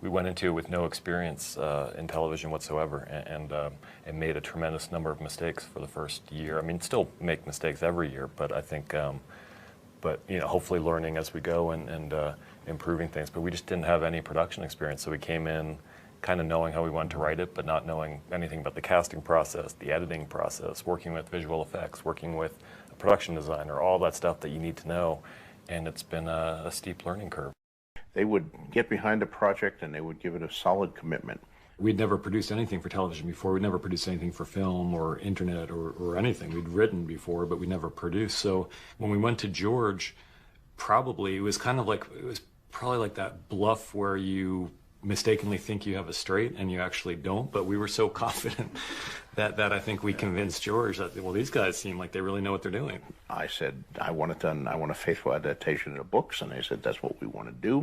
we went into it with no experience in television whatsoever, and made a tremendous number of mistakes for the first year. I mean, still make mistakes every year, but I think, but hopefully learning as we go and improving things. But we just didn't have any production experience, so we came in kind of knowing how we wanted to write it, but not knowing anything about the casting process, the editing process, working with visual effects, working with a production designer, all that stuff that you need to know. And it's been a steep learning curve. They would get behind a project and they would give it a solid commitment. We'd never produced anything for television before. We'd never produced anything for film or internet or anything. We'd written before, but we never produced. So when we went to George, probably it was probably like that bluff where you mistakenly think you have a straight and you actually don't. But we were so confident that I think we convinced George that, well, these guys seem like they really know what they're doing. I said, I want it done. I want a faithful adaptation of the books. And they said, that's what we want to do.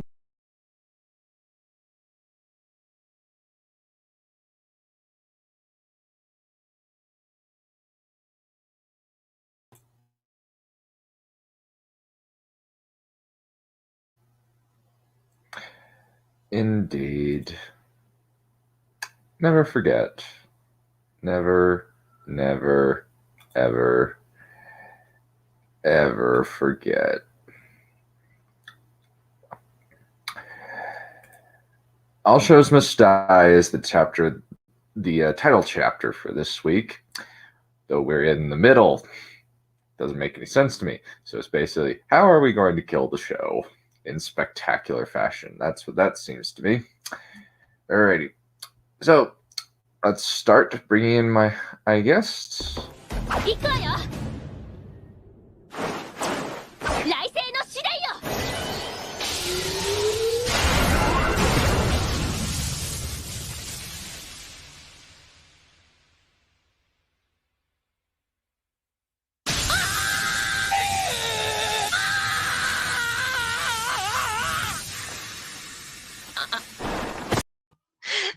Indeed. Never forget. Never, never, ever, ever forget. All Shows Must Die is the title chapter for this week, though we're in the middle. Doesn't make any sense to me. So it's basically, how are we going to kill the show in spectacular fashion? That's what that seems to me. Alrighty. So let's start bringing in my guests.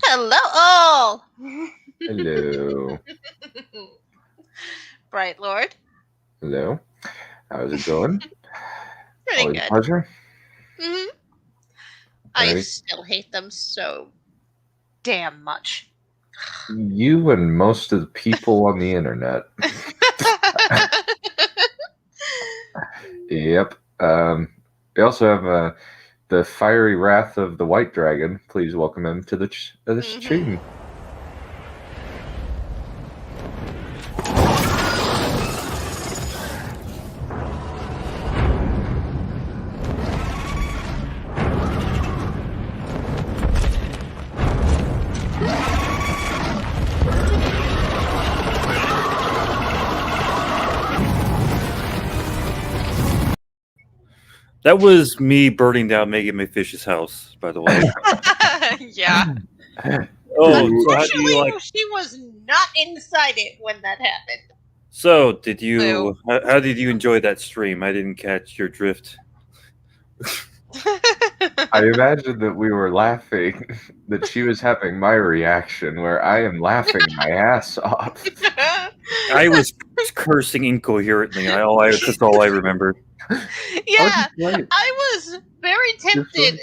Hello all! Hello. Bright Lord. Hello. How's it going? Pretty Always good. a pleasure. Mm-hmm. I Alright. still hate them so damn much. You and most of the people on the internet. Yep. We also have the fiery wrath of the White Dragon. Please welcome him to the stream. That was me burning down Megan McFish's house, by the way. Yeah. Oh, so how do Unfortunately, you like? she was not inside it when that happened. So did you? How did you enjoy that stream? I didn't catch your drift. I imagine that we were laughing, that she was having my reaction, where I am laughing my ass off. I was cursing incoherently. That's all I remember. Yeah, I was very tempted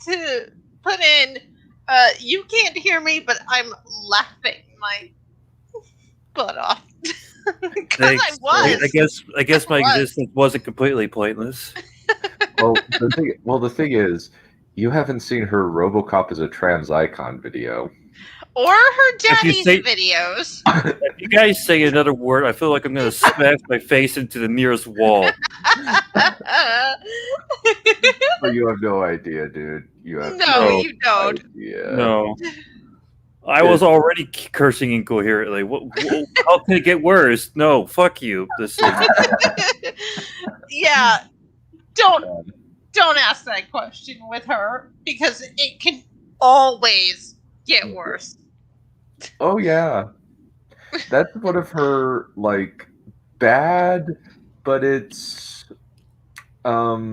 to put in, you can't hear me, but I'm laughing my butt off. Because I was. I guess my existence wasn't completely pointless. Well, the thing is, you haven't seen her RoboCop as a trans icon video. Or her daddy's videos. If you guys say another word, I feel like I'm going to smash my face into the nearest wall. But you have no idea, dude. You have you don't. Idea. No. I was already cursing incoherently. How can it get worse? No, fuck you. Yeah. Don't ask that question with her, because it can always get worse. Oh yeah, that's one of her bad, but it's how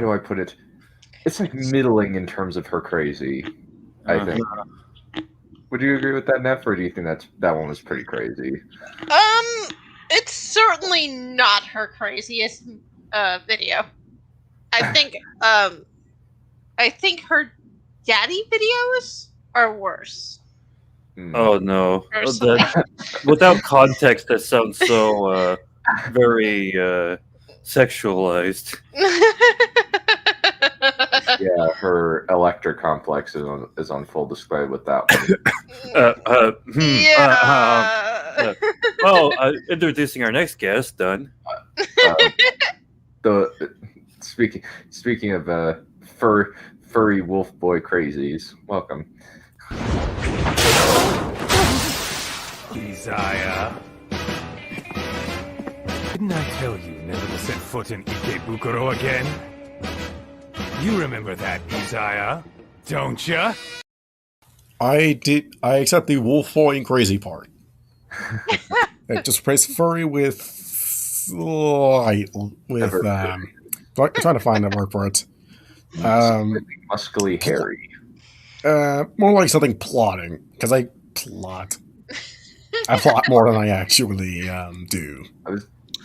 do I put it? It's middling in terms of her crazy. I think. Would you agree with that, Neff, or do you think that one was pretty crazy? It's certainly not her craziest video. I think her daddy videos are worse. Oh no! Personally. Without context, that sounds so very sexualized. Yeah, her electric complex is on full display with that one. Introducing our next guest, done. Speaking of furry wolf boy crazies, welcome. Isaiah. Didn't I tell you never to set foot in Ikebukuro again? You remember that, Isaiah, don't ya? I did. I accept the wolf boy and crazy part. Just replace furry with light with I'm trying to find a word for it. Muscly hairy. More like something plotting, because I plot. I plot more than I actually do.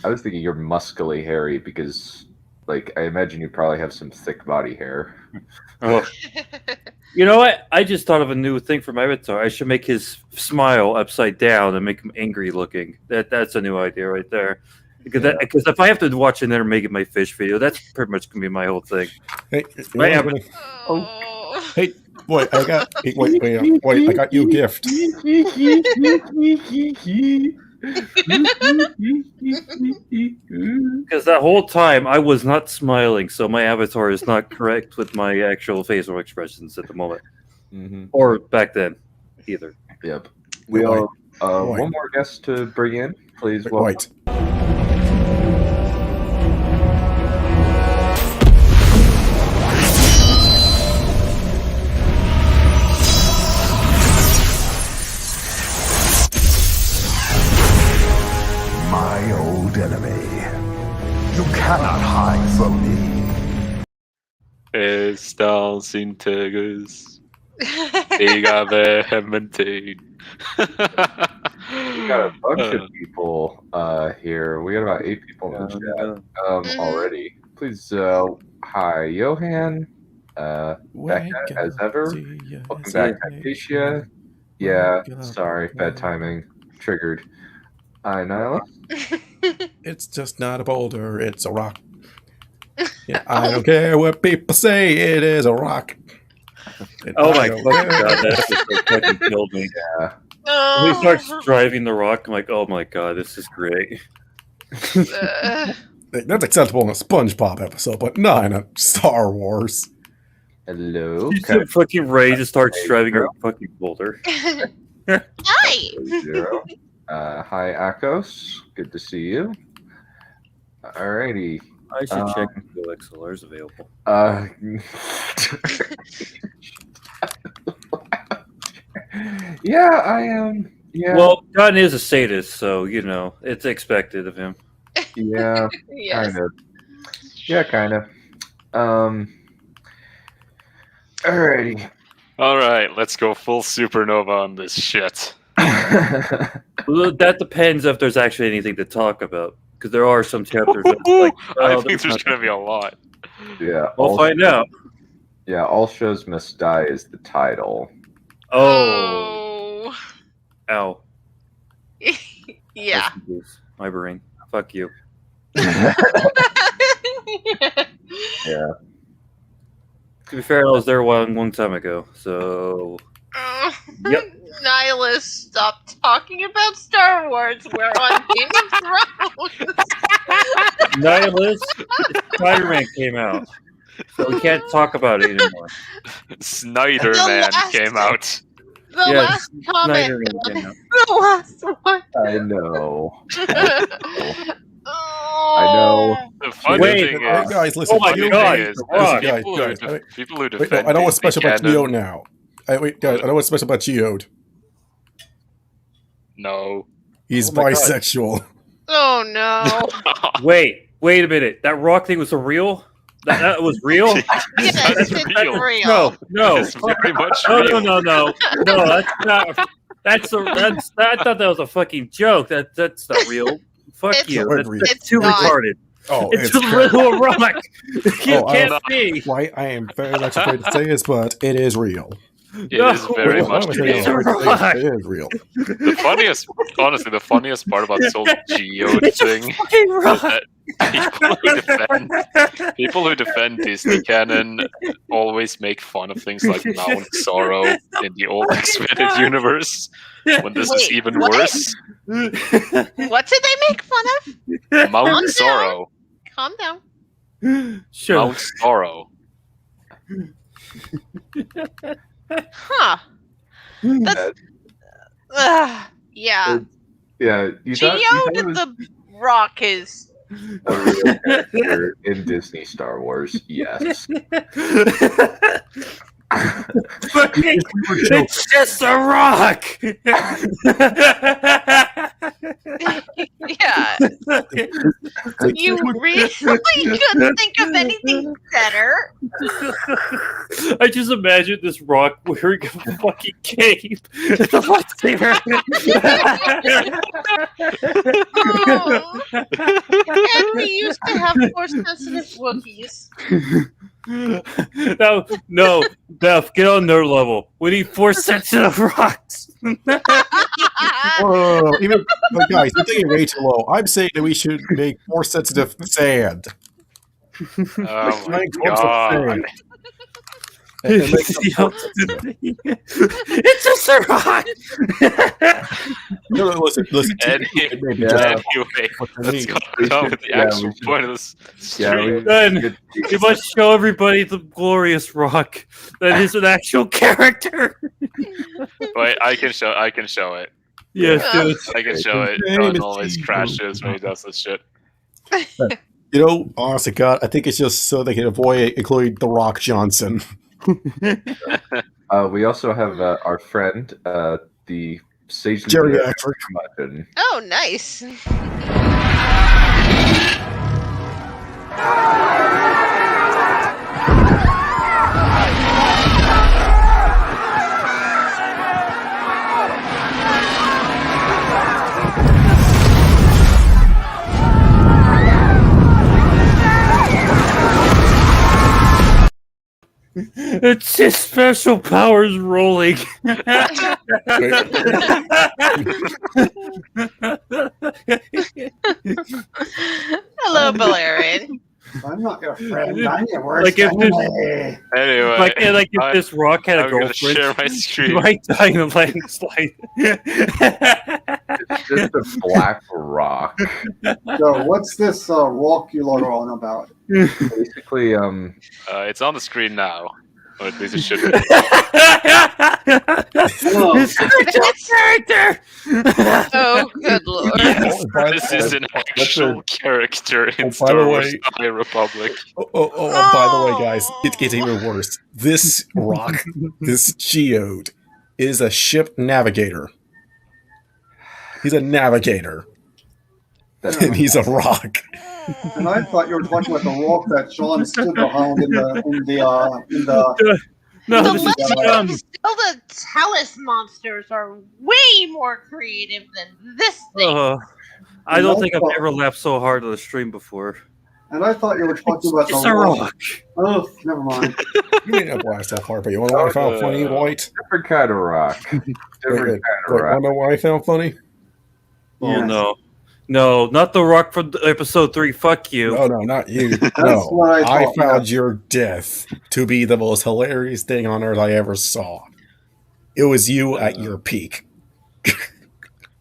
I was thinking you're muscly hairy because, like, I imagine you probably have some thick body hair. Oh. You know what? I just thought of a new thing for my avatar. I should make his smile upside down and make him angry looking. That's a new idea right there. Because if I have to watch another Making My Fish video, that's pretty much gonna be my whole thing. Hey, Oh. hey, wait! I got wait! I got you a gift. Because that whole time I was not smiling, so my avatar is not correct with my actual facial expressions at the moment, or back then, either. Yep. We all one more guest to bring in, please. Wait. My old enemy. You cannot hide from me. Estás integros. Diga vehemente. We got a bunch of people here. We got about 8 people in the chat already. Please, hi, Johan. Becca, as ever. Welcome back, Hypatia. Yeah, sorry, bad timing. Triggered. Hi, Nyla. It's just not a boulder, it's a rock. Yeah, I don't care what people say, it is a rock. Oh my god, that just fucking killed me. Yeah. When he starts driving the rock, I'm like, oh my god, this is great. That's acceptable in a SpongeBob episode, but not in a Star Wars. Hello. He's so fucking ready to start driving a fucking boulder. Hi. Zero. Hi, Akos. Good to see you. Alrighty. I should check if the XLR is available. Yeah, I am. Yeah. Well, John is a sadist, so you know it's expected of him. Yeah, Yes. kind of. Yeah, kind of. Alrighty. Alright, let's go full supernova on this shit. Well, that depends if there's actually anything to talk about, because there are some chapters that's like, I think there's going to be a lot. Yeah. We'll find out. Yeah, All Shows Must Die is the title. Oh. Ow. Yeah. My brain. Fuck you. Yeah. To be fair, I was there one time ago, so... Yep. Nyla, stop talking about Star Wars. We're on Game of Thrones. Nihilist, Spider-Man came out, so we can't talk about it anymore. Snyder The Man last- came out. The last comment. Snyder-Man came out. The last one. I know. Oh. The funny Wait, thing Hey, is, guys, listen. Oh my funny god! thing is, Rock. people who Wait, defend no, I know what's Disney special about canon- Geode now. Wait, guys, I know what's special about Geode. No. He's Oh my God. bisexual. Oh no. Wait a minute. That rock thing was a real? That was real? Yes, That's it's real. real. No. It's very much No, real. no, that's not. I thought that was a fucking joke. That's not real. Fuck It's- you. It's That's too not. retarded. Oh, It's a little rock. You can't see. Right, I am very much afraid to say this, but it is real. It is very much It is real. The funniest part about this whole geode It's a thing fucking is rock. that people who defend Disney canon always make fun of things like Mount Sorrow in the old expanded universe, when this is Wait, even what? worse. What did they make fun of? Mount Calm Sorrow. Calm down. Sure. Mount Sorrow. Huh. That's. Yeah. Yeah, you thought Geode it was the Rock is. a real character in Disney Star Wars. Yes. It's just a rock. Yeah. You really couldn't think of anything better. I just imagine this rock wearing a fucking cape. The lightsaber. And we used to have force sensitive Wookiees. No, Beth, get on their level. We need force sensitive rocks. Whoa, even but guys, you're thinking way too low. I'm saying that we should make more sensitive sand. Oh my Make more sensitive god. sand. And make some It's just a rock. no, listen. Anyway, let's go on with the actual point of this stream. Then you must show everybody the glorious rock that is an actual character. Wait, I can show it. Yes, dude. I can show it. John always crashes when he does this shit. You know, honestly, God, I think it's just so they can avoid including The Rock Johnson. We also have our friend, the Sage Geriatric. Curmudgeon. Oh, nice. It's his special powers rolling. Hello, Valerian. I'm not your friend. I'm your worst Like if this, enemy. Anyway, like if this rock had a I'm gonna girlfriend, share my he screen. might die in a landslide. It's just a black rock. So, what's this rock you lot are on about? Basically, It's on the screen now. Or at least it should be. Oh, It's a character. Oh, good lord. Yes, by this the- is an actual character in by Star the Wars way- The High Republic. Oh, by the way, guys, it gets even worse. This rock, this geode, is a ship navigator. He's a navigator, and he's a rock. and I thought you were talking about the rock that Sean stood behind in the No, The this is Legend of Zelda Talus monsters are way more creative than this thing. I don't think I've ever laughed so hard on a stream before. and I thought you were talking about It's the a rock. rock. Oh, never mind. You didn't have blast that hard, but you want to know what I found funny, White? different kind of rock. Different kind of Want rock. to know what I found funny? Oh Yes. no. No, not the rock from episode 3. Fuck you. No, not you. That's No, what I I thought, found your death to be the most hilarious thing on earth I ever saw. It was you at your peak.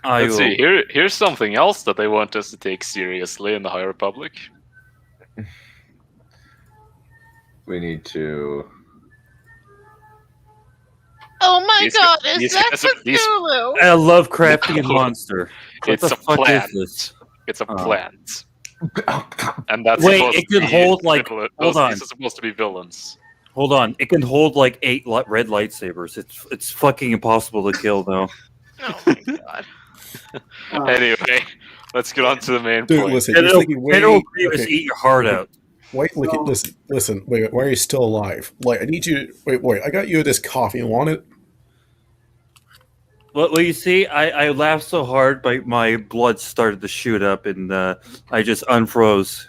I Let's see. Here's something else that they want us to take seriously in the High Republic. We need to. Oh my These- god, is these that guys are- these- Cthulhu? I love crafting a monster. What It's the a fuck plant. is this? It's a Oh. plant. And that's Wait, supposed it to could be hold, like- villain- hold those- on. These are supposed to be villains. Hold on. It can hold like 8 red lightsabers. It's fucking impossible to kill though. Oh my god. Anyway, let's get on to the main Dude, point. listen, you're General thinking way. Grievous, Okay, eat your heart out. wait, look, listen. Wait, why are you still alive? Like, I need you. Wait. I got you this coffee. You want it? Well, you see, I laughed so hard, my blood started to shoot up, and I just unfroze.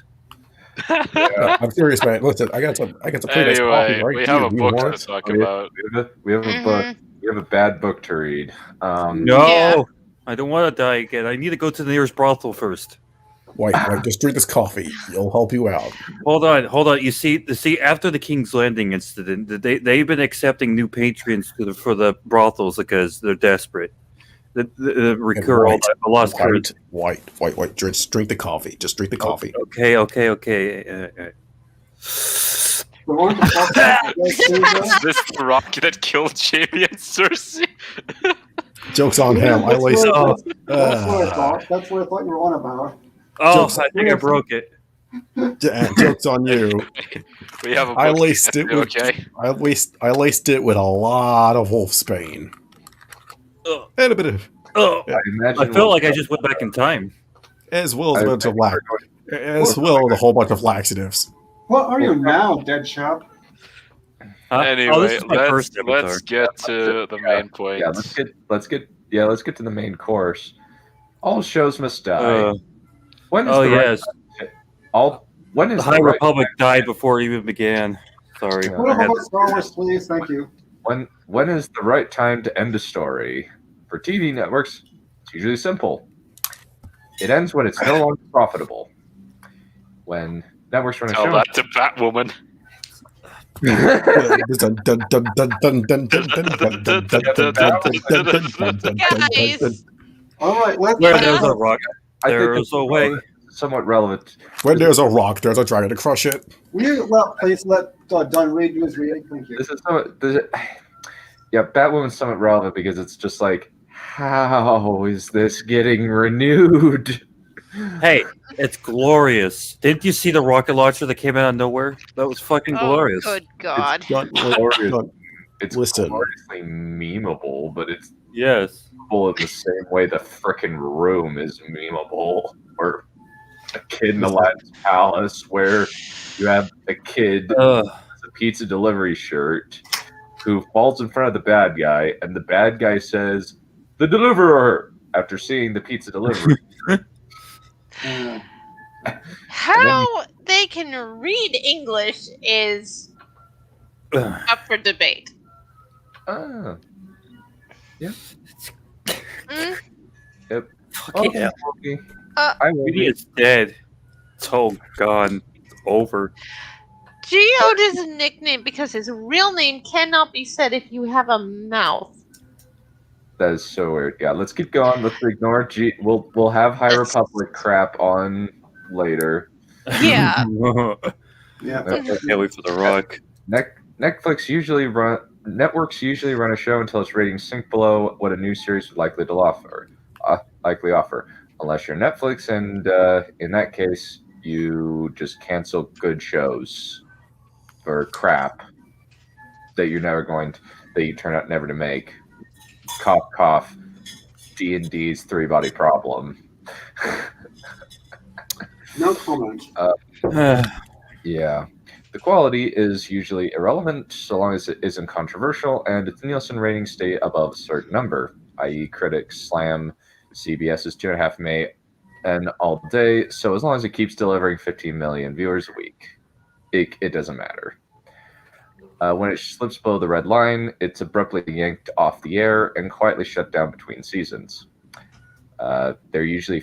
I'm serious, man. Listen, I got some pretty nice coffee Anyway, right we here. have a Do you book want to it? talk about. We have a book. We have a bad book to read. No, Yeah. I don't want to die again. I need to go to the nearest brothel first. Wait, just drink this coffee. It'll help you out. Hold on. You see, after the King's Landing incident, they've been accepting new patrons for the brothels because they're desperate. The recur all the lost currency. White. Just drink the coffee. Just drink the coffee. Okay. Is this the rock that killed Jamie and Cersei? Joke's on him. I laced. That's what I thought. That's what I thought you were on about. Oh, I think I broke it. Joke's on you. We have a book I laced it with. okay. I laced it with a lot of Wolfsbane. And a bit of. I felt like I just went back in time. As well as a bunch of a whole bunch of laxatives. What are you now, dead chap? Anyway, let's get to the main point. Yeah, let's get to the main course. All shows must die. When is the High Republic died before it even began. Sorry. What about Star Wars, please? Thank you. When is the right time to end a story? For TV networks, it's usually simple. It ends when it's no longer profitable. When networks run a show. Tell that to Batwoman. Guys. All right, let's. Where there's a rock, there's a way. Somewhat relevant. When there's a rock, there's a dragon to crush it. Please let Dunn read his reading. Thank you. Yeah, Batwoman's somewhat relevant because it's just like, how is this getting renewed? Hey, it's glorious. Didn't you see the rocket launcher that came out of nowhere? That was fucking glorious. Good God. It's Listen. gloriously memeable, but it's yes, memeable in the same way the frickin' Room is memeable, or a kid in Aladdin's palace, where you have a kid with a pizza delivery shirt who falls in front of the bad guy, and the bad guy says, "The deliverer," after seeing the pizza delivery. How they can read English is up for debate. Yeah. Yep. Fucking hell. It's dead. It's all gone. Over. Geode is a nickname because his real name cannot be said if you have a mouth. That is so weird. Yeah, let's keep going. Let's ignore G. We'll have High Republic crap on later. Yeah. Yeah. Can't wait for the rock. Networks usually run a show until its ratings sink below what a new series would likely offer. Unless you're Netflix, and in that case, you just cancel good shows for crap that you turn out never to make. Cough, cough. D&D's Three-Body Problem. No comment. Yeah. The quality is usually irrelevant so long as it isn't controversial and its Nielsen ratings stay above a certain number, i.e. critics slam CBS's 2.5 million all day, so as long as it keeps delivering 15 million viewers a week, it doesn't matter. When it slips below the red line, it's abruptly yanked off the air and quietly shut down between seasons. They're usually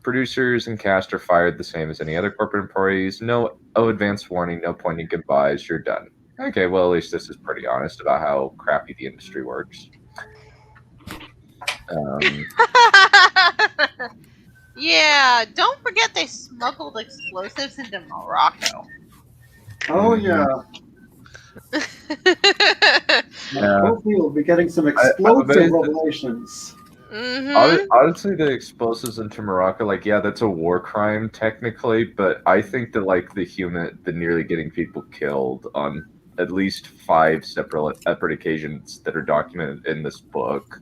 producers and cast are fired the same as any other corporate employees. No advance warning, no pointing goodbyes, you're done. Okay, well, at least this is pretty honest about how crappy the industry works. Yeah, don't forget they smuggled explosives into Morocco. Oh, yeah. Hopefully we'll be getting some explosive revelations. Mm-hmm. Honestly, the explosives into Morocco, that's a war crime technically, but I think that the nearly getting people killed on at least 5 separate occasions that are documented in this book,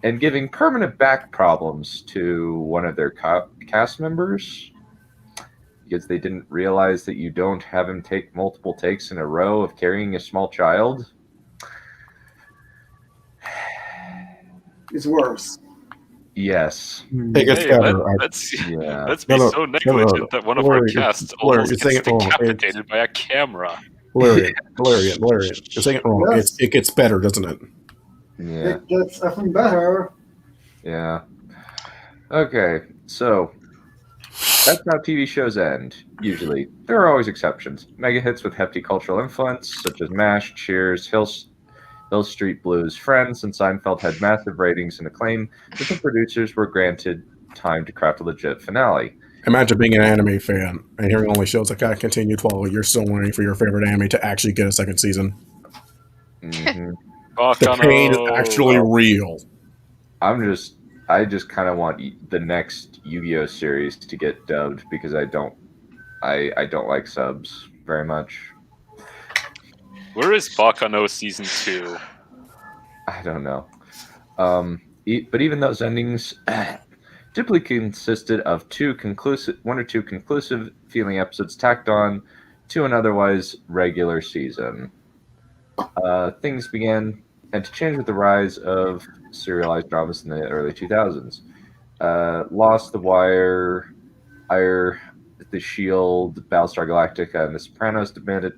and giving permanent back problems to one of their cast members because they didn't realize that you don't have him take multiple takes in a row of carrying a small child. It's worse. Yes. It gets Hey, better. let's Yeah. be so negligent that one of our Larry, casts Larry, almost you're saying gets it wrong. decapitated by a camera. Valerian. You're saying it wrong. Yes. It gets better, doesn't it? Yeah. It gets effing better. Yeah. Okay, so that's how TV shows end, usually. There are always exceptions. Mega hits with hefty cultural influence, such as MASH, Cheers, Hill Street Blues, Friends, and Seinfeld had massive ratings and acclaim that the producers were granted time to craft a legit finale. Imagine being an anime fan and hearing only shows like that continued while you're still waiting for your favorite anime to actually get a second season. Mhm. The pain is Bakano. actually real. I just kind of want the next Yu-Gi-Oh series to get dubbed because I don't like subs very much. Where is Bakano season 2? I don't know. But even those endings typically consisted of one or two conclusive feeling episodes tacked on to an otherwise regular season. Things began to change with the rise of serialized dramas in the early 2000s. Lost, The Wire, The Shield, Battlestar Galactica, and The Sopranos demanded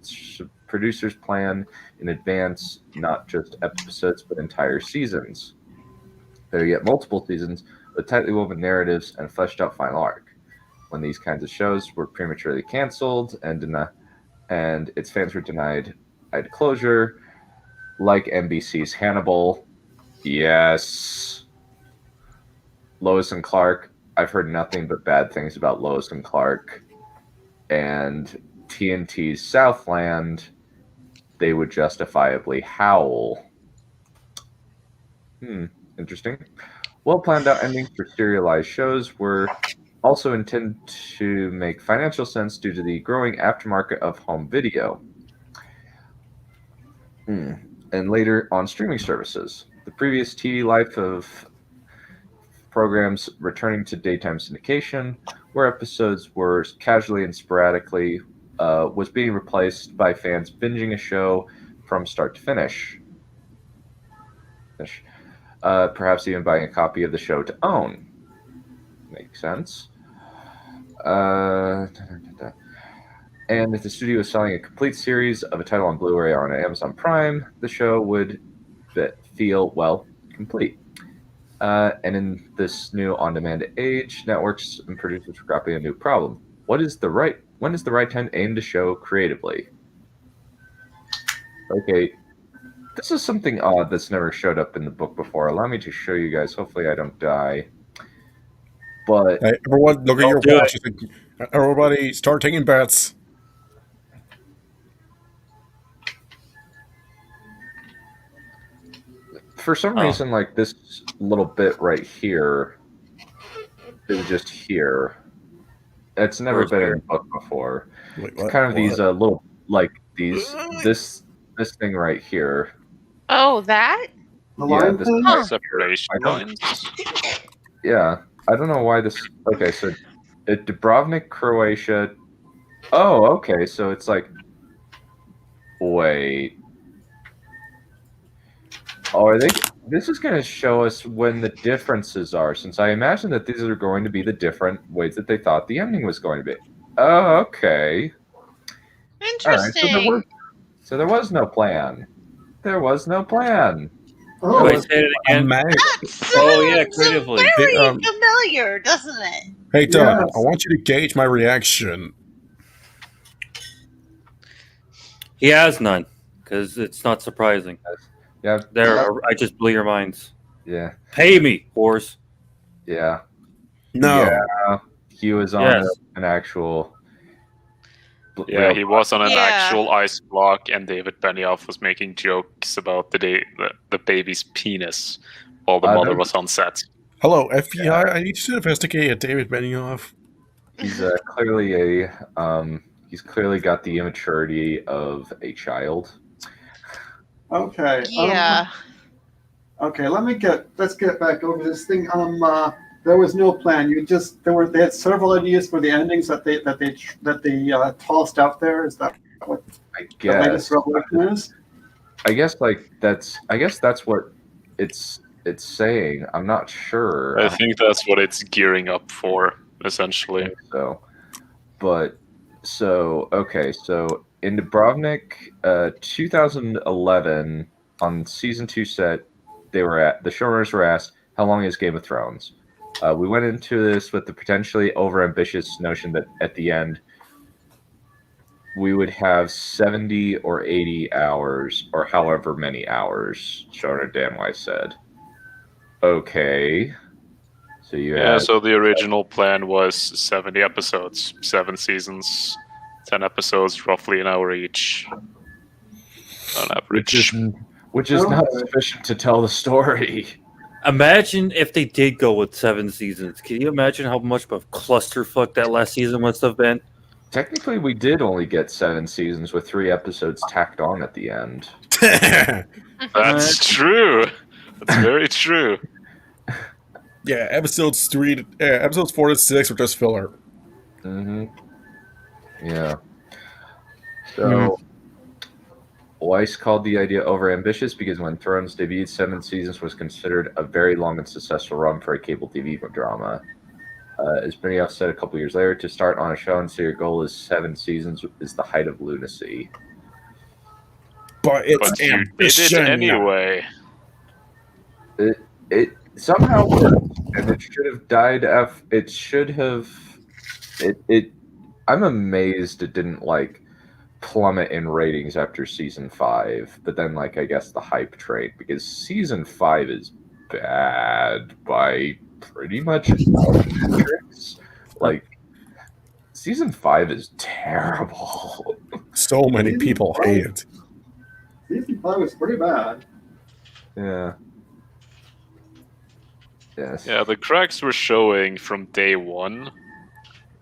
producers plan in advance not just episodes but entire seasons. There are yet multiple seasons with tightly woven narratives and fleshed out final arc. When these kinds of shows were prematurely canceled and its fans were denied closure, like NBC's Hannibal, yes, Lois and Clark. I've heard nothing but bad things about Lois and Clark, and TNT's Southland. They would justifiably howl. Interesting. Well planned out endings for serialized shows were also intended to make financial sense due to the growing aftermarket of home video. And later on streaming services. The previous TV life of programs returning to daytime syndication, where episodes were casually and sporadically, was being replaced by fans binging a show from start to finish. Perhaps even buying a copy of the show to own. Makes sense. And if the studio was selling a complete series of a title on Blu-ray or on Amazon Prime, the show would feel, well, complete. And in this new on-demand age, networks and producers are grappling a new problem. When is the right time to aim the show creatively? Okay, this is something odd that's never showed up in the book before. Allow me to show you guys. Hopefully I don't die. But hey, everyone, look at your watch. Everybody, start taking bets. For some reason, like this little bit right here is just here. It's never been in the book before. Wait, it's kind of these little, like this thing right here. Oh, that? The this separation lines. Yeah, I don't know why this. Okay, so Dubrovnik, Croatia. Oh, okay, so it's like. Wait. Oh, are they? This is going to show us when the differences are, since I imagine that these are going to be the different ways that they thought the ending was going to be. Oh, okay. Interesting. All right, so there was no plan. There was no plan. Oh, I say it again. That sounds creatively. very familiar, doesn't it? Hey, Doug, I want you to gauge my reaction. He has none, because it's not surprising. Yeah, I just blew your minds. Yeah. Pay me, horse. Yeah. No. Yeah. He was on an actual. Yeah, he was on an actual ice block, and David Benioff was making jokes about the baby's penis while the mother was on set. Hello, FBI. I need you to investigate David Benioff. He's he's clearly got the immaturity of a child. Okay. Yeah. Okay. Let's get back over this thing. There was no plan. They had several ideas for the endings that they tossed out there. Is that what the latest revelation is? I guess that's what it's it's saying. I'm not sure. I think that's what it's gearing up for, essentially. So, okay, so in Dubrovnik, 2011, on season 2 set, the showrunners were asked, how long is Game of Thrones? We went into this with the potentially overambitious notion that at the end, we would have 70 or 80 hours, or however many hours, showrunner Dan Weiss said. Okay. So so the original plan was 70 episodes, 7 seasons, 10 episodes, roughly an hour each, on average. Which is not sufficient to tell the story. Imagine if they did go with 7 seasons. Can you imagine how much of a clusterfuck that last season must have been? Technically, we did only get 7 seasons with 3 episodes tacked on at the end. That's true. That's very true. Yeah, episodes 4 to 6 were just filler. Mm-hmm. Yeah. So, Weiss called the idea overambitious because when Thrones debuted, 7 seasons was considered a very long and successful run for a cable TV drama. As Benioff said a couple years later, to start on a show and say your goal is 7 seasons is the height of lunacy. But it's you did it anyway. It somehow worked, and it should have died. It should have. I'm amazed it didn't plummet in ratings after season 5, but then I guess the hype train, because season 5 is bad by pretty much all metrics. Season 5 is terrible. So many people hate it. Season 5 was pretty bad. Yeah. Yes. Yeah, the cracks were showing from day 1,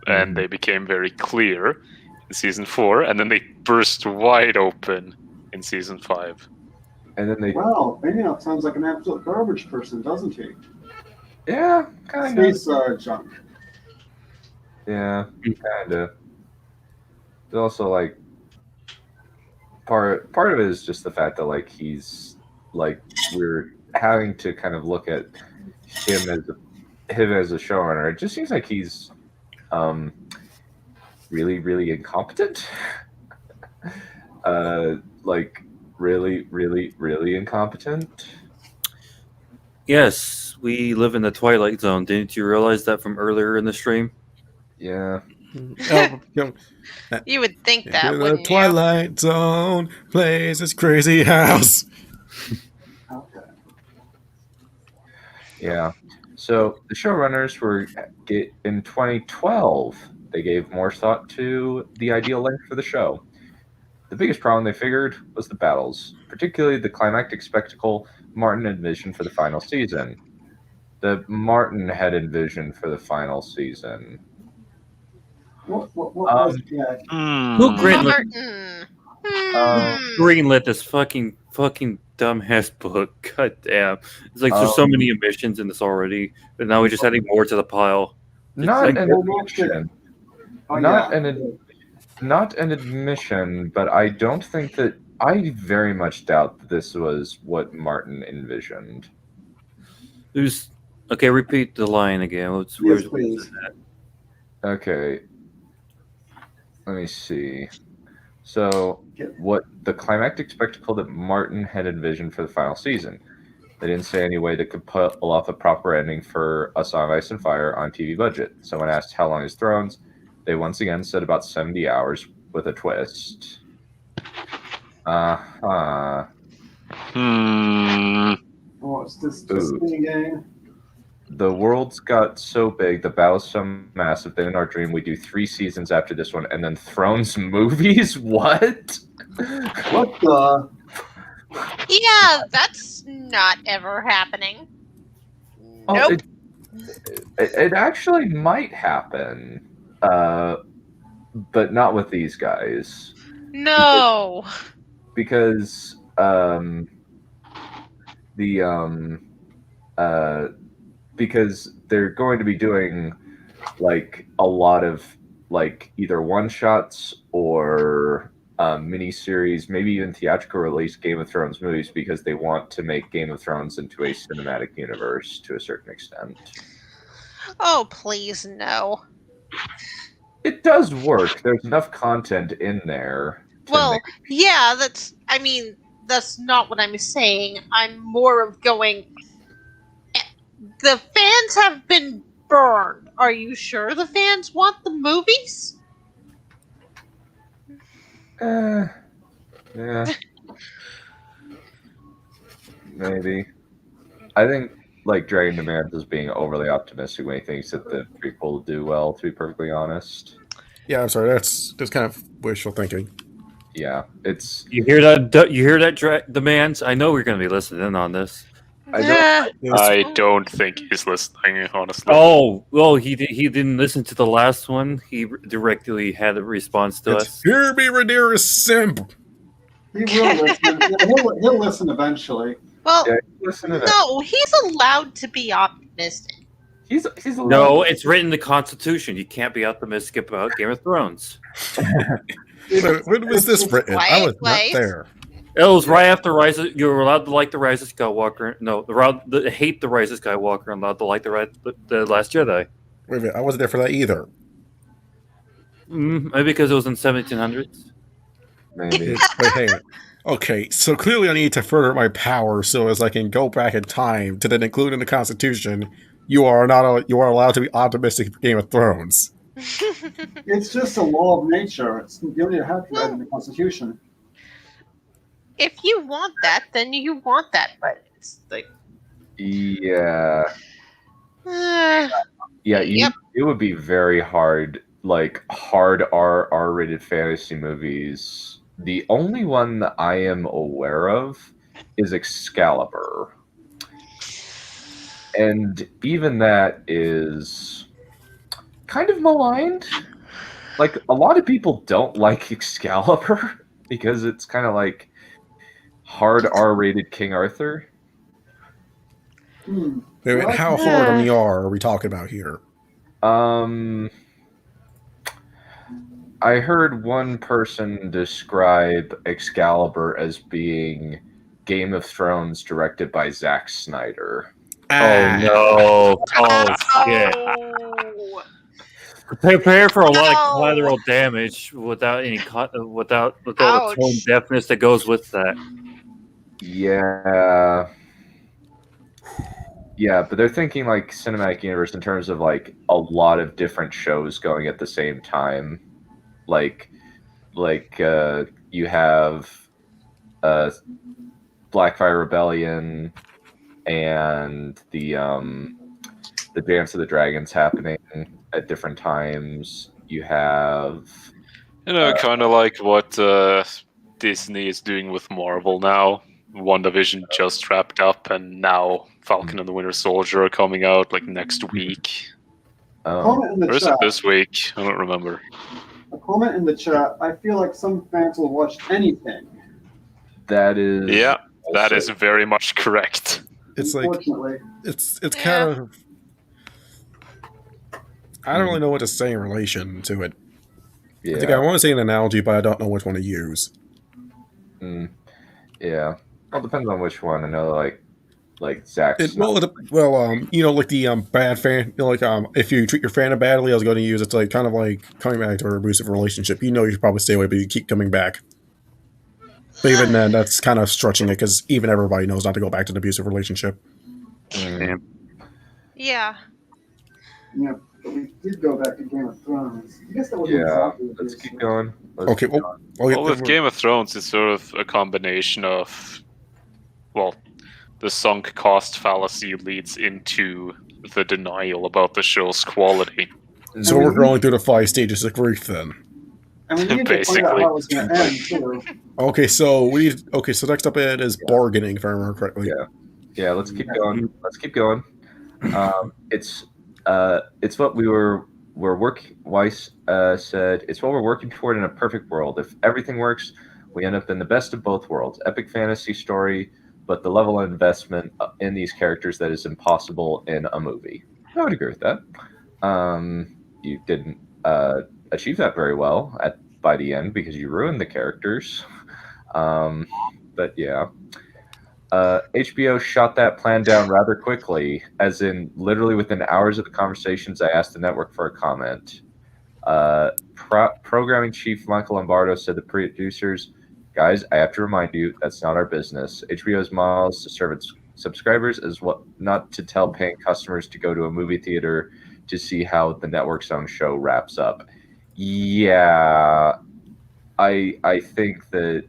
and they became very clear in season 4, and then they burst wide open in season 5. And then they. Wow, Benioff sounds like an absolute garbage person, doesn't he? Yeah, kind of. Space junk. Yeah, kind of. It's also part of it is just the fact that he's we're having to kind of look at him as a showrunner. It just seems like he's really, really incompetent. Really, really, really incompetent. Yes, we live in the Twilight Zone. Didn't you realize that from earlier in the stream? Yeah. You would think that, the wouldn't Twilight Zone plays its crazy house. Okay. Yeah. So the showrunners were in 2012. They gave more thought to the ideal length for the show. The biggest problem they figured was the battles, particularly the climactic spectacle Martin envisioned for the final season. The Martin had envisioned for the final season. What was it? Yeah. Who Martin. greenlit this fucking dumbass book? God damn! It's there's so many omissions in this already, but now we're just adding more to the pile. Not an admission. Not an admission, but I don't think that. I very much doubt that this was what Martin envisioned. Okay, repeat the line again. Yes, please. Okay. Let me see. So, what the climactic spectacle that Martin had envisioned for the final season. They didn't say any way that could pull off a proper ending for A Song of Ice and Fire on TV budget. Someone asked how long is Thrones. They once again said about 70 hours with a twist. Oh, it's this spinning game. The world's got so big, the battle's so massive that in our dream we do 3 seasons after this one, and then Thrones movies? What? What the? Yeah, that's not ever happening. Nope. It actually might happen, but not with these guys. No. Because because they're going to be doing a lot of either one shots or miniseries, maybe even theatrical release Game of Thrones movies because they want to make Game of Thrones into a cinematic universe to a certain extent. Oh, please, no. It does work. There's enough content in there. Well, yeah, that's not what I'm saying. I'm more of going. The fans have been burned. Are you sure the fans want the movies? Yeah. Maybe. I think like Dragon Demand is being overly optimistic when he thinks that the prequel will do well, to be perfectly honest. Yeah, I'm sorry. That's kind of wishful thinking. Yeah, it's. You hear that? You hear that, demands? I know we're going to be listening in on this. I don't think he's listening, honestly. Oh, well, he didn't listen to the last one. He directly had a response to us. Hear me, Rhaenyra Simp. He will listen. He'll listen eventually. Well, Yeah, no, he's allowed to be optimistic. He's allowed. No, it's written in the Constitution. You can't be optimistic about Game of Thrones. When was this written? I was not there. It was right after Rise. You were allowed to like the Rise of Skywalker. No, hate the Rise of Skywalker, and allowed to like the Last Jedi. Wait a minute, I wasn't there for that either. Maybe because it was in 1700s. Maybe. Wait, hang on. Okay, so clearly I need to further my power so as I can go back in time to then include in the Constitution. You are allowed to be optimistic for Game of Thrones. It's just a law of nature. You don't even have to write in the Constitution. If you want that, then you want that, but it's like. Yeah. Yeah, Yep. it would be very hard, like hard R-rated fantasy movies. The only one that I am aware of is Excalibur. And even that is kind of maligned. Like, a lot of people don't like Excalibur because it's kind of like hard R-rated King Arthur. Wait, how hard on the R are we talking about here? I heard one person describe Excalibur as being Game of Thrones directed by Zack Snyder. Oh no! Oh shit! Prepare for a lot of collateral damage without any without the tone deafness that goes with that. Yeah, but they're thinking like cinematic universe in terms of like a lot of different shows going at the same time. Like you have Blackfire Rebellion and the Dance of the Dragons happening at different times. You have kind of like what Disney is doing with Marvel now. WandaVision just wrapped up, and now Falcon and the Winter Soldier are coming out like next week. Or is it this week? I don't remember. A comment in the chat. I feel like some fans will watch anything. That is. Yeah, that is very much correct. It's like it's kind of. I don't really know what to say in relation to it. Yeah. I think I want to say an analogy, but I don't know which one to use. Yeah. Well, it depends on which one. I know, like Zach's. Like the bad fan. If you treat your fan badly, I was going to use it's like kind of like coming back to an abusive relationship. You know, you should probably stay away, but you keep coming back. But even then, that's kind of stretching it because even everybody knows not to go back to an abusive relationship. Yeah. Yeah, but we did go back to Game of Thrones. I guess that wasn't exactly let's keep going. Well, with Game of Thrones, it's sort of a combination of, well, the sunk cost fallacy leads into the denial about the show's quality. So we're going through the 5 stages of grief then. And we need to find out how it's going to end too. Okay, so next up it is bargaining, if I remember correctly. Yeah. Let's keep going. It's what we were working. Weiss said it's what we're working toward in a perfect world. If everything works, we end up in the best of both worlds. Epic fantasy story, but the level of investment in these characters that is impossible in a movie. I would agree with that. You didn't achieve that very well by the end because you ruined the characters. But yeah. HBO shot that plan down rather quickly, as in literally within hours of the conversations. I asked the network for a comment. Programming chief Michael Lombardo said to producers, "Guys, I have to remind you, that's not our business. HBO's model is to serve its subscribers as well, not to tell paying customers to go to a movie theater to see how the network's own show wraps up." Yeah, I think that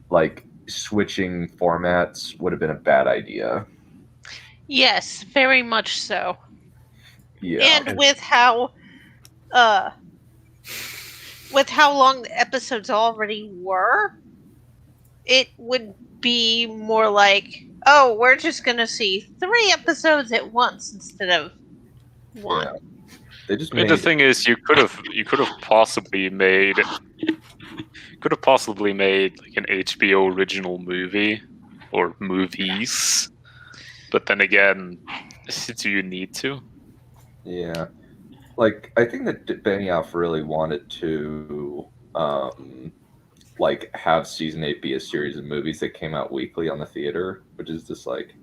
like switching formats would have been a bad idea. Yes, very much so. Yeah, And with how long the episodes already were, it would be more like, oh, we're just gonna see 3 episodes at once instead of 1. yeah. They just I mean, made the thing is, you could have possibly made like an HBO original movie or movies, but then again, do you need to? Yeah, like I think that Benioff really wanted to like have season 8 be a series of movies that came out weekly on the theater, which is just like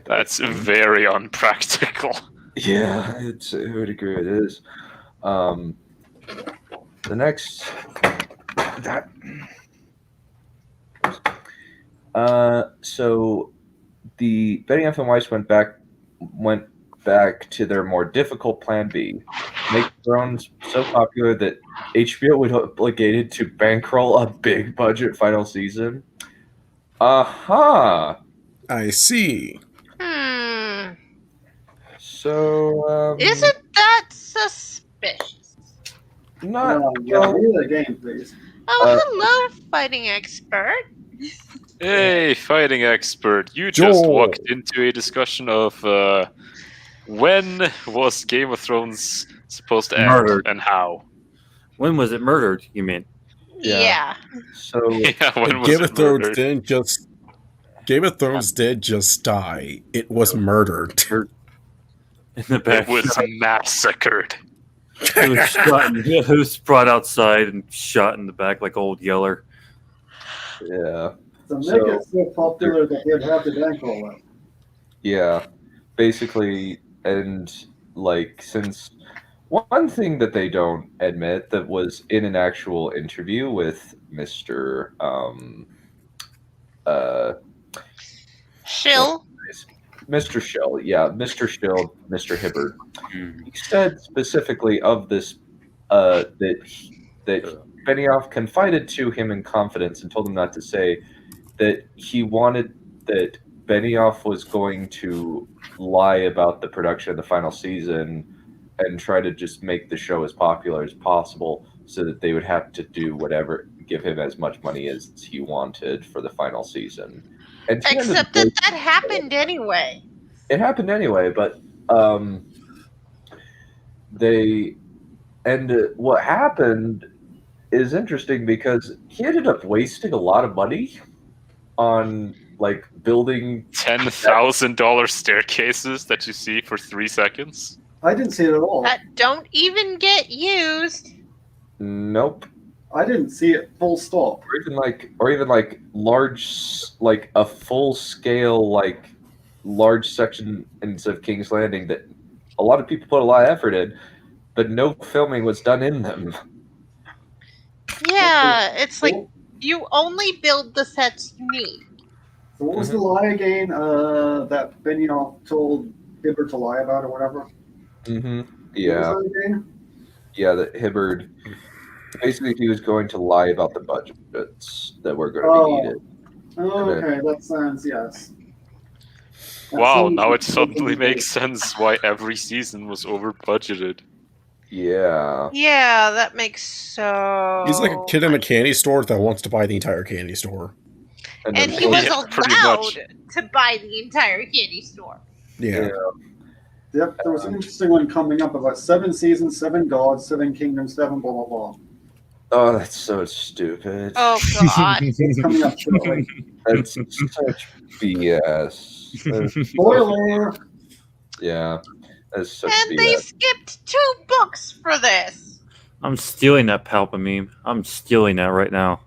That's very unpractical. Yeah, I would agree it is. The next so the Benioff and Weiss went back to their more difficult plan B. Make Thrones so popular that HBO would obligated to bankroll a big budget final season. Aha! I see. So Isn't that suspicious? not Give me the game, please. Oh, hello, fighting expert. Hey, fighting expert! You just Joel. walked into a discussion of when was Game of Thrones supposed to end Murdered. and how. When was it murdered, you mean? Yeah. So Yeah, when was Game it of Thrones murdered? didn't just. Game of Thrones did just die. It was murdered. In the back. It was massacred. It was brought outside and shot in the back like old Yeller. yeah. To make it so popular that they'd have to bankroll it. Yeah, basically, and like since one thing that they don't admit that was in an actual interview with Mr. Shill. Mr. Shill, yeah, Mr. Shill, Mr. Hibbard. He said specifically of this that Benioff confided to him in confidence and told him not to say that he wanted that Benioff was going to lie about the production of the final season and try to just make the show as popular as possible so that they would have to do whatever, give him as much money as he wanted for the final season. And Except that happened anyway. it happened anyway, but what happened is interesting because he ended up wasting a lot of money on like building $10,000 staircases that you see for 3 seconds. I didn't see it at all. That don't even get used. Nope. I didn't see it full stop. Or even like large, like a full scale, like large sections of King's Landing that a lot of people put a lot of effort in, but no filming was done in them. Yeah, it's like you only build the sets you need. So what was the lie again that Benioff told Hibbert to lie about or whatever? Mm-hmm. Yeah. What was that again? Yeah, that Hibbard. Basically, he was going to lie about the budgets that were going to be needed. Oh, okay, that sounds, yes. Wow, now it suddenly makes sense why every season was over budgeted. Yeah. Yeah, that makes so. He's like a kid in a candy store that wants to buy the entire candy store. And he was pretty allowed much. to buy the entire candy store. Yeah. Yep, there was an interesting one coming up about 7 seasons, 7 gods, 7 kingdoms, 7 blah, blah, blah. Oh, that's so stupid. Oh, God. It's coming up shortly. That's such BS. Spoiler! Yeah, that's such And BS. they skipped 2 books for this. I'm stealing that Palpa meme. I'm stealing that right now.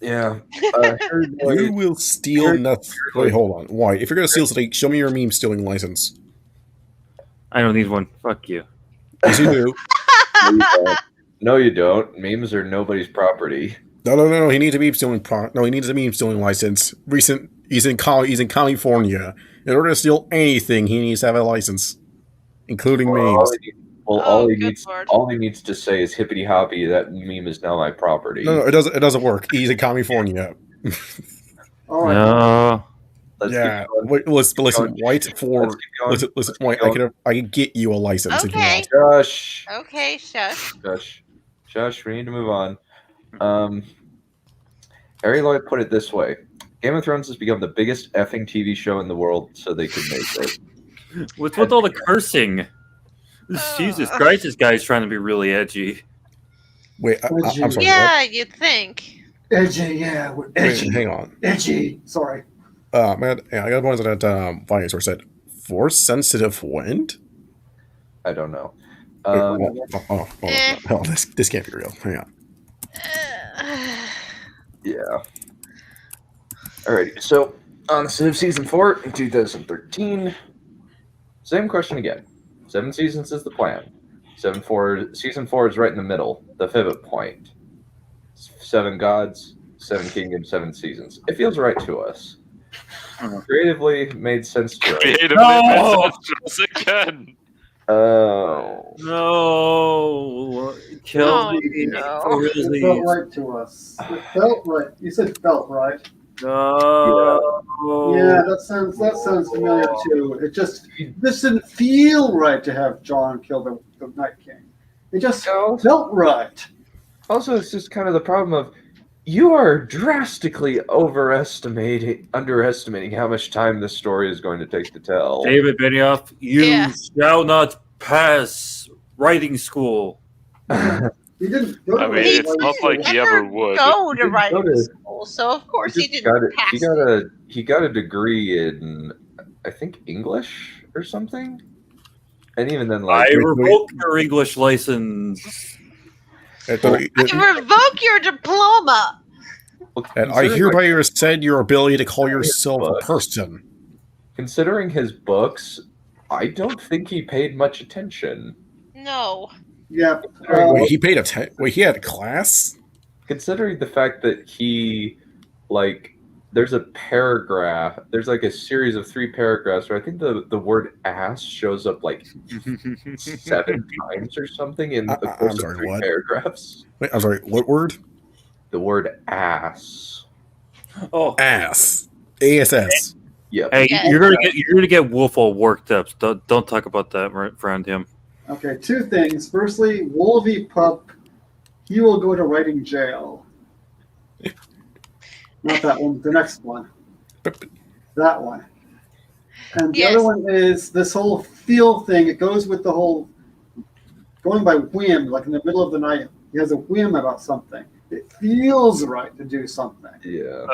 Yeah. You will steal nothing. Wait, hold on. Why? If you're going to steal something, show me your meme stealing license. I don't need one. Fuck you. Yes, you do. No, you don't. Memes are nobody's property. No. He needs a meme stealing he needs a meme stealing license. He's in California. In order to steal anything, he needs to have a license, including memes. All he needs to say is hippity hoppy. That meme is now my property. No, it doesn't work. He's in California. All right. No. Yeah. Listen, White. Listen, White. I can get you a license if you Okay. want. Shush. Okay, shush. Shush. We need to move on. Harry Lloyd put it this way: Game of Thrones has become the biggest effing TV show in the world, so they could make it. What's with all the cursing? Jesus Christ, this guy's trying to be really edgy. Wait, I'm sorry. Yeah, What? you'd think. Edgy, yeah, we're edgy. Wait, hang on. Edgy. Sorry. Man, I got one that Vice where it said force sensitive wind. I don't know. This can't be real. Hang on. Yeah. Alrighty. So on Civ Season 4 in 2013, same question again. 7 seasons is the plan. Season 4 is right in the middle, the pivot point. 7 gods, 7 kingdoms, 7 seasons. It feels right to us. Creatively made sense to us. Creatively made sense to us again. Oh. No. Kill me. No. It felt right to us. It felt right. You said felt right. No. Yeah, that sounds familiar too. This didn't feel right to have Jon kill the Night King. It just felt right. Also, it's just kind of the problem of you are drastically underestimating how much time this story is going to take to tell. David Benioff, you shall not pass writing school. He didn't go to it's not like he ever would. Go to writing school, so of course he didn't pass. He got a degree in, I think, English or something. And even then, like, I revoke your English license. I revoke your diploma. And I hereby rescind your ability to call yourself a person. Considering his books, I don't think he paid much attention. No. Yeah. Wait, he paid Wait, he had a class? Considering the fact that he, like, there's a paragraph, there's like a series of 3 paragraphs where I think the word ass shows up like 7 times or something in the course of 3 paragraphs. Wait, I'm sorry, what word? The word ass. Oh, ass. ASS. Yep. Hey, you're gonna get Wolf all worked up. So don't talk about that around him. Okay, 2 things. Firstly, Wolvie Pup, he will go to writing jail. Not that one, the next one. That one. And the other one is this whole feel thing. It goes with the whole going by whim, like in the middle of the night, he has a whim about something. It feels right to do something. Yeah.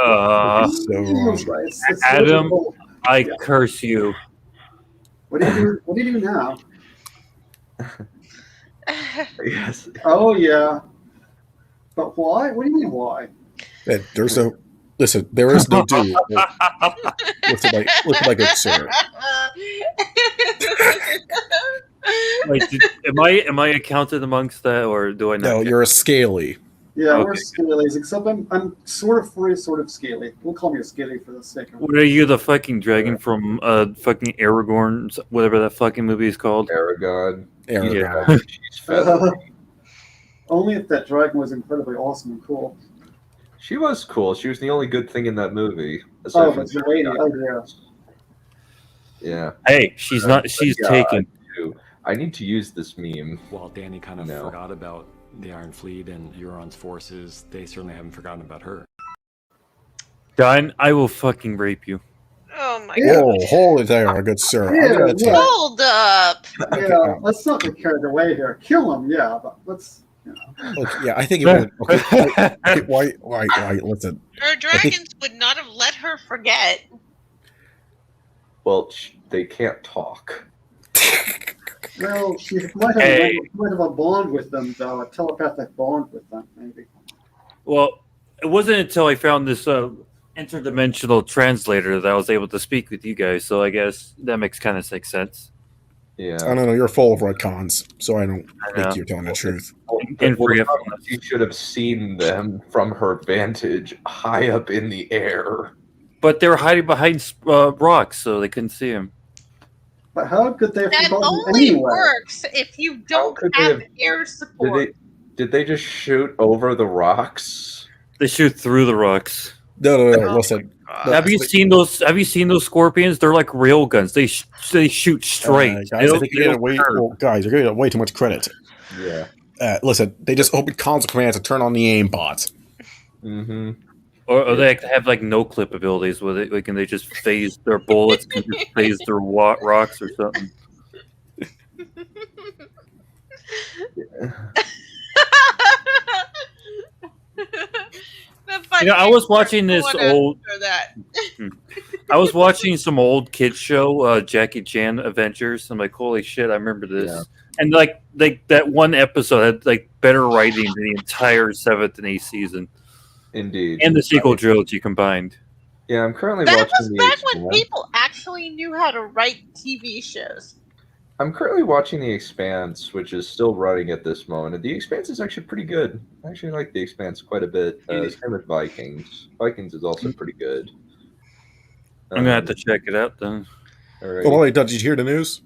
It feels right. It's Adam, I curse you. What do you do? What do you do now? Yes. Oh yeah. But why? What do you mean why? There's no. Listen, there is no do. Listen, my good sir. Wait, am I accounted amongst that, or do I not? No, you're a scaly. Yeah, we're scalies, except I'm sort of furry, sort of scaly. We'll call me a scaly for the sake of it. What are you, the fucking dragon from fucking Aragorn, whatever that fucking movie is called? Aragon. Yeah. Only if that dragon was incredibly awesome and cool. She was cool. She was the only good thing in that movie. Oh, but the lady. Oh, yeah. Yeah. Hey, she's not. She's taken. I need to use this meme. While Danny kind of forgot about the Iron Fleet and Euron's forces, they certainly haven't forgotten about her. Don, I will fucking rape you. Oh my Whoa, god. hold it there, good sir. Yeah, Hold up. Yeah, let's not get carried away here. Kill him, yeah, but let's. Look, yeah, I think it would. Okay, why? Listen. Her dragons would not have let her forget. Well, they can't talk. Well, she might have a bond with them, though, a telepathic bond with them, maybe. Well, it wasn't until I found this interdimensional translator that I was able to speak with you guys. So I guess that makes kind of sense. Yeah. I don't know. You're full of retcons, so I don't know. think you're telling the truth. You should have seen them from her vantage, high up in the air. But they were hiding behind rocks, so they couldn't see him. But how could they have That forgotten only anyway? works if you don't have air support. Did they just shoot over the rocks? They shoot through the rocks. No. Listen. Have you seen those? Have you seen those scorpions? They're like rail guns. They shoot straight. Guys, I think you're getting way too much credit. Yeah. Listen, they just open console commands and turn on the aim bot. Mm-hmm. Or they have like no clip abilities with it. Like, can they just phase their bullets? Can just phase their rocks or something? I was watching this old. I was watching some old kids show, Jackie Chan Adventures. I'm like, holy shit! I remember this. Yeah. And like that one episode had like better writing than the entire 7th and 8th season. Indeed. And the sequel trilogy combined. Yeah, I'm currently that watching. That was back when people actually knew how to write TV shows. I'm currently watching The Expanse, which is still running at this moment. And The Expanse is actually pretty good. I actually like The Expanse quite a bit. Same with Vikings. Vikings is also pretty good. I'm gonna have to check it out then. Oh, wait, did you hear the news?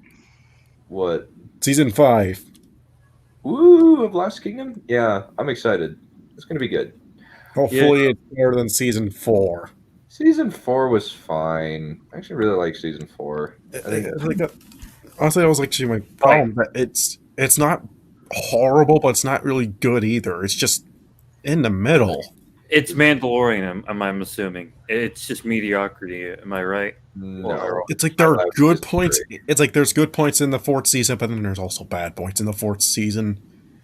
What? Season 5. Woo! Of Last Kingdom? Yeah, I'm excited. It's gonna be good. Hopefully it's better than Season 4. Season 4 was fine. I actually really like Season 4. Honestly, that was actually my problem. That it's not horrible, but it's not really good either. It's just in the middle. It's Mandalorian, I'm assuming. It's just mediocrity. Am I right? No. It's like there are good points. It's like there's good points in the 4th season, but then there's also bad points in the 4th season.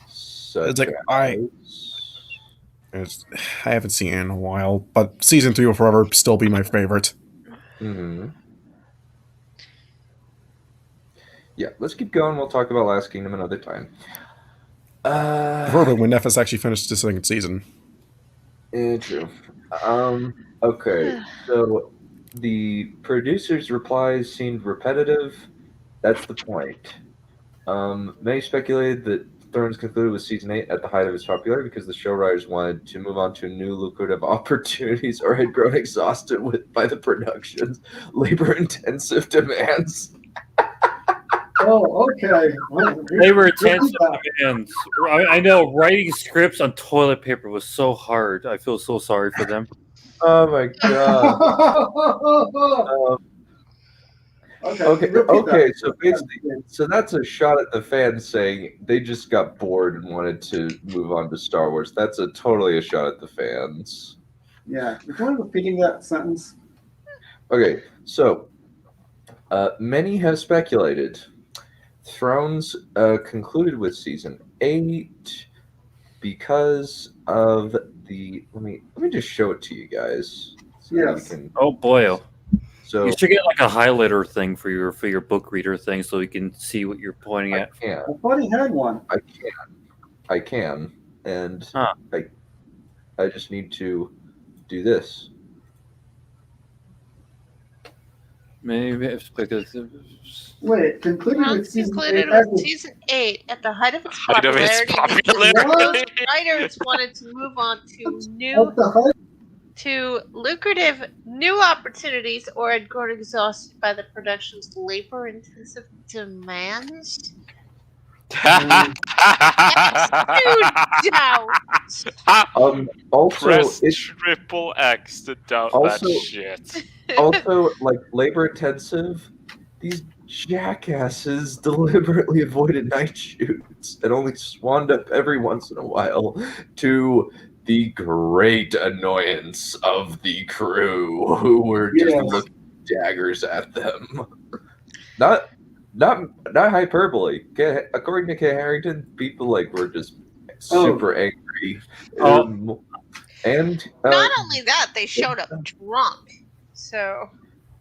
It's like I haven't seen it in a while, but Season 3 will forever still be my favorite. Mm-hmm. Yeah, let's keep going. We'll talk about Last Kingdom another time. Preferably when Nefis actually finished the 2nd season. True. Okay, so the producer's replies seemed repetitive. That's the point. Many speculated that Thrones concluded with Season 8 at the height of its popularity because the show writers wanted to move on to new lucrative opportunities or had grown exhausted by the production's labor-intensive demands. Oh, okay. Labor-intensive demands. I know writing scripts on toilet paper was so hard. I feel so sorry for them. Oh my god. Okay. So basically, that's a shot at the fans saying they just got bored and wanted to move on to Star Wars. That's totally a shot at the fans. Yeah. Do you mind repeating that sentence? Okay. So many have speculated Thrones concluded with Season 8 because of the. Let me just show it to you guys. So yes. Oh boy. So you should get like a highlighter thing for your book reader thing, so you can see what you're pointing at. I thought he had one. I can, and I just need to do this. Maybe it's because. Wait, concluded with Season 8 at the height of its popularity. Writers wanted to move on to lucrative new opportunities or had grown exhausted by the production's labor-intensive demands. Also, press triple X to doubt that shit. Also, like labor intensive, these jackasses deliberately avoided night shoots and only swanned up every once in a while to the great annoyance of the crew who were just looking daggers at them. Not hyperbole. According to Kay Harrington, people were just super angry. And not only that, they showed up drunk. So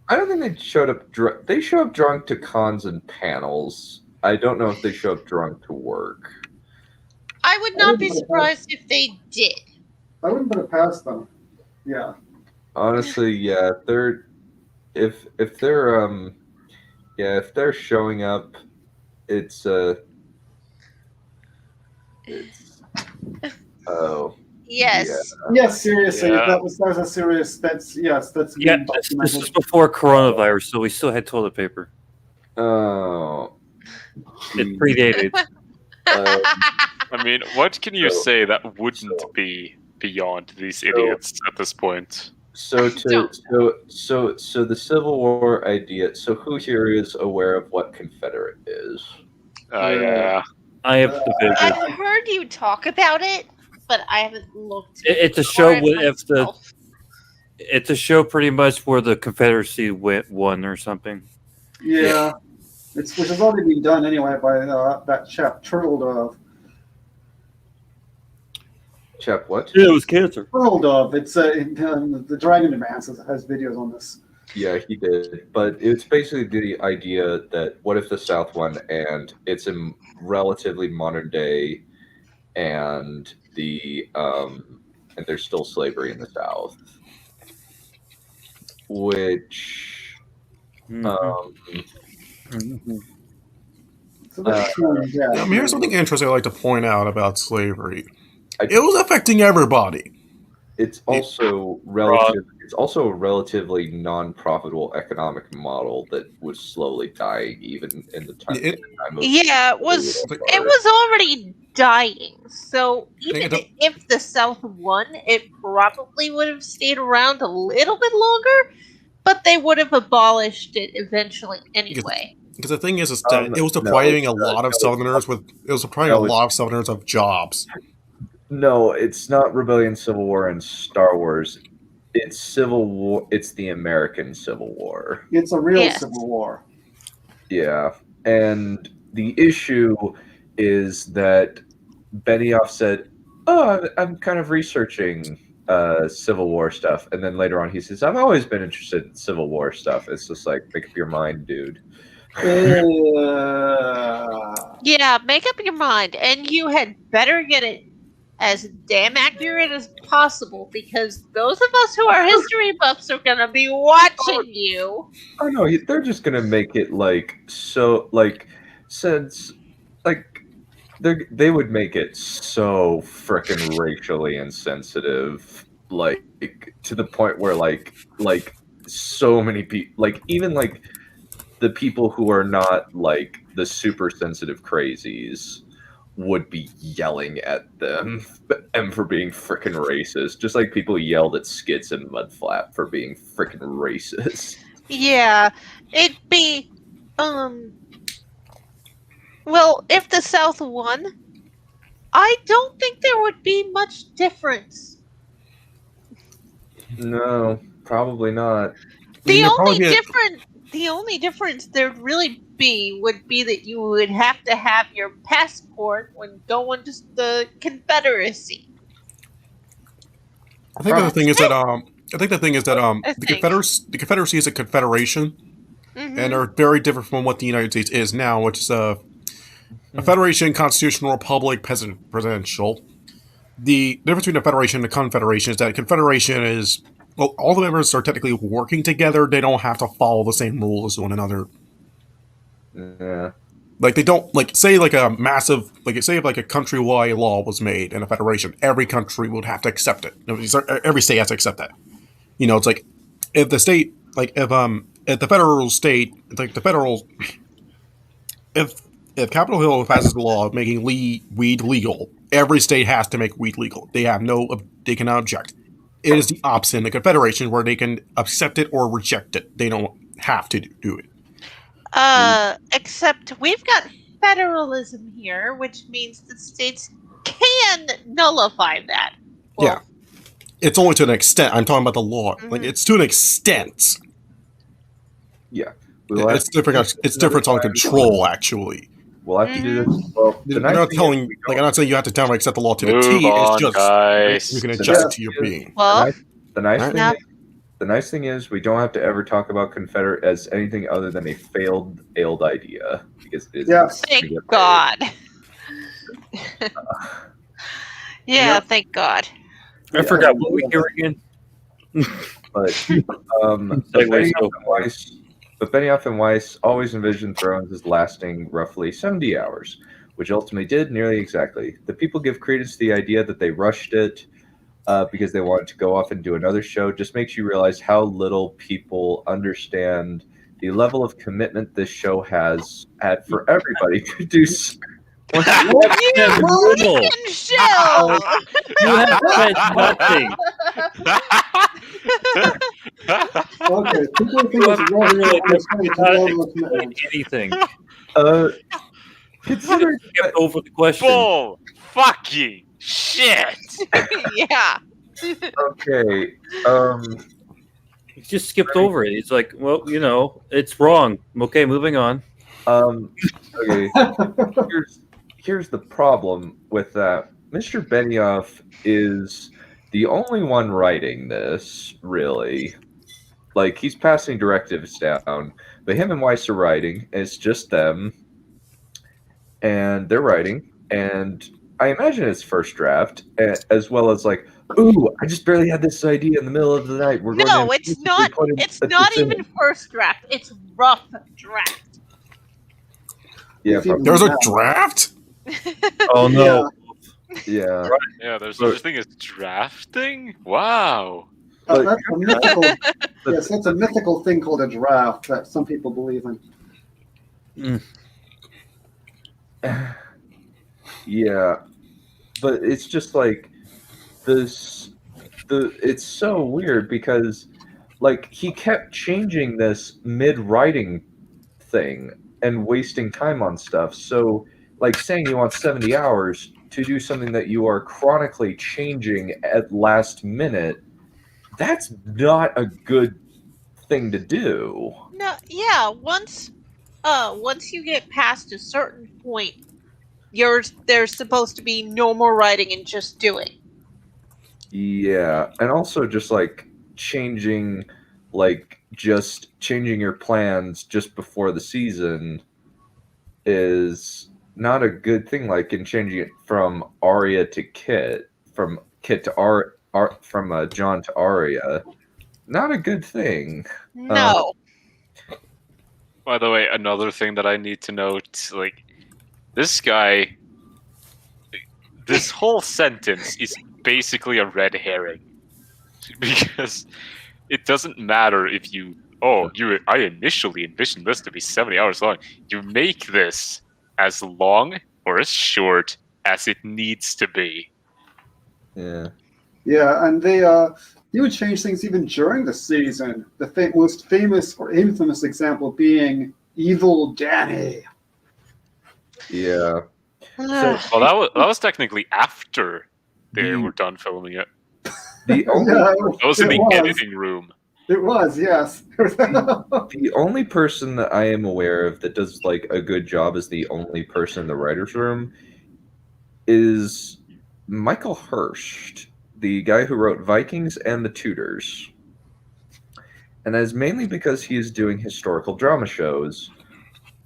I don't think they showed up drunk. They show up drunk to cons and panels. I don't know if they show up drunk to work. I would not be surprised if they did. I wouldn't put it past them. Yeah. Honestly, yeah, if they're showing up, it's oh. Yes. Yeah. Yes, seriously. Yeah. That was a serious. That's yes. That's Yeah, been this documented. is before coronavirus, so we still had toilet paper. Oh. It predated. I mean, what can you So- say that wouldn't be beyond these idiots at this point? So the Civil War idea. So who here is aware of what Confederate is? Yeah. I have the vision. I've heard you talk about it, but I haven't looked. It's a show for it with if the. myself. It's a show pretty much where the Confederacy won or something. Yeah. Which has already been done anyway by that chap Turtledove. Chap, what? Yeah, it was cancer. Turtledove. It's the Dragon Advance has videos on this. Yeah, he did. But it's basically the idea that what if the South won and it's in relatively modern day and and there's still slavery in the South. Which So that's yeah. Here's something interesting I'd like to point out about slavery. It was affecting everybody. It's also a relatively non-profitable economic model that was slowly dying even in the time. Yeah, it was already dying. So even if the South won, it probably would have stayed around a little bit longer, but they would have abolished it eventually anyway. Because the thing is that it was depriving a lot of Southerners of jobs. No, it's not Rebellion, Civil War, and Star Wars. It's Civil War. It's the American Civil War. It's a real Civil War. Yeah, and the issue is that Benioff said, "Oh, I'm kind of researching Civil War stuff," and then later on he says, "I've always been interested in Civil War stuff." It's just like, make up your mind, dude. Yeah, make up your mind, and you had better get it as damn accurate as possible, because those of us who are history buffs are gonna be watching you. Oh no, they're just gonna make it they would make it so frickin' racially insensitive, like to the point where like so many people, like even like the people who are not like the super sensitive crazies would be yelling at them and for being frickin' racist, just like people yelled at Skits and Mudflap for being frickin' racist. Yeah, it'd be well, if the South won, I don't think there would be much difference. No, probably not. The only difference there'd really be would be that you would have to have your passport when going to the Confederacy. I think the thing is that the Confederacy is a confederation, and they're very different from what the United States is now, which is a federation, constitutional republic, presidential. The difference between a federation and a confederation is that a confederation is, well, all the members are technically working together. They don't have to follow the same rules as one another. Yeah. Like they don't say a countrywide law was made in a federation, every country would have to accept it. Every state has to accept that. It's like if the state, if the federal state, if Capitol Hill passes a law making weed legal, every state has to make weed legal. They cannot object. It is the opposite in the Confederation, where they can accept it or reject it. They don't have to do it. Except we've got federalism here, which means the states can nullify that. Well, yeah. It's only to an extent. I'm talking about the law. It's to an extent. Yeah. It's different. It's different on control, actually. We'll have to do this. Well, I'm not saying you have to downright accept the law to the T. It's just you can adjust it to your being. The nice thing The nice thing is we don't have to ever talk about Confederate as anything other than a failed idea because it is. Yes. Thank God. Yep. Thank God. I forgot what we hear again. But Benioff and Weiss always envisioned Thrones as lasting roughly 70 hours, which ultimately did nearly exactly. The people give credence to the idea that they rushed it because they wanted to go off and do another show. Just makes you realize how little people understand the level of commitment this show has had for everybody to do. You have said nothing. Okay, people think it's anything. Consider skip over the question. Bull fucking shit. Yeah. Okay. He just skipped over it. He's like, well, it's wrong. Okay, moving on. Okay. Here's the problem with that. Mr. Benioff is the only one writing this, really. Like, he's passing directives down, but him and Weiss are writing. It's just them. And they're writing. And I imagine it's first draft, as well as like, ooh, I just barely had this idea in the middle of the night. It's not. It's not even first draft. It's rough draft. Yeah, there's a draft. Oh no! Yeah. Right. Yeah, there's such a thing as drafting. Wow. That's a mythical. Yes, that's a mythical thing called a draft that some people believe in. Yeah, but it's just like this. It's so weird because, like, he kept changing this mid-writing thing and wasting time on stuff. So, like, saying you want 70 hours to do something that you are chronically changing at last minute, that's not a good thing to do. No, yeah. Once you get past a certain point, there's supposed to be no more writing and just doing. Yeah, and also just like changing your plans just before the season is not a good thing. Like in changing it from Arya to Kit, from Kit to from John to Arya, not a good thing. No. By the way, another thing that I need to note, like, this guy, this whole sentence is basically a red herring. Because it doesn't matter if I initially envisioned this to be 70 hours long. You make this as long or as short as it needs to be. Yeah. Yeah, and you would change things even during the season. The most famous or infamous example being Evil Danny. Yeah. Well, that was technically after they were done filming it. The only that was in the editing room. It was, yes. The only person that I am aware of that does like a good job as the only person in the writer's room is Michael Hurst, the guy who wrote Vikings and The Tudors. And that is mainly because he is doing historical drama shows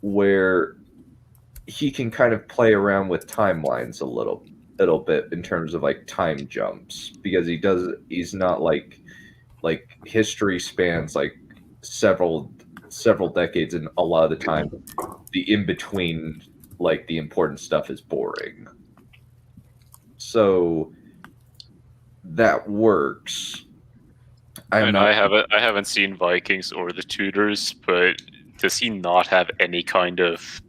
where he can kind of play around with timelines a little bit in terms of like time jumps, because he's not like history spans like several decades, and a lot of the time the in between, like, the important stuff is boring. So that works. I haven't seen Vikings or The Tudors, but does he not have any kind of,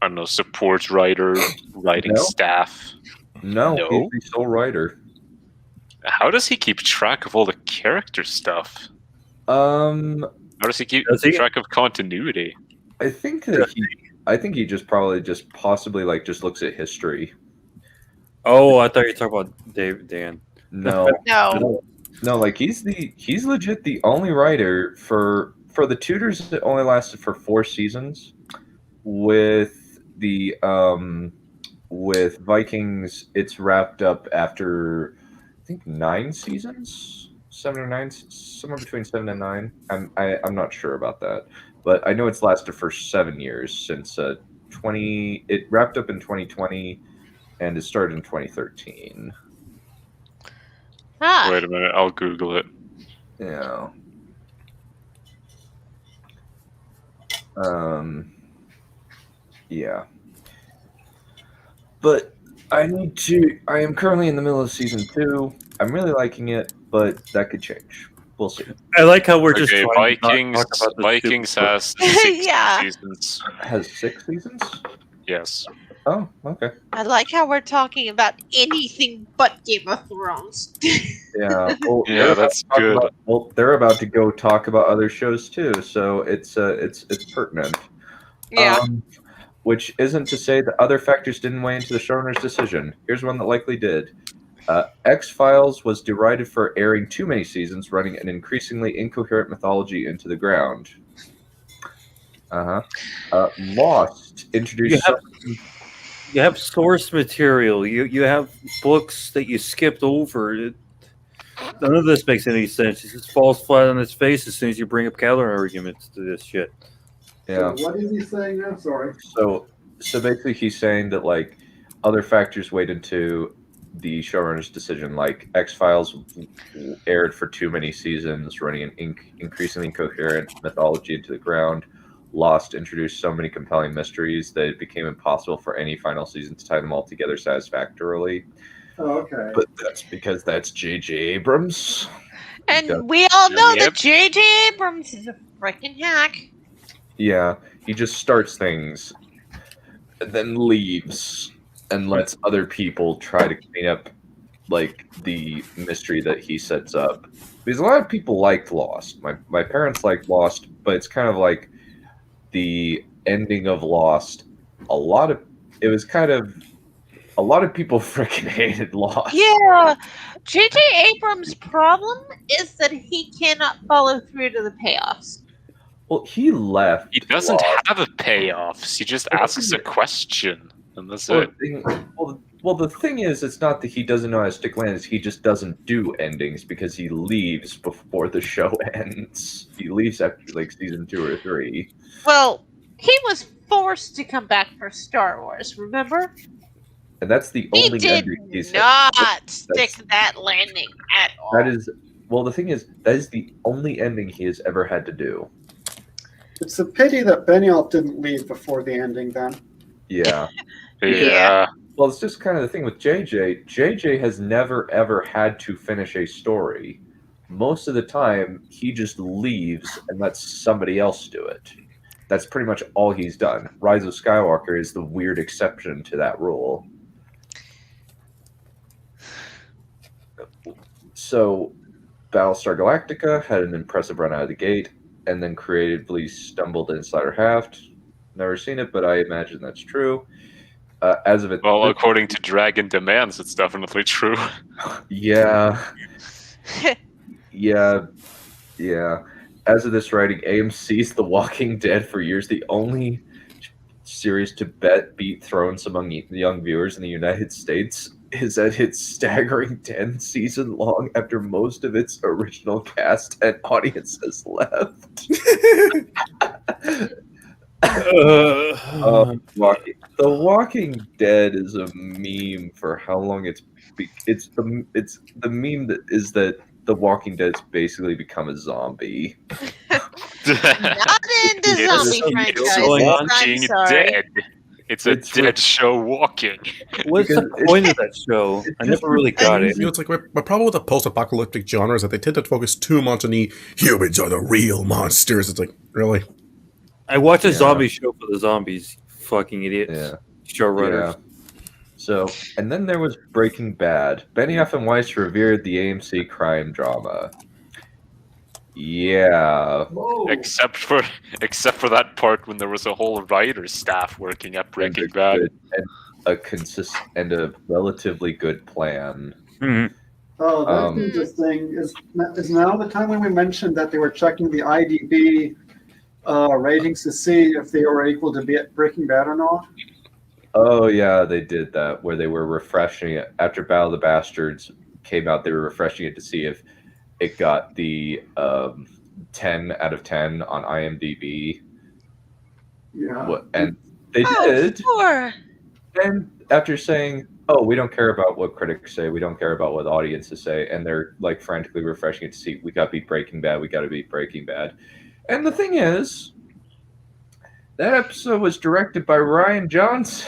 I don't know, support writing staff? No, he's the sole writer. How does he keep track of all the character stuff? How does he keep track of continuity? I think he just possibly like just looks at history. Oh, I thought you were talking about Dan. No. Like he's legit the only writer for The Tudors. It only lasted for 4 seasons. With Vikings, it's wrapped up after I think 9 seasons. 7 or 9, somewhere between 7 and 9. I'm not sure about that, but I know it's lasted for 7 years since 20. It wrapped up in 2020, and it started in 2013. Wait a minute, I'll Google it. Yeah. Yeah. But I am currently in the middle of season 2. I'm really liking it, but that could change. We'll see. I like how we're just Okay, trying to Vikings. not talk about the Vikings stupid has 6 Yeah. seasons. Has 6 seasons? Yes. Oh, okay. I like how we're talking about anything but Game of Thrones. Yeah. Well, Yeah, that's good. They're about to go talk about other shows too, so it's pertinent. Yeah. Which isn't to say that other factors didn't weigh into the showrunner's decision. Here's one that likely did. X-Files was derided for airing too many seasons, running an increasingly incoherent mythology into the ground. Lost introduced. You have source material. You have books that you skipped over. None of this makes any sense. It just falls flat on its face as soon as you bring up counter arguments to this shit. Yeah. So what is he saying now? Sorry. So basically, he's saying that like other factors weighed into the showrunner's decision, like X-Files aired for too many seasons, running an increasingly incoherent mythology into the ground. Lost introduced so many compelling mysteries that it became impossible for any final season to tie them all together satisfactorily. Oh, okay. But that's because that's J.J. Abrams. And we all know that J.J. Abrams is a freaking hack. Yeah, he just starts things and then leaves and lets other people try to clean up like the mystery that he sets up. Because a lot of people liked Lost. My parents liked Lost, but it's kind of like the ending of Lost. A lot of people freaking hated Lost. Yeah. J.J. Abrams' problem is that he cannot follow through to the payoffs. Well, he left. He doesn't have a payoffs. He just asks a question, and that's it. Well, the thing is, it's not that he doesn't know how to stick landings. He just doesn't do endings because he leaves before the show ends. He leaves after like season 2 or 3. Well, he was forced to come back for Star Wars, remember? And that's the only ending he's not stick that landing at all. That is, well, the thing is, that is the only ending he has ever had to do. It's a pity that Benioff didn't leave before the ending then. Yeah. Yeah. Well, it's just kind of the thing with JJ. JJ has never, ever had to finish a story. Most of the time, he just leaves and lets somebody else do it. That's pretty much all he's done. Rise of Skywalker is the weird exception to that rule. So, Battlestar Galactica had an impressive run out of the gate, and then creatively stumbled in Slider Haft. Never seen it, but I imagine that's true. As of it, well, according to Dragon Demands, it's definitely true. Yeah. Yeah. As of this writing, AMC's The Walking Dead for years the only series to beat Thrones among young viewers in the United States is at its staggering 10-season long after most of its original cast and audience has left. The Walking Dead is a meme for how long it's the meme that is that The Walking Dead's basically become a zombie. Not into zombie franchise. Walking Dead. It's a dead show walking. What's the point of that show? I never really got it. You know, it's like my problem with the post-apocalyptic genre is that they tend to focus too much on the humans are the real monsters. It's like, really? I watch a zombie show for the zombies. Fucking idiots. Yeah. Showrunners. Yeah. So, and then there was Breaking Bad. Benioff and Weiss revered the AMC crime drama. Yeah. Except for that part when there was a whole writer's staff working at Breaking Bad. And a relatively good plan. Mm-hmm. Oh, that's interesting. Is now the time when we mentioned that they were checking the IDB ratings to see if they were equal to Breaking Bad or not? Oh yeah, they did that where they were refreshing it after Battle of the Bastards came out. They were refreshing it to see if it got the 10 out of 10 on IMDb. Yeah. And they did. Four. And after saying, "Oh, we don't care about what critics say. We don't care about what audiences say," and they're like frantically refreshing it to see, we got to beat Breaking Bad. We got to beat Breaking Bad. And the thing is, that episode was directed by Ryan Johnson,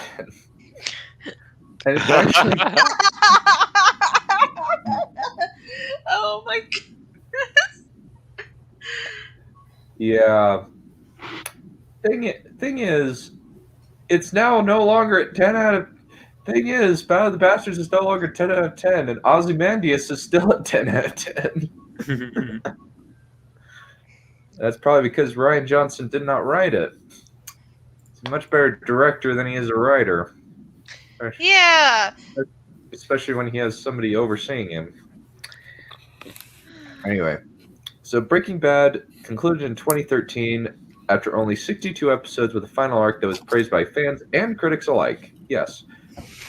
and it's actually Oh my god. yeah. Thing is, it's now no longer at 10 out of. Thing is, Battle of the Bastards is no longer 10 out of 10, and Ozymandias is still at 10 out of 10. That's probably because Ryan Johnson did not write it. He's a much better director than he is a writer. Yeah. Especially when he has somebody overseeing him. Anyway, so Breaking Bad concluded in 2013 after only 62 episodes with a final arc that was praised by fans and critics alike. Yes.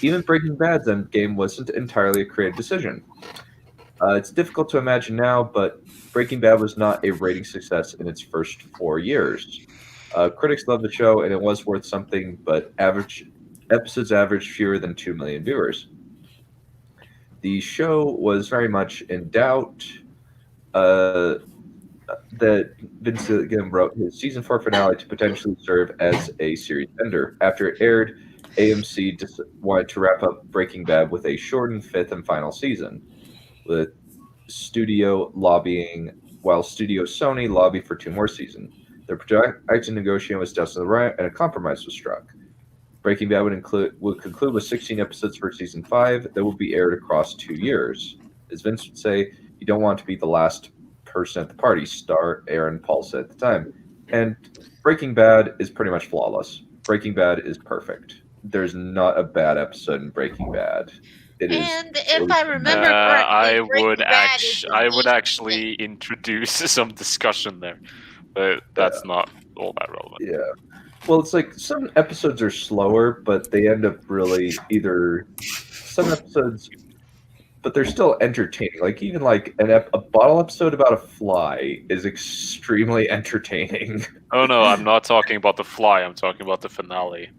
Even Breaking Bad's endgame wasn't entirely a creative decision. It's difficult to imagine now, but Breaking Bad was not a rating success in its first 4 years. Critics loved the show, and it was worth something, but episodes averaged fewer than 2 million viewers. The show was very much in doubt. That Vince Gilligan wrote his season 4 finale to potentially serve as a series ender. After it aired, AMC wanted to wrap up Breaking Bad with a shortened 5th and final season, with studio Sony lobbied for 2 more seasons. The project negotiation was down to the right, and a compromise was struck. Breaking Bad would conclude with 16 episodes for season 5 that would be aired across 2 years. As Vince would say, "You don't want to be the last person at the party," star Aaron Paul said at the time. And Breaking Bad is pretty much flawless. Breaking Bad is perfect. There's not a bad episode in Breaking Bad. It is. And if I remember correctly, I would actually introduce some discussion there, but that's not all that relevant. Yeah. Well, it's like some episodes are slower, but they end up really some episodes, but they're still entertaining. Like even like a bottle episode about a fly is extremely entertaining. Oh no, I'm not talking about the fly. I'm talking about the finale.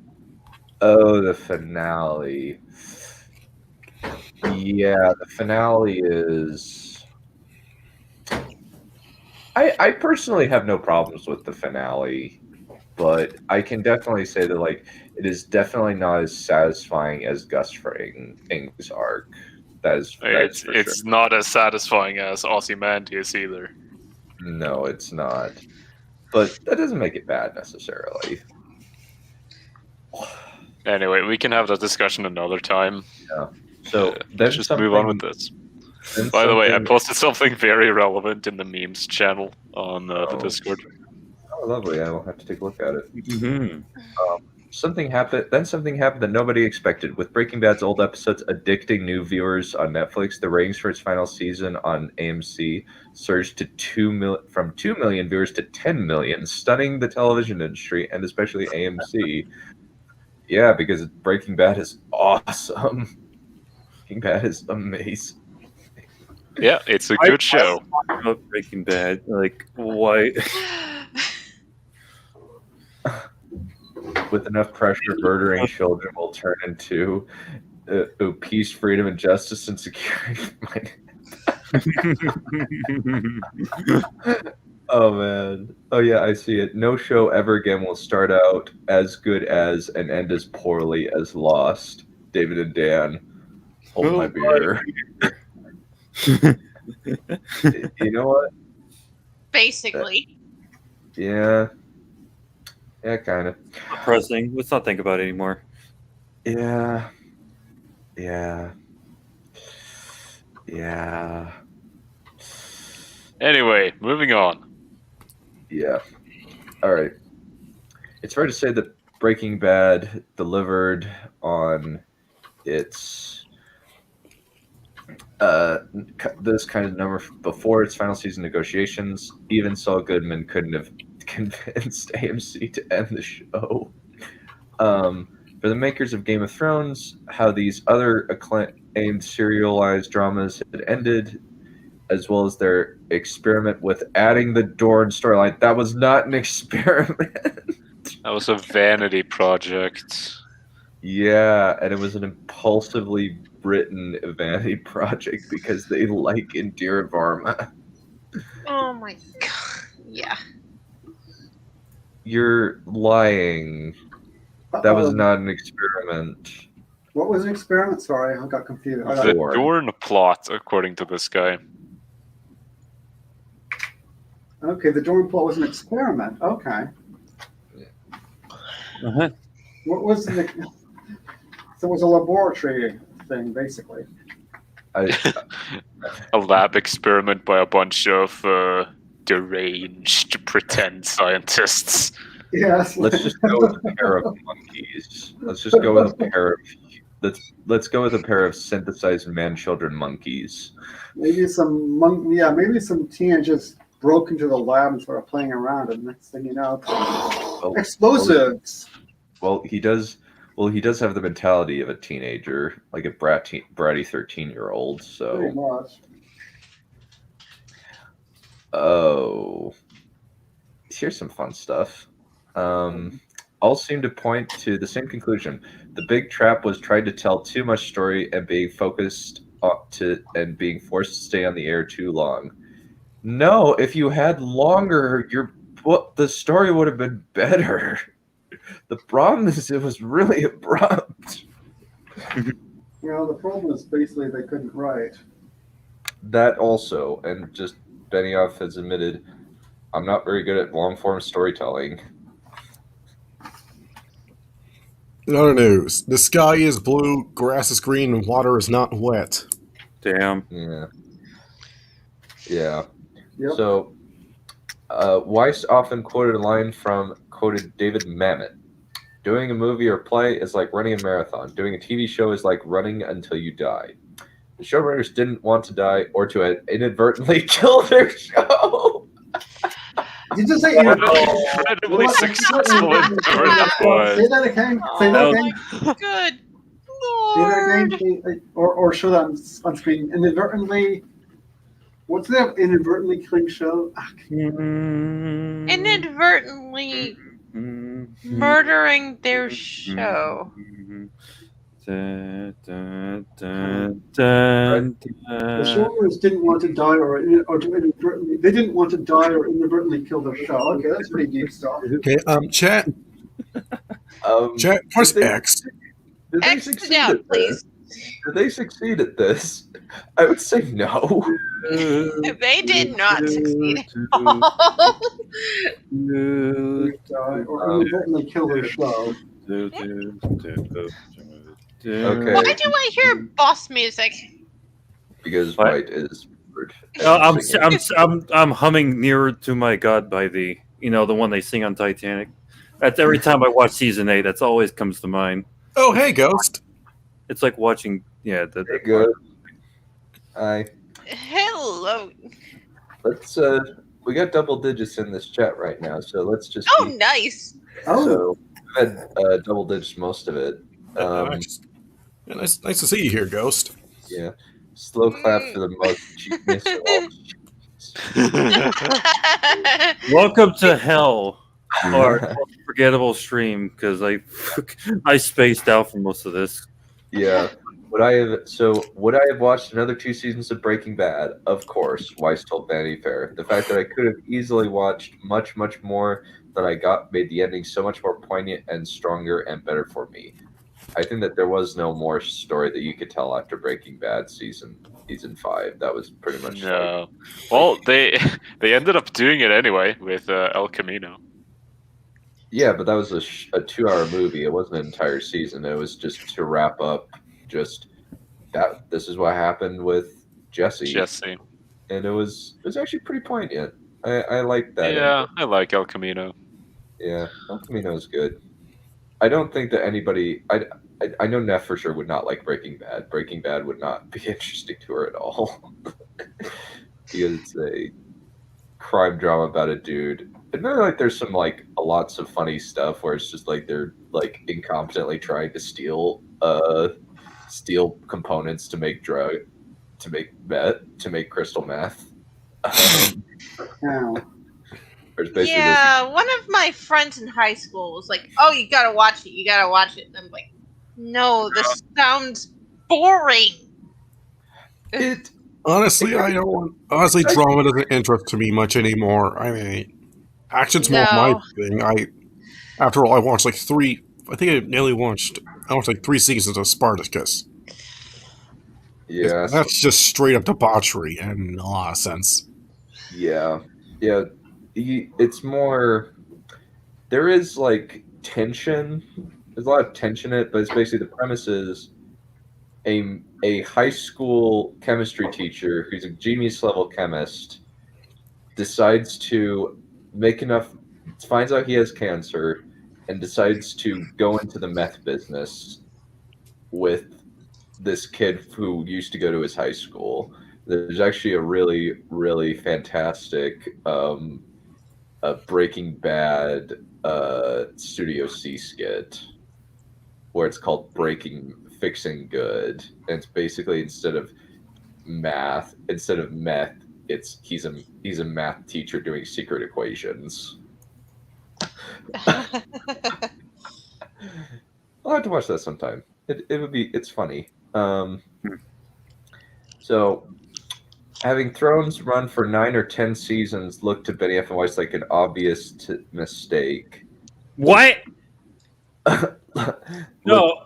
Oh, the finale. Yeah, the finale is. I personally have no problems with the finale, but I can definitely say that like it is definitely not as satisfying as Gus Fring's arc. It's not as satisfying as Ozymandias either. No, it's not. But that doesn't make it bad necessarily. Anyway, we can have that discussion another time. Yeah. So let's just move on with this. By the way, I posted something very relevant in the memes channel on the Discord. Oh, lovely! I will have to take a look at it. Mm-hmm. Something happened that nobody expected. With Breaking Bad's old episodes addicting new viewers on Netflix, the ratings for its final season on AMC surged to from 2 million viewers to 10 million, stunning the television industry and especially AMC. Yeah, because Breaking Bad is awesome. Breaking Bad is amazing. Yeah, it's a good show. I love Breaking Bad. Like, why? With enough pressure, murdering children will turn into peace, freedom, and justice and security. Oh, man. Oh, yeah, I see it. No show ever again will start out as good as and end as poorly as Lost. David and Dan. Hold my beer. You know what? Basically. Yeah. Yeah, kind of. Depressing. Let's not think about it anymore. Yeah. Yeah. Yeah. Anyway, moving on. Yeah. All right. It's fair to say that Breaking Bad delivered on its this kind of number before its final season negotiations. Even Saul Goodman couldn't have convinced AMC to end the show. For the makers of Game of Thrones, how these other acclaimed serialized dramas had ended, as well as their experiment with adding the Dorn storyline. That was not an experiment. That was a vanity project. Yeah, and it was an impulsively written vanity project because they like Indira Varma. Oh my god. Yeah. You're lying. That was not an experiment. What was an experiment? Sorry, I got confused. The Dorn plot, according to this guy. Okay, the Dorn plot was an experiment. Okay. Uh-huh. What was the? So it was a laboratory thing, basically. A lab experiment by a bunch of deranged pretend scientists. Yes. Let's just go with a pair of monkeys. Let's just go with a pair of let's go with a pair of synthesized man-children monkeys. Maybe some maybe some teenagers broke into the lab and started playing around, and next thing you know, explosives. Well, he does have the mentality of a teenager, like a bratty 13-year-old. So. Pretty much. Oh, here's some fun stuff. All seem to point to the same conclusion. The big trap was trying to tell too much story and being forced to stay on the air too long. No, if you had longer, the story would have been better. The problem is it was really abrupt. Well, the problem is basically they couldn't write. That also, and just Benioff has admitted, I'm not very good at long-form storytelling. Other news. The sky is blue, grass is green, and water is not wet. Damn. Yeah. Yeah. Yep. So, Weiss often quoted a line from David Mamet. Doing a movie or play is like running a marathon. Doing a TV show is like running until you die. The showrunners didn't want to die or to inadvertently kill their show. You just say incredibly successful endeavor. Say that again. Say that again. Good Say lord. that again. Or show that on screen. Inadvertently. What's that? Inadvertently killing show. Inadvertently murdering their show. The showrunners didn't want to die or to inadvertently. They didn't want to die or inadvertently kill their show. Okay, that's pretty deep stuff. Okay, chat. Chat, press X. Did they X it succeed out, at this? Did they succeed at this? I would say no. They did not succeed at all. Or inadvertently kill their show. Okay. Why do I hear boss music? Because What? White is rude. I'm humming Nearer to My God by the one they sing on Titanic. That's every time I watch season 8. That's always comes to mind. Oh, hey, Ghost. It's like watching Good. Hi. Hello. Let's we got double digits in this chat right now, so let's just. Oh, nice. So we've had double digits most of it. Nice. Yeah, nice to see you here, Ghost. Yeah. Slow clap for the most genius of all. Welcome to hell, or forgettable stream, because I spaced out for most of this. Yeah. Would I have watched another 2 seasons of Breaking Bad? Of course. Weiss told Vanity Fair. The fact that I could have easily watched much, much more than I got made the ending so much more poignant and stronger and better for me. I think that there was no more story that you could tell after Breaking Bad season 5. That was pretty much No. Well, they ended up doing it anyway with El Camino. Yeah, but that was a 2-hour movie. It wasn't an entire season. It was just to wrap up. Just that. This is what happened with Jesse. And it was actually pretty poignant. I like that. Yeah, I like El Camino. Yeah, El Camino is good. I don't think that anybody. I know Neff for sure would not like Breaking Bad. Breaking Bad would not be interesting to her at all because it's a crime drama about a dude. And then there's some lots of funny stuff where it's just they're incompetently trying to steal components to make to make crystal meth. Now, Yeah, one of my friends in high school was like, "Oh, you gotta watch it. You gotta watch it." And I'm like, "No, this sounds boring." It Honestly, drama doesn't interest me much anymore. I mean, action's more my thing. After all, I watched like three. I think I watched like 3 seasons of Spartacus. Yeah, That's just straight up debauchery and a lot of sense. Yeah. It's more. There is like tension. There's a lot of tension in it, but it's basically the premise is a high school chemistry teacher who's a genius level chemist decides to finds out he has cancer and decides to go into the meth business with this kid who used to go to his high school. There's actually a really, really fantastic Breaking Bad Studio C skit where it's called Fixing Good. And it's basically instead of meth, he's a math teacher doing secret equations. I'll have to watch that sometime. It's funny. So, having Thrones run for 9 or 10 seasons looked to Benioff and Weiss like an obvious mistake. What? No.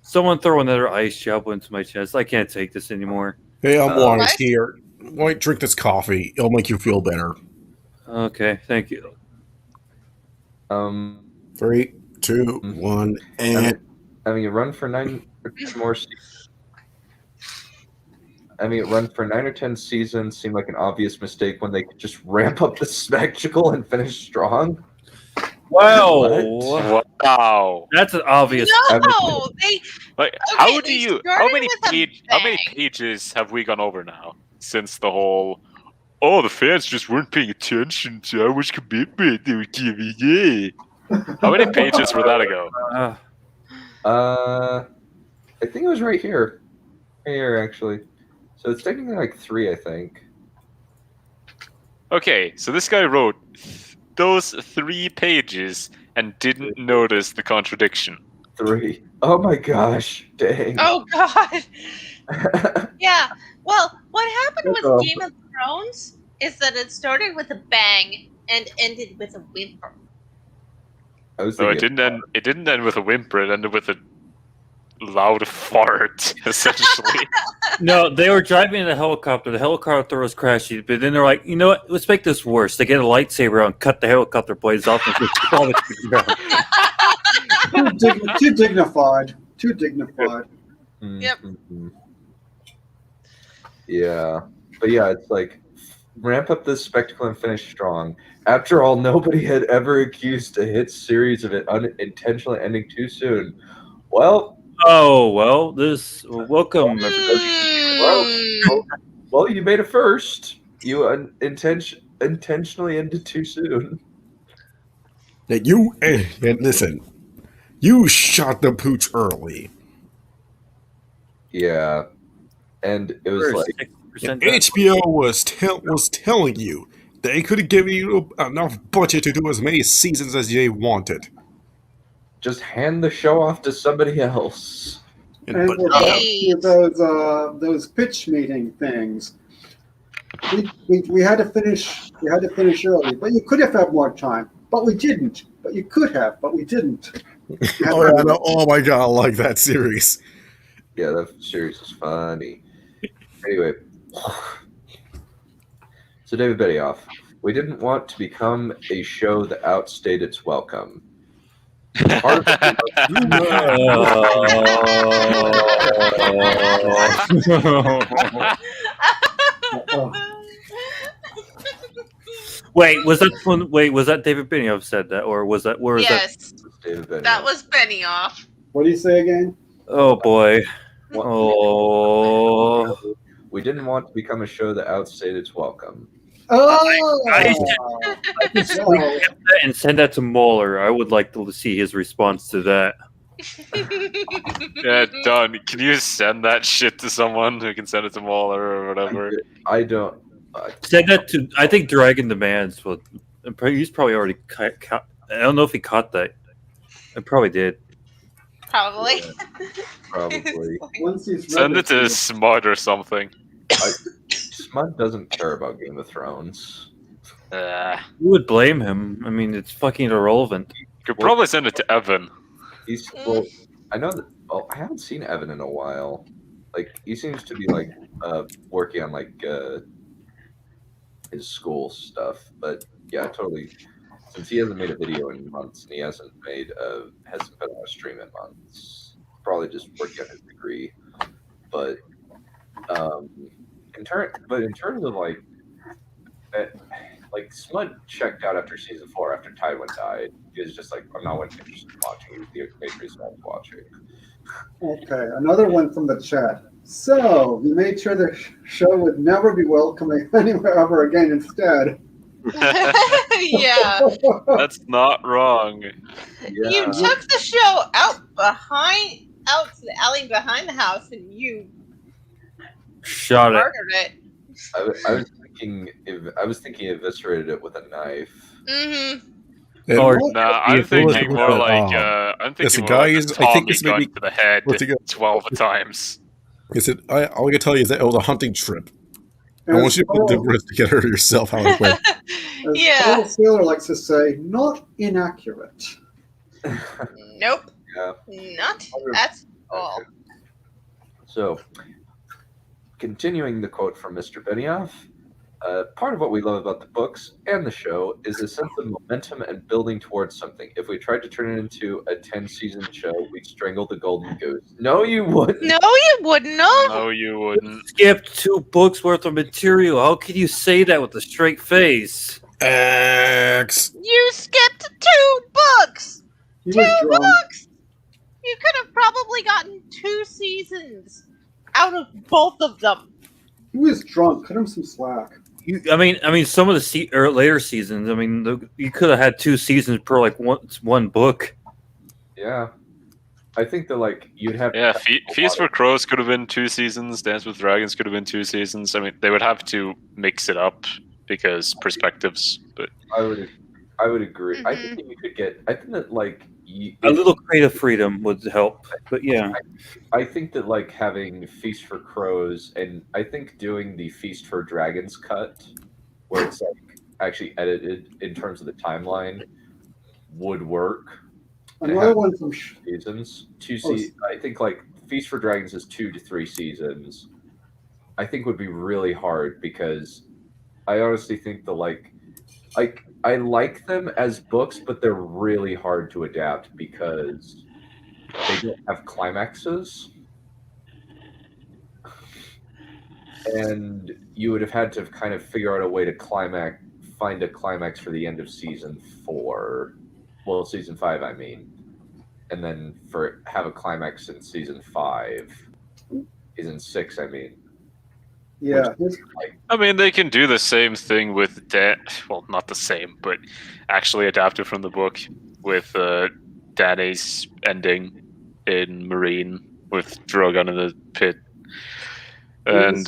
Someone throw another ice shovel into my chest. I can't take this anymore. Hey, I'm Lawrence here. Why drink this coffee? It'll make you feel better. Okay, thank you. 3, 2, 1, and having it run for 9 more. Run for 9 or 10 seasons seemed like an obvious mistake when they could just ramp up the spectacle and finish strong. Wow! Wow! That's an obvious. No, how many pages have we gone over now since the whole? Oh, the fans just weren't paying attention to how much commitment they were giving. Yeah. How many pages were that ago? I think it was right here. Right here, actually. So it's technically like 3, I think. Okay, so this guy wrote those 3 pages and didn't notice the contradiction. 3. Oh my gosh. Dang. Oh god. Yeah. Well, what happened with Game of Thrones is that it started with a bang and ended with a whimper. No, it didn't end with a whimper. It ended with a loud fart, essentially. No, they were driving in a helicopter. The helicopter was crashing, but then they're like, you know what? Let's make this worse. They get a lightsaber out and cut the helicopter blades off and just all the too dignified. Too dignified. Yep. Yeah. But yeah, it's like ramp up this spectacle and finish strong. After all, nobody had ever accused a hit series of it unintentionally ending too soon. Well. Oh, well, welcome. Well, you made it first. You intentionally ended too soon. And listen, you shot the pooch early. Yeah. And it was like HBO was telling you they could have given you enough budget to do as many seasons as they wanted. Just hand the show off to somebody else. And those pitch meeting things, we had to finish. We had to finish early, but you could have had more time. But we didn't. But you could have, but we didn't. Oh my god, I like that series. Yeah, that series is funny. Anyway, so David Benioff, we didn't want to become a show that outstayed its welcome. Wait, was that David Benioff said that, or was that where was yes, that? David Benioff. That was Benioff. What do you say again? Oh boy. Oh. We didn't want to become a show that outstayed its welcome. Oh, I should and send that to Mueller. I would like to see his response to that. Yeah, done. Can you send that shit to someone who can send it to Mauler or whatever? I don't. Said that to. I think Dragon Demands. Well, he's probably already caught. I don't know if he caught that. I probably did. Probably. Yeah, probably. Once he's Send it to Smud or something. Smud doesn't care about Game of Thrones. Who would blame him? I mean, it's fucking irrelevant. Could probably send it to Evan. Well, I know that. Well, I haven't seen Evan in a while. Like, he seems to be like working on like his school stuff. But yeah, totally. Since he hasn't made a video in months, and he hasn't been on a stream in months, probably just working on his degree. But in terms of like Smud checked out after season 4 after Tywin died. He was just like, I'm not interested in watching. He was the main reason I was watching. Okay, another one from the chat. So, you made sure the show would never be welcoming anywhere ever again instead. Yeah. That's not wrong. Yeah. You took the show out to the alley behind the house, and you shot it. murdered it. I was thinking eviscerated it with a knife. Mm-hmm. Nah, I'm thinking more like I'm thinking more like a Tommy gun to the head 12 times. All I can tell you is that it was a hunting trip. I want you to put the risk together yourself how it went. Yeah. Paul Sailor likes to say, not inaccurate. Nope. Yeah. Not at all. So, continuing the quote from Mr. Benioff, part of what we love about the books and the show is a sense of momentum and building towards something. If we tried to turn it into a 10-season show, we'd strangle the golden goose. No, you wouldn't. No, you wouldn't. No, you wouldn't. Skipped 2 books worth of material. How can you say that with a straight face? X. You skipped 2 books. He 2 was drunk. books. You could have probably gotten 2 seasons out of both of them. He was drunk. Cut him some slack. I mean, some of the later seasons. I mean, you could have had 2 seasons per like one book. Yeah, I think that like you'd have. Yeah, Feast for Crows could have been 2 seasons. Dance with Dragons could have been 2 seasons. I mean, they would have to mix it up because perspectives. But I would agree. Mm-hmm. I think that you could get. I think that like a little creative freedom would help. But yeah, I think that like having Feast for Crows and I think doing the Feast for Dragons cut, where it's like actually edited in terms of the timeline, would work. Another one from seasons. I think like Feast for Dragons is 2 to 3 seasons. I think would be really hard because I honestly think the like I like them as books, but they're really hard to adapt because they don't have climaxes. And you would have had to kind of figure out a way to find a climax for the end of season 4. Well, season 5, I mean. And then have a climax in season 5. Season 6, I mean. Yeah. I mean, they can do the same thing with well, not the same, but actually adapted from the book with Danny's ending in Marine with Drogon in the pit. And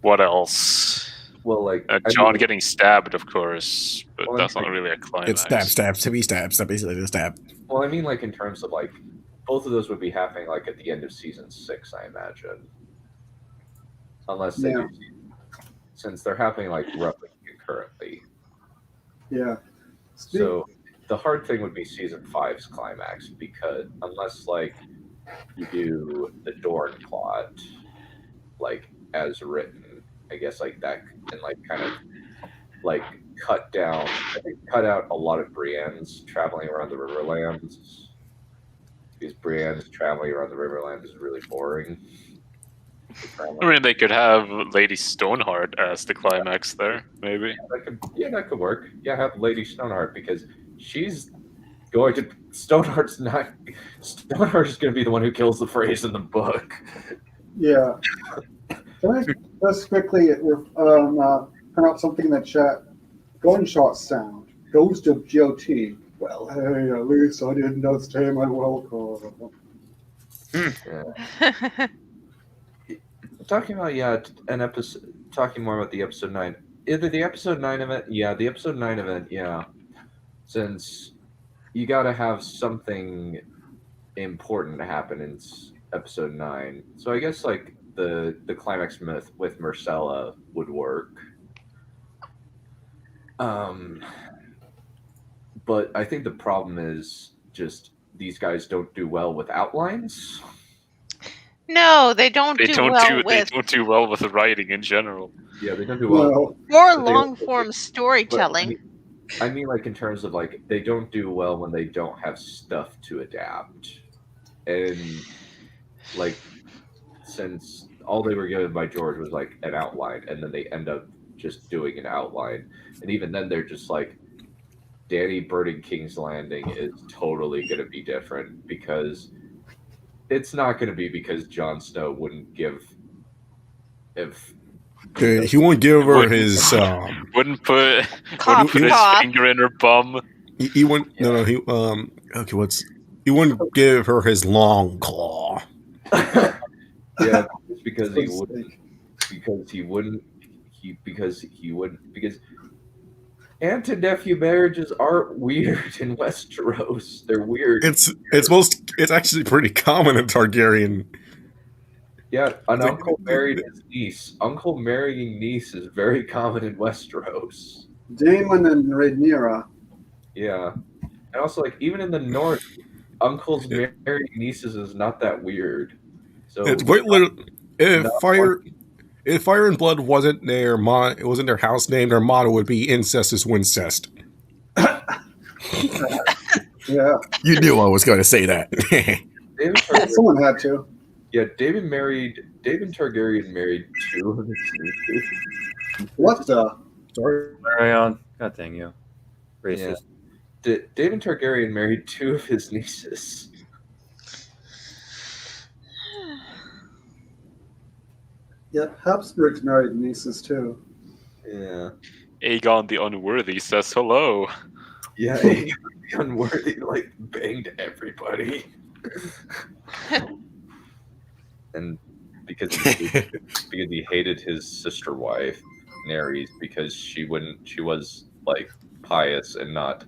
what else? Well, like John getting stabbed, of course, but that's not really a climax. It's stab, to be stabbed. So basically, the stab. Well, I mean, like in terms of like both of those would be happening like at the end of season 6, I imagine. Unless they do, since they're happening like roughly concurrently. Yeah. So the hard thing would be season 5's climax because unless like you do the Dorne plot like as written, I guess like that and like kind of like cut out a lot of Brienne's traveling around the Riverlands. Because Brienne's traveling around the Riverlands is really boring. I mean, they could have Lady Stoneheart as the climax there, maybe. That could work. Yeah, have Lady Stoneheart because she's going to. Stoneheart is going to be the one who kills the phrase in the book. Yeah. Can I just quickly point out something in the chat? Gunshot sound. Ghost of GOT. Well, hey, at least I didn't outstay my welcome. Talking about an episode. Talking more about the episode 9. Either the episode 9 event. Yeah, the episode 9 event. Yeah, since you got to have something important to happen in episode 9. So I guess like the climax myth with Marcella would work. But I think the problem is just these guys don't do well with outlines. No, they don't They do don't well do with they don't do well with the writing in general. Yeah, they don't do well. more long form storytelling. I mean, like in terms of like they don't do well when they don't have stuff to adapt, and like since all they were given by George was like an outline, and then they end up just doing an outline, and even then they're just like, Danny burning King's Landing is totally going to be different because it's not going to be because Jon Snow wouldn't give he won't give her his wouldn't put Cough, his cough. finger in her bum. he wouldn't he wouldn't give her his long claw. Yeah, it's because he wouldn't because aunt and nephew marriages aren't weird in Westeros. They're weird. It's actually pretty common in Targaryen. Yeah, an uncle married his niece. Uncle marrying niece is very common in Westeros. Daemon and Rhaenyra. Yeah. And also, like, even in the north, uncles marrying nieces is not that weird. So It's quite literally, if Fire and Blood wasn't their it wasn't their house name, their motto would be "Incest is Wincest." Yeah. You knew I was going to say that. Someone had to. Yeah, David Targaryen married 2 of his nieces. What the? Sorry. Perion. God dang you. Racist. Yeah. David Targaryen married 2 of his nieces. Yep, Habsburgs married nieces too. Yeah. Aegon the Unworthy says hello. Yeah, Aegon the Unworthy like banged everybody. And because he hated his sister wife, Nerys, because she was like pious and not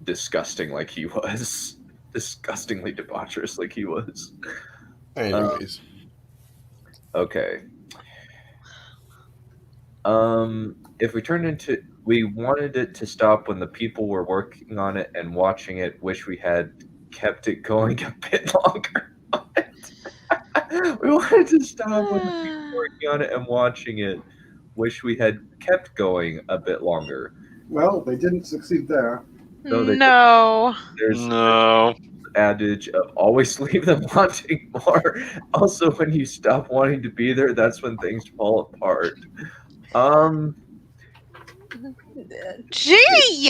disgusting like he was. Disgustingly debaucherous like he was. Anyways. Okay. If we wanted it to stop when the people were working on it and watching it, wish we had kept it going a bit longer. We wanted to stop when the people were working on it and watching it, wish we had kept going a bit longer. Well, they didn't succeed there. No. There's No. adage of always leave them wanting more. Also, when you stop wanting to be there, that's when things fall apart. Gee, you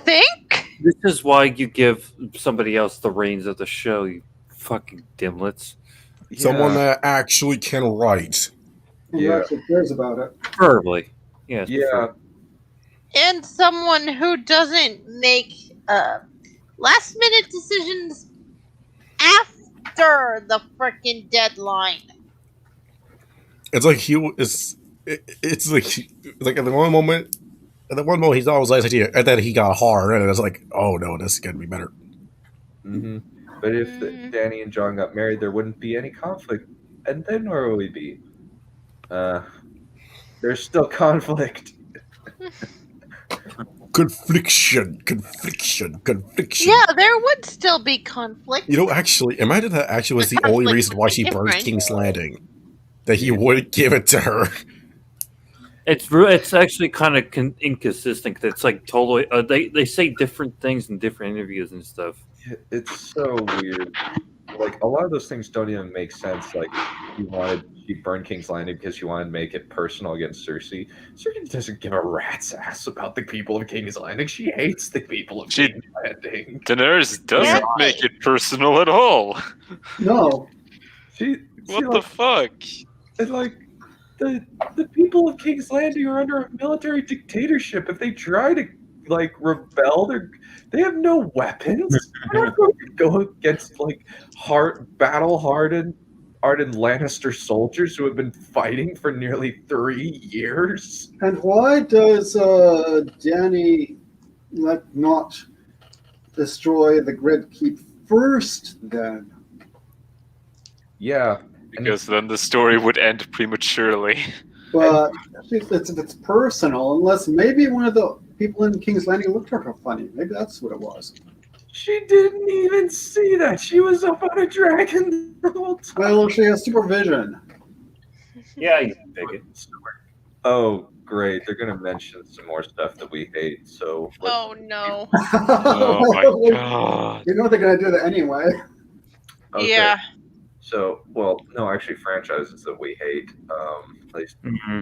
think? This is why you give somebody else the reins of the show, you fucking dimwits. Someone that actually can write. Who actually cares about it. Preferably. Yes. Yeah. And someone who doesn't make last minute decisions after the freaking deadline. It's like it's like at the one moment he's always nice idea, and then he got hard, and it's like, oh no, this is gonna be better. Mm-hmm. But if Danny and John got married, there wouldn't be any conflict, and then where would we be? There's still conflict. Confliction. Yeah, there would still be conflict. You know, actually, imagine that actually was the only reason why she burned King's Landing. That he wouldn't give it to her. It's actually kind of inconsistent. It's like totally they say different things in different interviews and stuff. It's so weird. Like a lot of those things don't even make sense. Like she burned King's Landing because she wanted to make it personal against Cersei. Cersei doesn't give a rat's ass about the people of King's Landing. She hates the people of King's Landing. Daenerys doesn't make it personal at all. No. What the fuck? And like the people of King's Landing are under a military dictatorship. If they try to like rebel. They have no weapons. They're not going to go against like battle-hardened Lannister soldiers who have been fighting for nearly 3 years. And why does Danny not destroy the Grid Keep first then? Yeah. Because then the story would end prematurely. But it's personal, unless maybe one of the people in King's Landing looked at her funny. Maybe that's what it was. She didn't even see that. She was up on a dragon the whole time. Well, she has supervision. Yeah, you can take it. Oh, great. They're going to mention some more stuff that we hate, so... Oh, no. Oh my god. You know they're going to do that anyway. Okay. Yeah. So, well, no, actually, franchises that we hate, at least. Mm-hmm.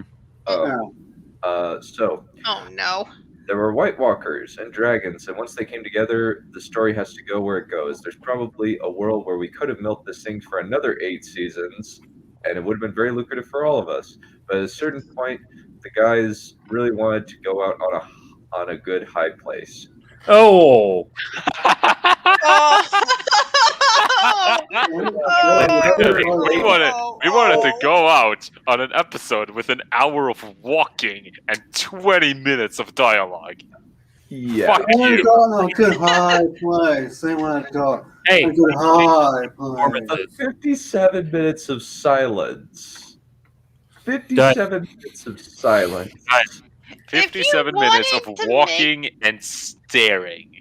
So, Oh, no. there were White Walkers and dragons, and once they came together, the story has to go where it goes. There's probably a world where we could have milked this thing for another 8 seasons, and it would have been very lucrative for all of us. But at a certain point, the guys really wanted to go out on a good high place. Oh. We wanted to go out on an episode with an hour of walking and 20 minutes of dialogue. Yeah. Fuck They want to you. go on a good high place. They want to go Hey, on a good high place. 57 minutes of silence. 57 minutes of silence. 57 minutes of walking and staring.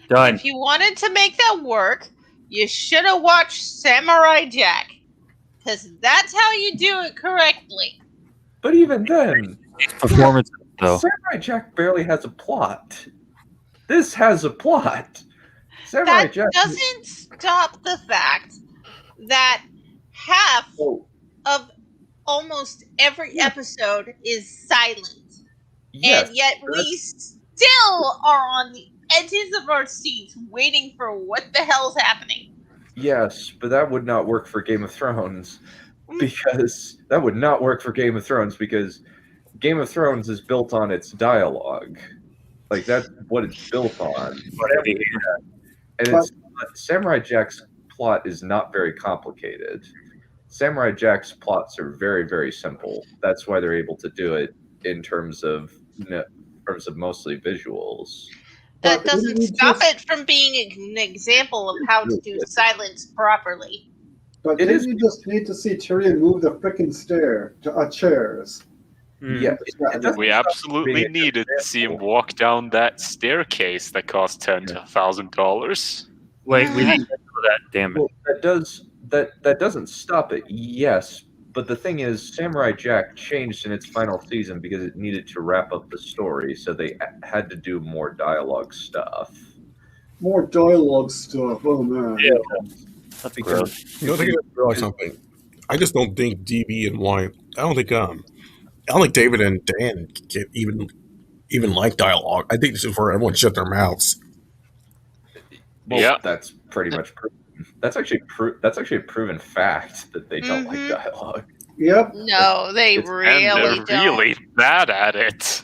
Done. If you wanted to make that work, you should have watched Samurai Jack. Because that's how you do it correctly. But even then, Performance, though. Samurai Jack barely has a plot. This has a plot. Samurai That Jack doesn't stop the fact that half of almost every episode is silent. Yes, and yet we still are on the edges of our seats waiting for what the hell's happening. yes, but that would not work for Game of Thrones because Game of Thrones is built on its dialogue. Like that's what it's built on. And Samurai Jack's plot is not very complicated. Samurai Jack's plots are very, very simple. That's why they're able to do it in terms of mostly visuals. That doesn't stop it from being an example of how to do silence properly. But didn't you just need to see Tyrion move the frickin' chairs? Yeah, We absolutely needed to see him walk down that staircase that cost $10,000. Wait, we didn't get to that. Damn it. Well, that doesn't stop it. Yes, but the thing is, Samurai Jack changed in its final season because it needed to wrap up the story, so they had to do more dialogue stuff. More dialogue stuff. Oh man. Yeah. That's because You know, I think I realize something. I just don't think DB and Wyatt. I don't think David and Dan can even like dialogue. I think this is where everyone shut their mouths. well, Yeah. that's pretty much proven. That's actually a proven fact that they don't like dialogue. Yep. No, they It's- really And they're don't. really bad at it.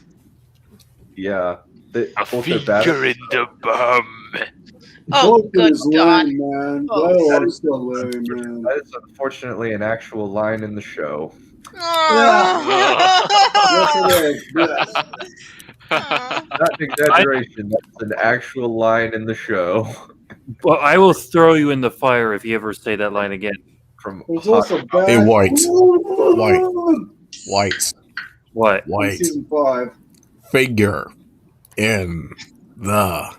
Yeah, A both they're bad. finger in the bum. Oh, Both good is God. lame, man. Oh, Dialogue's still lame, man. That is unfortunately an actual line in the show. Yes, it is. Yes. Not an exaggeration. That's an actual line in the show. Well, I will throw you in the fire if you ever say that line again. From There's also bad. Hey, White. White. What? Season 5. Figure in the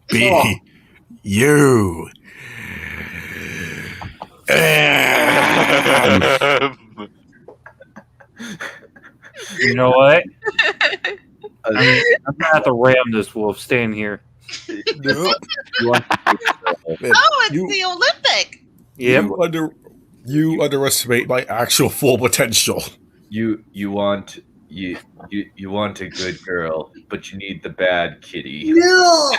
B-U. You know what? I'm gonna have to ram this wolf. Staying here. Nope. Oh, it's the Olympic. Yep. You underestimate my actual full potential. You want a good girl, but you need the bad kitty. No!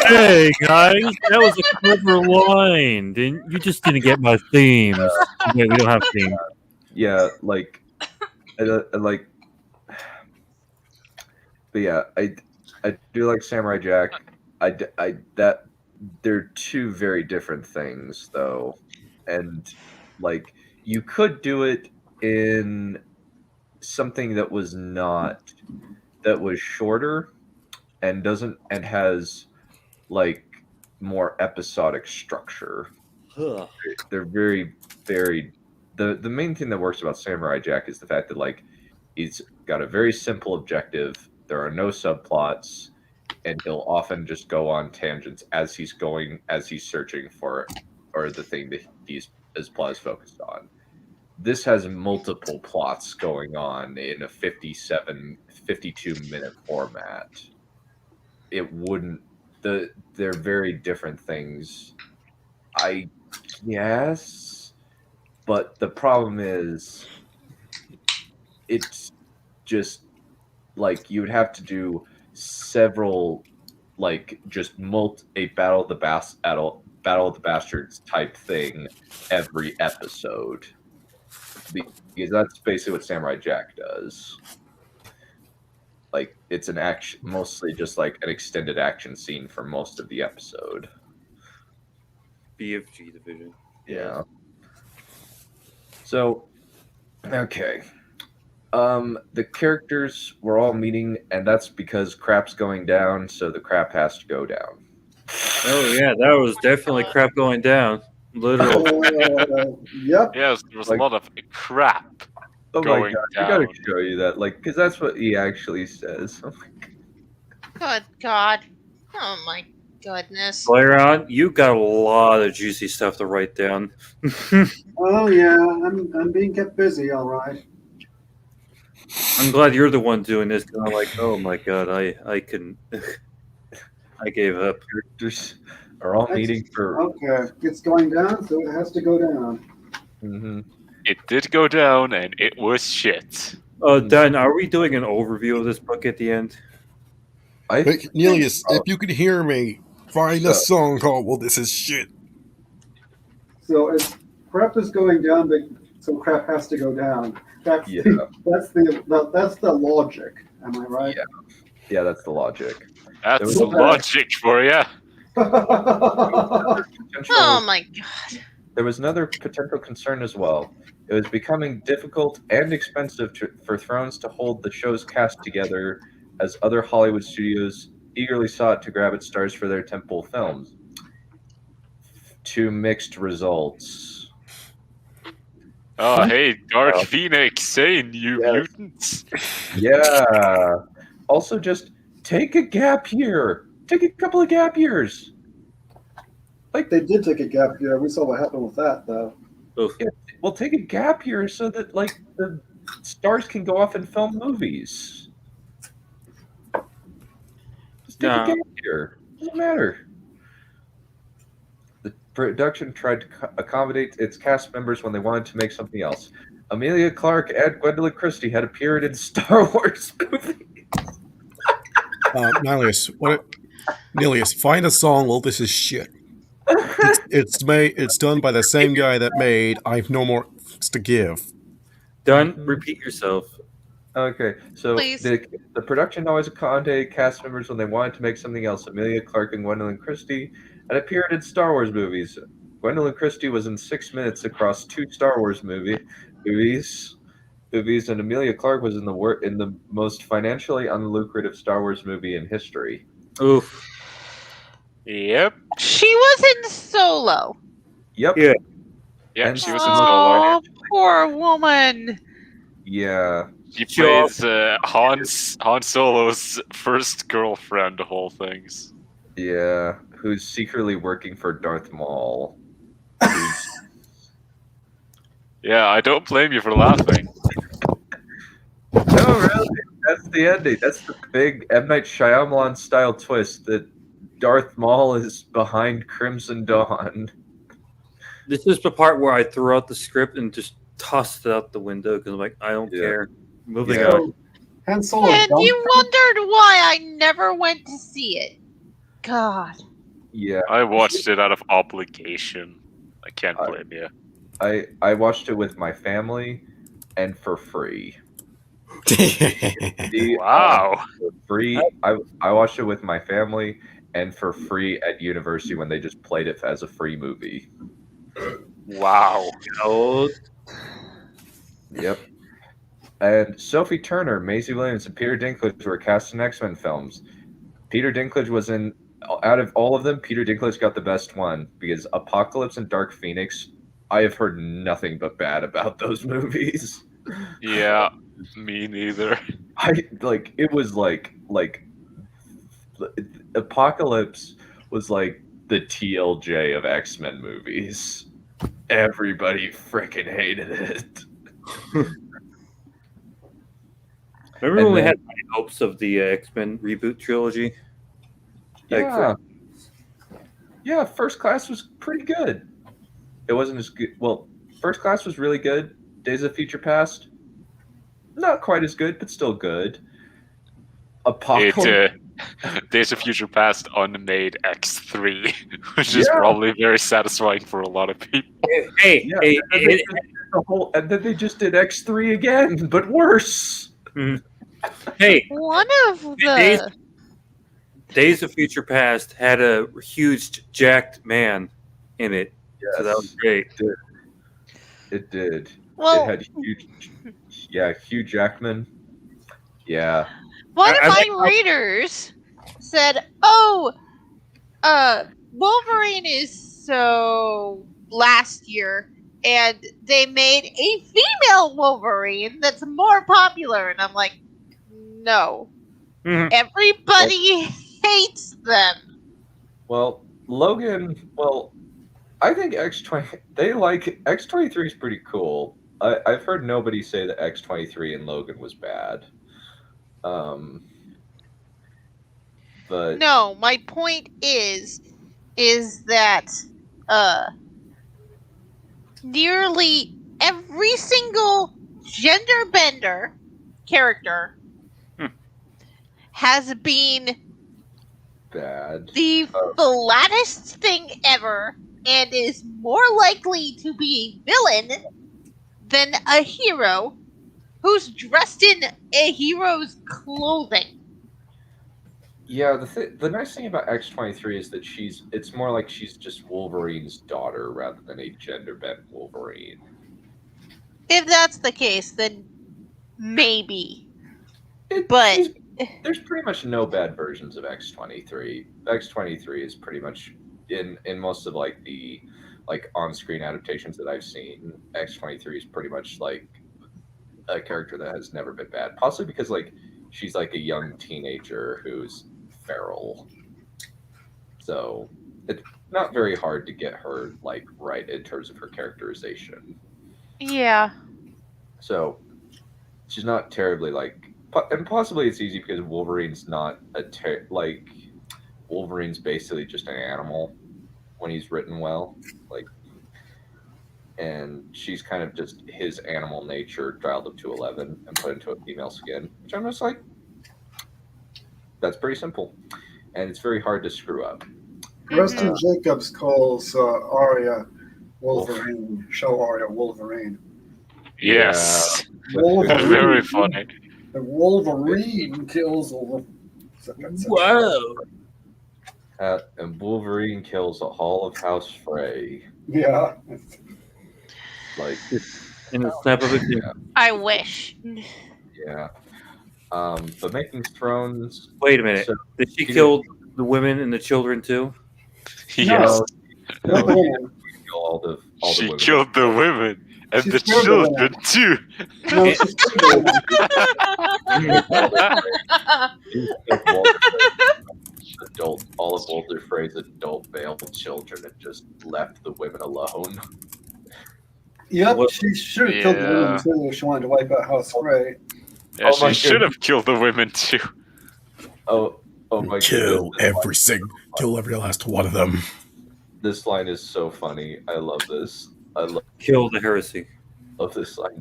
Hey guys, that was a clever line. You just didn't get my themes. Okay, we don't have themes. Yeah, like But yeah, I do like Samurai Jack. That they're two very different things though, and like you could do it in something that was not that was shorter and doesn't and has like more episodic structure. They're very the main thing that works about Samurai Jack is the fact that like he's got a very simple objective. There are no subplots, and he'll often just go on tangents as he's searching for or the thing that his plot is focused on. This has multiple plots going on in a 52 minute format. It wouldn't they're very different things, I guess, but the problem is it's just like you would have to do several like just a battle of the bastards type thing every episode, because that's basically what Samurai Jack does. Like it's an action, mostly just like an extended action scene for most of the episode. BFG division. Yeah. So, okay. The characters were all meeting, and that's because crap's going down, so the crap has to go down. Oh yeah, that was definitely crap going down. Literally. Yep. Yes, there was a lot of crap going down. I gotta show you that, like, because that's what he actually says. Oh my Good God. Oh my goodness. Byron, you got a lot of juicy stuff to write down. Oh yeah, I'm being kept busy, all right. I'm glad you're the one doing this. Cause I'm like, oh my god, I couldn't. I gave up. Characters are all meeting for. Okay, it's going down, so it has to go down. Mm-hmm. It did go down, and it was shit. Dan, are we doing an overview of this book at the end? Hey, Nelius, if you could hear me, find a song called "Well, This Is Shit." So if crap is going down, so crap has to go down. That's the logic. Am I right? Yeah, that's the logic. That's the logic for you. Oh my god. There was another potential concern as well. It was becoming difficult and expensive for Thrones to hold the show's cast together, as other Hollywood studios eagerly sought to grab its stars for their tentpole films. Two mixed results. Oh, hey, Dark Phoenix, saying you mutants. Yeah. Also, just take a gap year. Take a couple of gap years. Like they did take a gap year. We saw what happened with that, though. Yeah, well, take a gap year so that like the stars can go off and film movies. Just take a gap year. Doesn't matter. The production tried to accommodate its cast members when they wanted to make something else. Emilia Clarke and Gwendolyn Christie had appeared in Star Wars movies. Nelius, find a song. Well, this is shit. It's done by the same guy that made "I've No More to Give." Done. Repeat yourself. Okay, so the production always accommodated cast members when they wanted to make something else. Emilia Clarke and Gwendolyn Christie had appeared in Star Wars movies. Gwendolyn Christie was in 6 minutes across 2 Star Wars movies, and Emilia Clarke was in the most financially unlucrative Star Wars movie in history. Oof. Yep. She was in Solo. Yep. Yeah, and she was in Solo. Oh, poor woman. Yeah. She plays Han Solo's first girlfriend, the whole things. Yeah, who's secretly working for Darth Maul. Yeah, I don't blame you for laughing. No, really. That's the ending. That's the big M. Night Shyamalan style twist that Darth Maul is behind Crimson Dawn. This is the part where I threw out the script and just tossed it out the window because I'm like, I don't care. Moving on. Han Solo. And you wondered why I never went to see it. God. Yeah. I watched it out of obligation. I can't blame you. I watched it with my family and for free. Wow. For free. I watched it with my family and for free at university when they just played it as a free movie. Wow. Yep. And Sophie Turner, Maisie Williams, and Peter Dinklage were cast in X-Men films. Peter Dinklage was in, out of all of them, Peter Dinklage got the best one because Apocalypse and Dark Phoenix, I have heard nothing but bad about those movies. Yeah, me neither. It was like Apocalypse was like the TLJ of X-Men movies. Everybody freaking hated it. Remember when we had high hopes of the X-Men reboot trilogy? Yeah. Yeah, First Class was pretty good. It wasn't as good. Well, First Class was really good. Days of Future Past, not quite as good, but still good. Apocalypse. Days of Future Past unmade X3, which is probably very satisfying for a lot of people. And then they just did X3 again, but worse. Hey, one of the Days of Future Past had a huge jacked man in it, so that was great. It did. Well, it had Hugh Jackman. Yeah. One of my readers said, Wolverine is so last year, and they made a female Wolverine that's more popular. And I'm like, no. Everybody hates them. Well, Logan, I think X-23 is pretty cool. I've heard nobody say that X-23 and Logan was bad. But no, my point is that nearly every single gender bender character has been bad. The flattest thing ever, and is more likely to be a villain than a hero who's dressed in a hero's clothing. Yeah, the nice thing about X-23 is that it's more like she's just Wolverine's daughter rather than a gender-bent Wolverine. If that's the case, then maybe. There's pretty much no bad versions of X-23. X-23 is pretty much in most of the on-screen adaptations that I've seen. X-23 is pretty much like a character that has never been bad, possibly because she's like a young teenager who's feral. So it's not very hard to get her right in terms of her characterization. Yeah. So she's not terribly and possibly it's easy because Wolverine's not Wolverine's basically just an animal when he's written well, and she's kind of just his animal nature dialed up to 11 and put into a female skin, which I'm just that's pretty simple, and it's very hard to screw up. Preston Jacobs calls Arya Wolverine. Show Arya Wolverine. Yes. Wolverine. Very funny. The Wolverine kills all Whoa. And Wolverine kills the Hall of House Frey. Yeah. In the snap of a finger. I wish. Yeah. But making Thrones. Wait a minute. Did she kill the women and the children too? Yes. She killed the women and the children too. All of Walter Frey's adult male children and just left the women alone. Yep, she should have killed the women too if she wanted to wipe out House Frey. Yeah, she should have killed the women too. Oh my Kill every last one of them. This line is so funny. I love this. Kill the heresy. Love this line.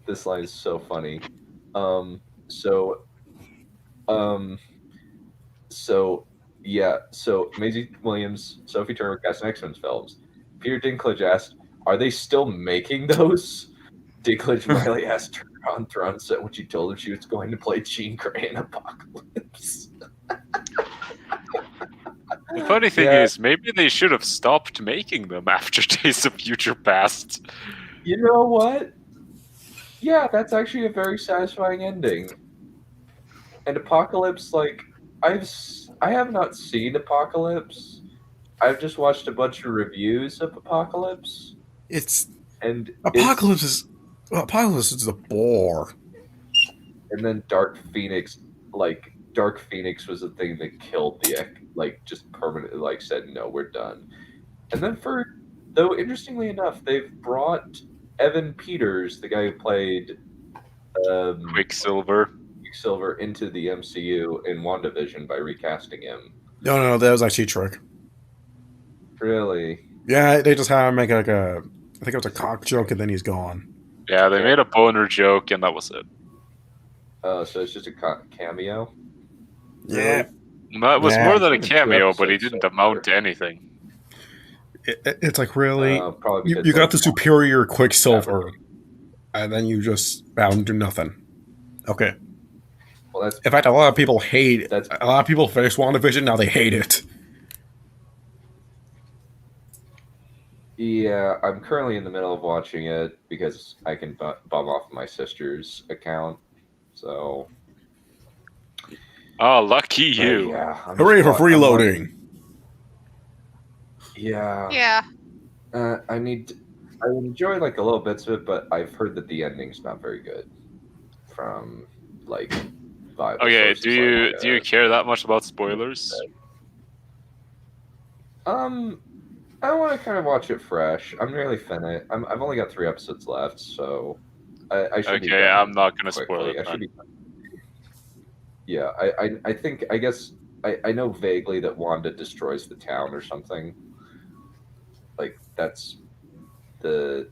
This line is so funny. So Maisie Williams, Sophie Turner cast in X-Men films. Peter Dinklage asked, "Are they still making those?" Dinklage Miley asked her on Throne set when she told him she was going to play Jean Grey in Apocalypse. The funny thing is, maybe they should have stopped making them after Days of Future Past. You know what? Yeah, that's actually a very satisfying ending. And Apocalypse, like, I have not seen Apocalypse. I've just watched a bunch of reviews of Apocalypse. Apocalypse is a bore. And then Dark Phoenix was the thing that killed just permanently, said, no, we're done. And then though interestingly enough, they've brought Evan Peters, the guy who played Quicksilver, into the MCU in WandaVision by recasting him. No, that was actually a trick. Really? Yeah, they just had him make I think it was a cock joke, and then he's gone. Yeah, they made a boner joke, and that was it. So it's just a cameo? Yeah. No, it was more than a cameo, but he didn't amount to anything. It's like, really? You got the superior Quicksilver, and then you just do nothing. Okay. Well, in fact, a lot of people hate it. A lot of people finished WandaVision, now they hate it. Yeah, I'm currently in the middle of watching it because I can bum off my sister's account. So. Oh, lucky you! Yeah, hooray for freeloading! Yeah. Yeah. I enjoy a little bits of it, but I've heard that the ending's not very good. From Bible Okay, sources do you care that much about spoilers? I want to kind of watch it fresh. I'm nearly finished. I've only got 3 episodes left, so I should. Okay, I'm not gonna spoil it. Yeah, I guess I know vaguely that Wanda destroys the town or something. That's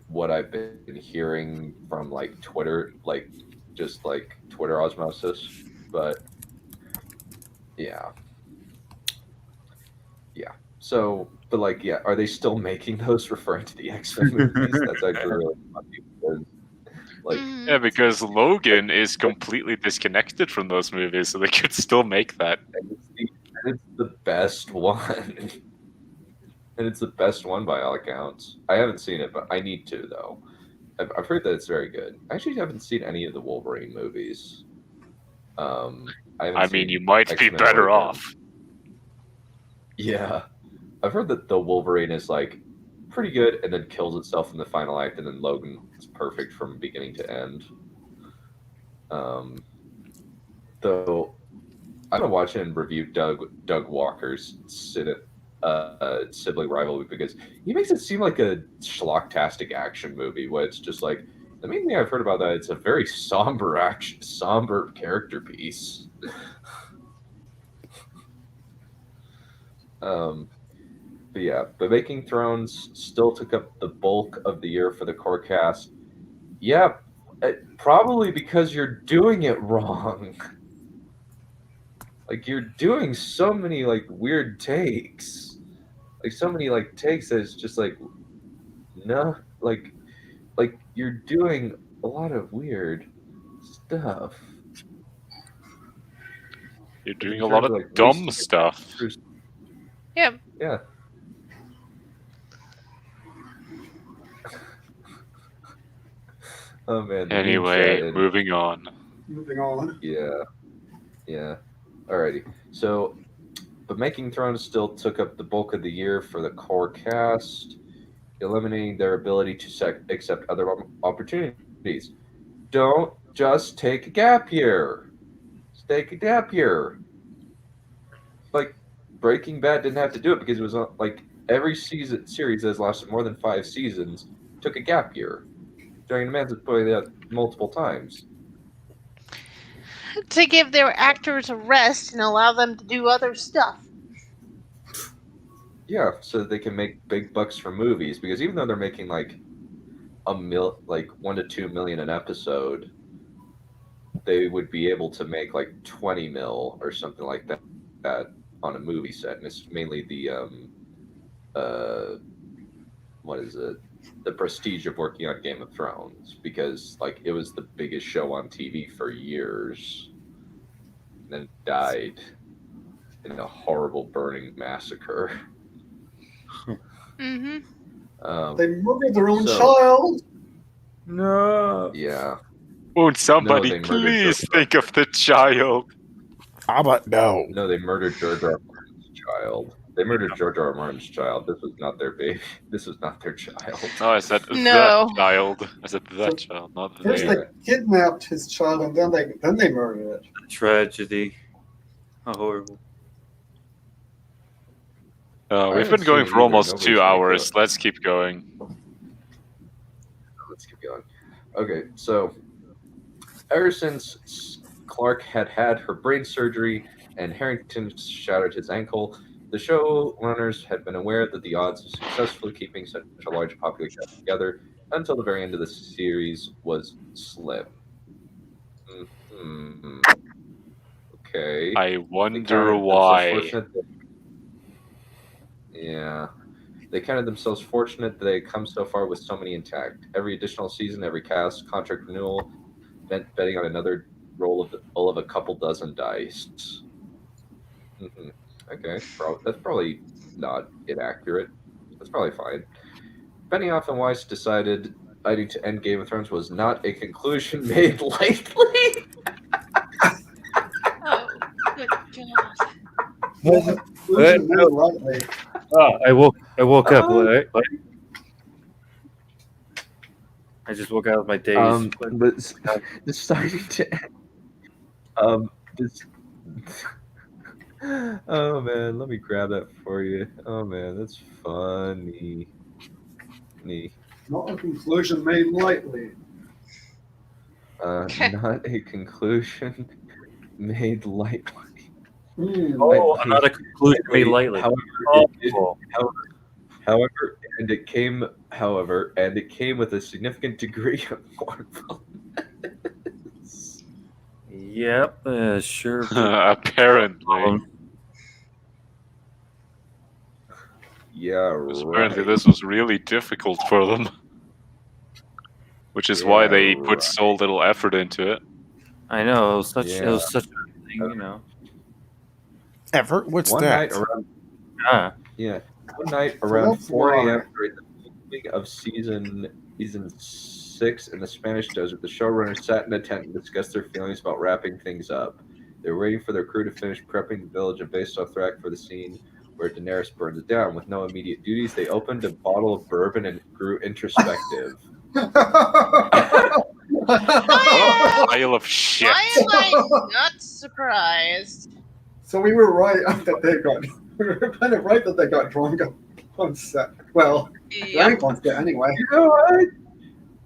what I've been hearing from Twitter, just Twitter osmosis. But yeah. So, but are they still making those referring to the X-Men movies? That's actually really funny because, yeah, because Logan is completely disconnected from those movies, so they could still make that. And it's the best one. And it's the best one by all accounts. I haven't seen it, but I need to, though. I've heard that it's very good. I actually haven't seen any of the Wolverine movies. I mean, you might be better off. Yeah. I've heard that the Wolverine is, pretty good and then kills itself in the final act, and then Logan is perfect from beginning to end. Though, I'm going to watch and review Doug Walker's sibling rivalry because he makes it seem like a schlocktastic action movie where it's just the main thing I've heard about that, it's a very somber character piece. But yeah, but Making Thrones still took up the bulk of the year for the core cast. Yeah, probably because you're doing it wrong. You're doing so many weird takes, so many takes that it's just no, you're doing a lot of weird stuff. You're doing a lot of dumb stuff. Yeah. Yeah. Oh man. Anyway, moving on. Moving on. Yeah. Yeah. Alrighty. So, but Making Thrones still took up the bulk of the year for the core cast, eliminating their ability to accept other opportunities. Don't just take a gap year. Just take a gap year. Breaking Bad didn't have to do it because it was every series that's lasted more than 5 seasons took a gap year. Dragon Man's pointed out multiple times. To give their actors a rest and allow them to do other stuff. Yeah, so that they can make big bucks from movies. Because even though they're making 1 to 2 million an episode, they would be able to make 20 mil or something like that on a movie set. And it's mainly the what is it? the prestige of working on Game of Thrones because like it was the biggest show on TV for years, and then died in a horrible burning massacre. Mm-hmm. They murdered their own child. No. Yeah. Won't somebody they murdered please George think of the child? How about no? No, they murdered George R. R. Martin's child. They murdered George R. R. Martin's child. This was not their baby. This was not their child. No, I said No. the child. I said the child, not First the. they kidnapped his child, and then they murdered it. Tragedy. How horrible. We've haven't been going seen for it either. almost Nobody's 2 gonna hours. go. Let's keep going. Let's keep going. Okay, so ever since Clark had her brain surgery and Harrington shattered his ankle, the showrunners had been aware that the odds of successfully keeping such a large population together until the very end of the series was slim. Mm-hmm. Okay. I wonder They counted why. themselves fortunate they counted themselves fortunate that they had come so far with so many intact. Every additional season, every cast, contract renewal, meant betting on another roll of a couple dozen dice. Mm-hmm. Okay, that's probably not inaccurate. That's probably fine. Benioff and Weiss decided deciding to end Game of Thrones was not a conclusion made lightly. Oh, good God. I woke up. What? I just woke out of my daze. But deciding to this. Oh man, let me grab that for you. Oh man, that's funny. Not a conclusion made lightly. Not a conclusion made lightly. Oh, not a conclusion made lightly. However, it came with a significant degree of mournfulness. Yep, sure. Apparently. Yeah, Apparently this was really difficult for them. Which is why they put so little effort into it. I know, it was such a thing, you know. Effort? What's One that? night around, Yeah. One night around 4 a.m. during the filming of season 6 in the Spanish desert, the showrunners sat in a tent and discussed their feelings about wrapping things up. They were waiting for their crew to finish prepping the village of Bastothrak for the scene where Daenerys burns it down. With no immediate duties, they opened a bottle of bourbon and grew introspective. Pile of shit. Why am I not surprised? So we were right that they got. We were kind of right that they got drunk on set. Well, drank on set anyway. You know what?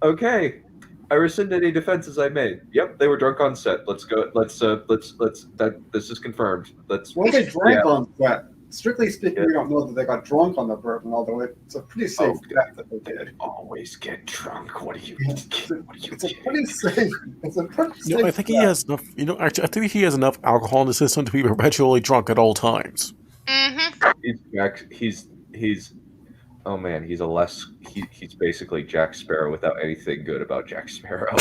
Okay, I rescind any defenses I made. Yep, they were drunk on set. Let's go. Let's. This is confirmed. Well, they drank on set. Strictly speaking, we don't know that they got drunk on the bourbon, although it's a pretty safe bet that they did. Always get drunk. What are you? It's a pretty safe. It's a pretty safe. I think he has enough. Actually, I think he has enough alcohol in the system to be perpetually drunk at all times. Mm-hmm. He's. Oh man, he's he's basically Jack Sparrow without anything good about Jack Sparrow.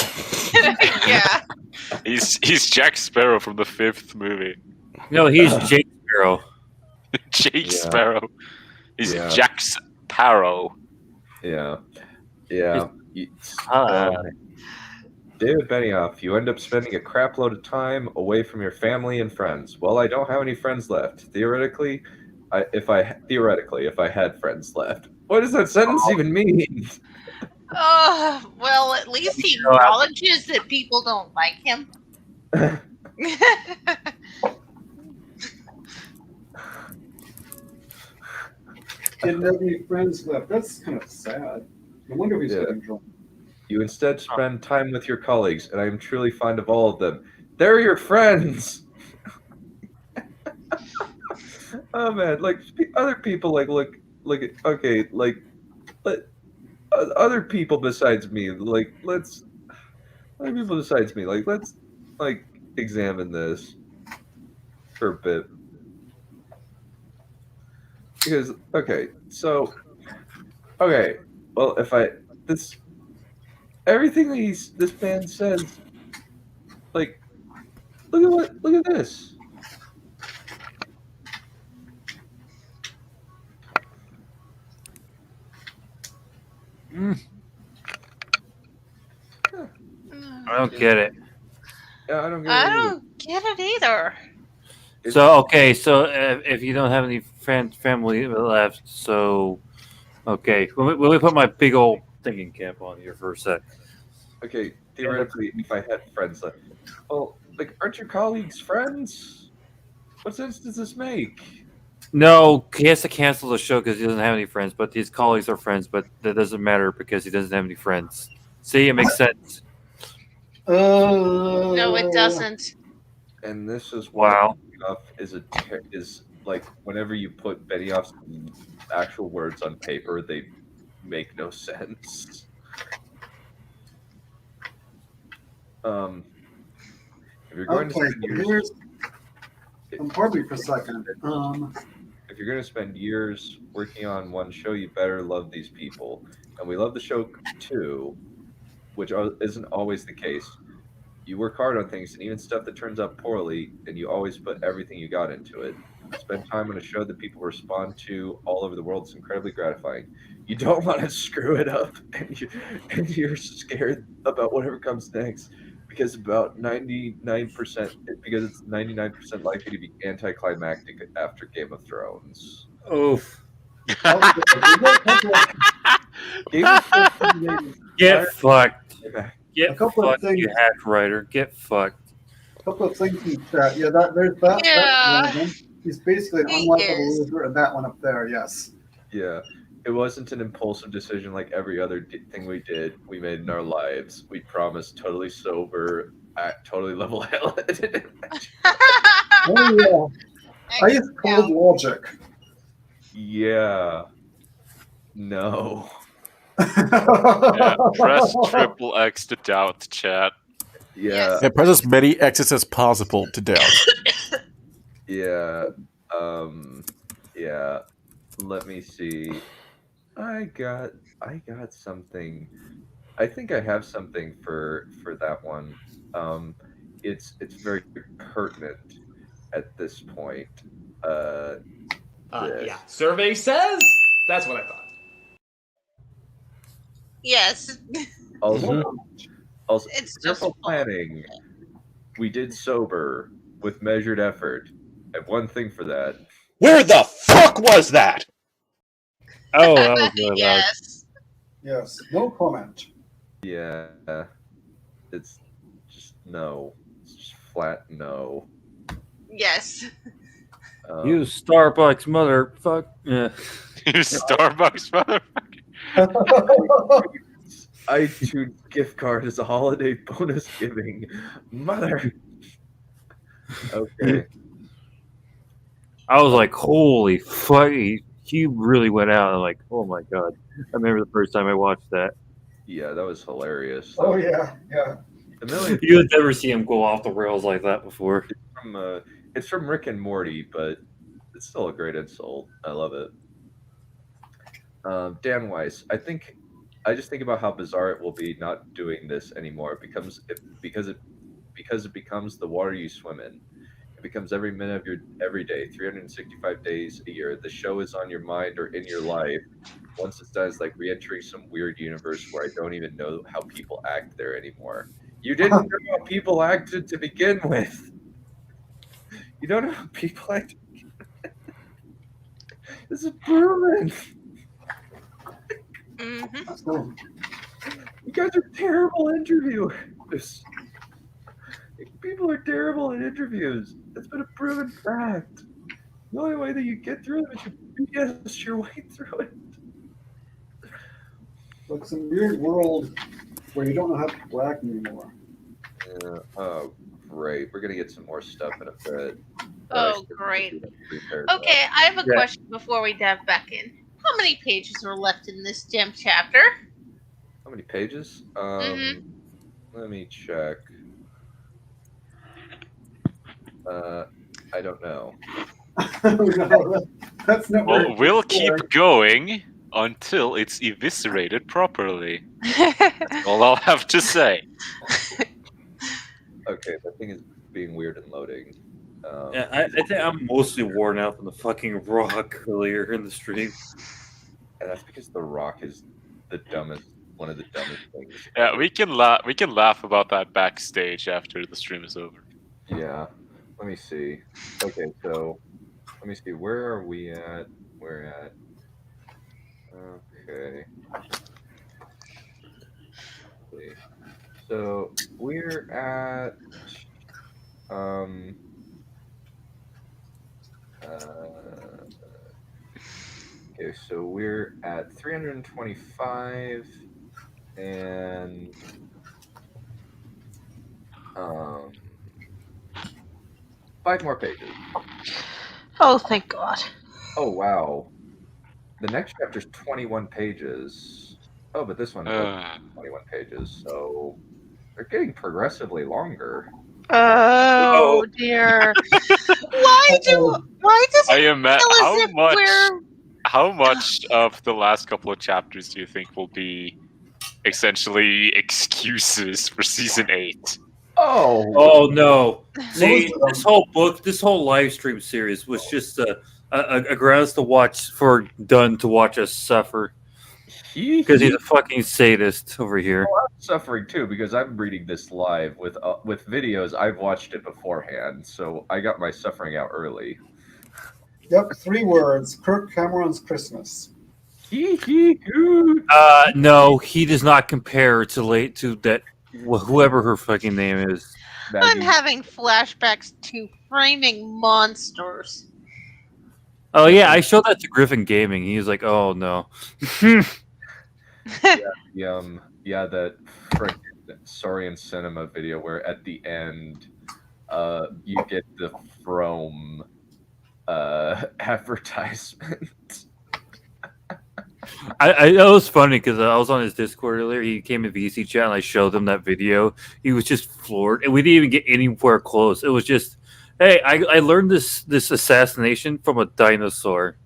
Yeah. He's Jack Sparrow from the 5th movie. No, he's Jake Sparrow. Jake Sparrow. He's Jack Sparrow. Yeah. David Benioff, you end up spending a crap load of time away from your family and friends. Well, I don't have any friends left. Theoretically, if I had friends left. What does that sentence even mean? Well, at least he acknowledges that people don't like him. Didn't have any friends left. That's kind of sad. No wonder he's getting drunk. You instead spend time with your colleagues, and I am truly fond of all of them. They're your friends. Oh man, like other people, other people besides me, let's examine this for a bit. Because Well, if I this everything that this man says, like, look at this. I don't get it. Yeah, I don't get it. I either. don't get it either. So okay, so if you don't have any family left, so okay, let me put my big old thinking cap on here for a sec. Okay, theoretically, if I had friends left, well, like, aren't your colleagues friends? What sense does this make? No, he has to cancel the show because he doesn't have any friends. But his colleagues are friends, but that doesn't matter because he doesn't have any friends. See, it makes sense. No, it doesn't. And this is why Wow. Benioff is like, whenever you put Benioff's actual words on paper, they make no sense. If you're going to spend years, pardon me for a second. If you're going to spend years working on one show, you better love these people. And we love the show too, which isn't always the case. You work hard on things, and even stuff that turns out poorly, and you always put everything you got into it. Spend time on a show that people respond to all over the world is incredibly gratifying. You don't want to screw it up, and you're scared about whatever comes next, because about 99%, because it's 99% likely to be anticlimactic after Game of Thrones. Oof. Game of Thrones Get fucked. Get A couple of fucked, things. you hack writer. Get fucked. A couple of things in chat. Yeah, there's that. Yeah. That one. He's basically an He unlikable is. loser, and that one up there. Yes. Yeah, it wasn't an impulsive decision like every other thing we did. We made in our lives. We promised totally sober, totally level-headed. Oh yeah. I use cold logic. Yeah. No. Yeah, press triple X to doubt, chat. Yeah. Yeah, press as many X's as possible to doubt. Yeah. Yeah. Let me see. I got something. I think I have something for that one. It's very pertinent at this point. Yeah. Survey says that's what I thought. Yes. Also, It's careful planning. We did sober with measured effort. I have one thing for that. Where the fuck was that? Oh, that was really loud. Yes. Yes. No comment. Yeah, it's just no. It's just flat no. Yes. You Starbucks motherfucker. Yeah. You Starbucks motherfucker. iTunes gift card is a holiday bonus giving. Mother. Okay. I was like, holy fuck. He really went out. I'm like, oh my god. I remember the first time I watched that. Yeah, that was hilarious. Oh yeah, yeah. You had never seen him go off the rails like that before. It's from Rick and Morty, but it's still a great insult. I love it. Dan Weiss, I just think about how bizarre it will be not doing this anymore. Because it becomes the water you swim in. It becomes every minute of your every day, 365 days a year. The show is on your mind or in your life. Once it's done, it's like re-entering some weird universe where I don't even know how people act there anymore. You didn't know how people acted to begin with. You don't know how people act. This is proven. Mm-hmm. You guys are terrible interviewers. People are terrible at interviews. That's been a proven fact. The only way that you get through them is you BS your way through it. Like some weird world where you don't know how to act anymore. Yeah. Oh, great. We're gonna get some more stuff in a bit. Oh, great. Okay, I have a question before we dive back in. How many pages are left in this damn chapter? How many pages? Let me check. I don't know. That's not Well, we'll keep going. until it's eviscerated properly. That's all I'll have to say. Okay, that thing is being weird and loading. Yeah, I think I'm mostly worn out from the fucking rock earlier in the stream. And that's because the rock is one of the dumbest things. Yeah, we can laugh about that backstage after the stream is over. Yeah. Let me see. Okay, so let me see. Where are we at? We're at. Okay. Let's see. So we're at. Okay, so we're at 325 and 5 more pages. Oh, thank God. Oh, wow. The next chapter is 21 pages. Oh, but this one is 21 pages, so they're getting progressively longer. Oh dear. Why does it feel as if how much of the last couple of chapters do you think will be essentially excuses for season 8? Oh no! See, this whole live stream series was just a grounds to watch for Dunn to watch us suffer because he's a fucking sadist over here. Well, I'm suffering too because I'm reading this live with videos. I've watched it beforehand, so I got my suffering out early. Yep, 3 words. Kirk Cameron's Christmas. No, he does not compare to that whoever her fucking name is. I'm having flashbacks to Framing Monsters. Oh yeah, I showed that to Griffin Gaming. He's like, "Oh no." That freaking Saurian Cinema video where at the end, you get the From advertisement. It was funny because I was on his Discord earlier. He came to VC chat and I showed him that video. He was just floored, and we didn't even get anywhere close. It was just, hey, I learned this assassination from a dinosaur.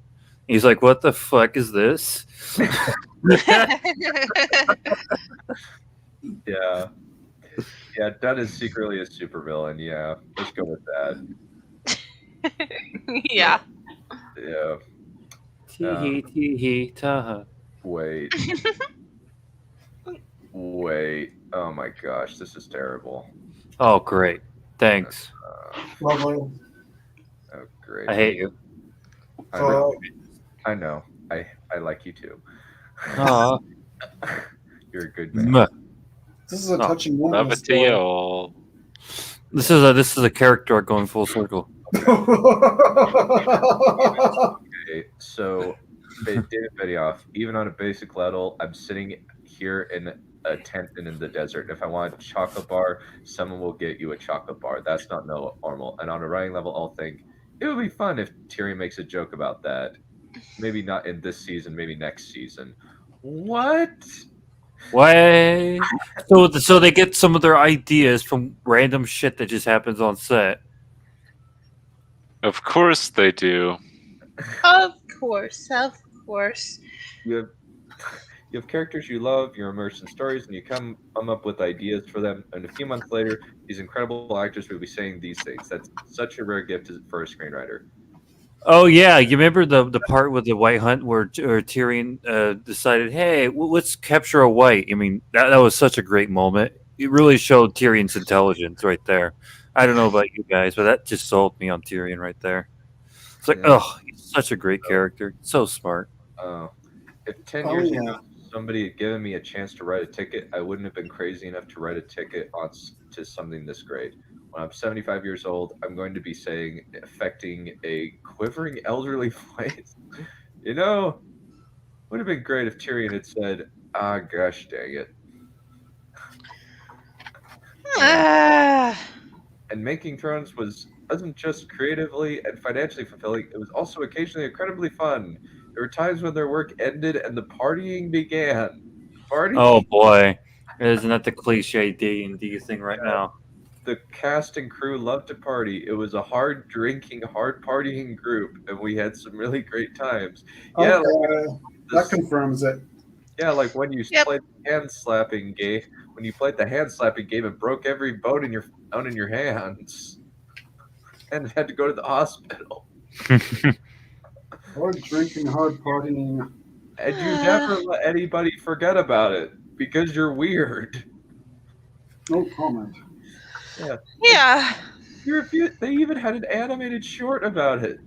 He's like, what the fuck is this? Yeah, Dunn is secretly a supervillain. Yeah, let's go with that. Yeah. Yeah. Wait. Wait. Oh my gosh, this is terrible. Oh, great. Thanks. Lovely. Oh, great. I hate you. I know. I like you too. You're a good man. This is a touching moment. Love it to you all. This is a character arc going full circle. Okay, so David Benioff, even on a basic level, I'm sitting here in a tent and in the desert. If I want a chocolate bar, someone will get you a chocolate bar. That's not normal. And on a writing level, I'll think it would be fun if Tyrion makes a joke about that. Maybe not in this season, maybe next season. What? So they get some of their ideas from random shit that just happens on set. Of course they do. Of course. You have characters you love, you're immersed in stories, and you come up with ideas for them. And a few months later, these incredible actors will be saying these things. That's such a rare gift for a screenwriter. Oh yeah, you remember the part with the White Hunt where Tyrion decided, hey, let's capture a white. I mean, that was such a great moment. It really showed Tyrion's intelligence right there. I don't know about you guys, but that just sold me on Tyrion right there. It's like, he's such a great character, so smart. If 10 years ago somebody had given me a chance to write a ticket, I wouldn't have been crazy enough to write a ticket to something this great. When I'm 75 years old, I'm going to be affecting a quivering elderly voice. You know, would have been great if Tyrion had said, "Ah, gosh, dang it." And making Thrones wasn't just creatively and financially fulfilling; it was also occasionally incredibly fun. There were times when their work ended and the partying began. Oh boy, isn't that the cliche D&D thing right now? The cast and crew loved to party. It was a hard drinking, hard partying group, and we had some really great times. Okay. Yeah, That confirms it. Yeah, like when you Yep. played the hand slapping game. When you played the hand slapping game, it broke every bone in your hands, and had to go to the hospital. Hard drinking, hard partying. And you never let anybody forget about it because you're weird. No comment. Yeah. Yeah. They even had an animated short about it.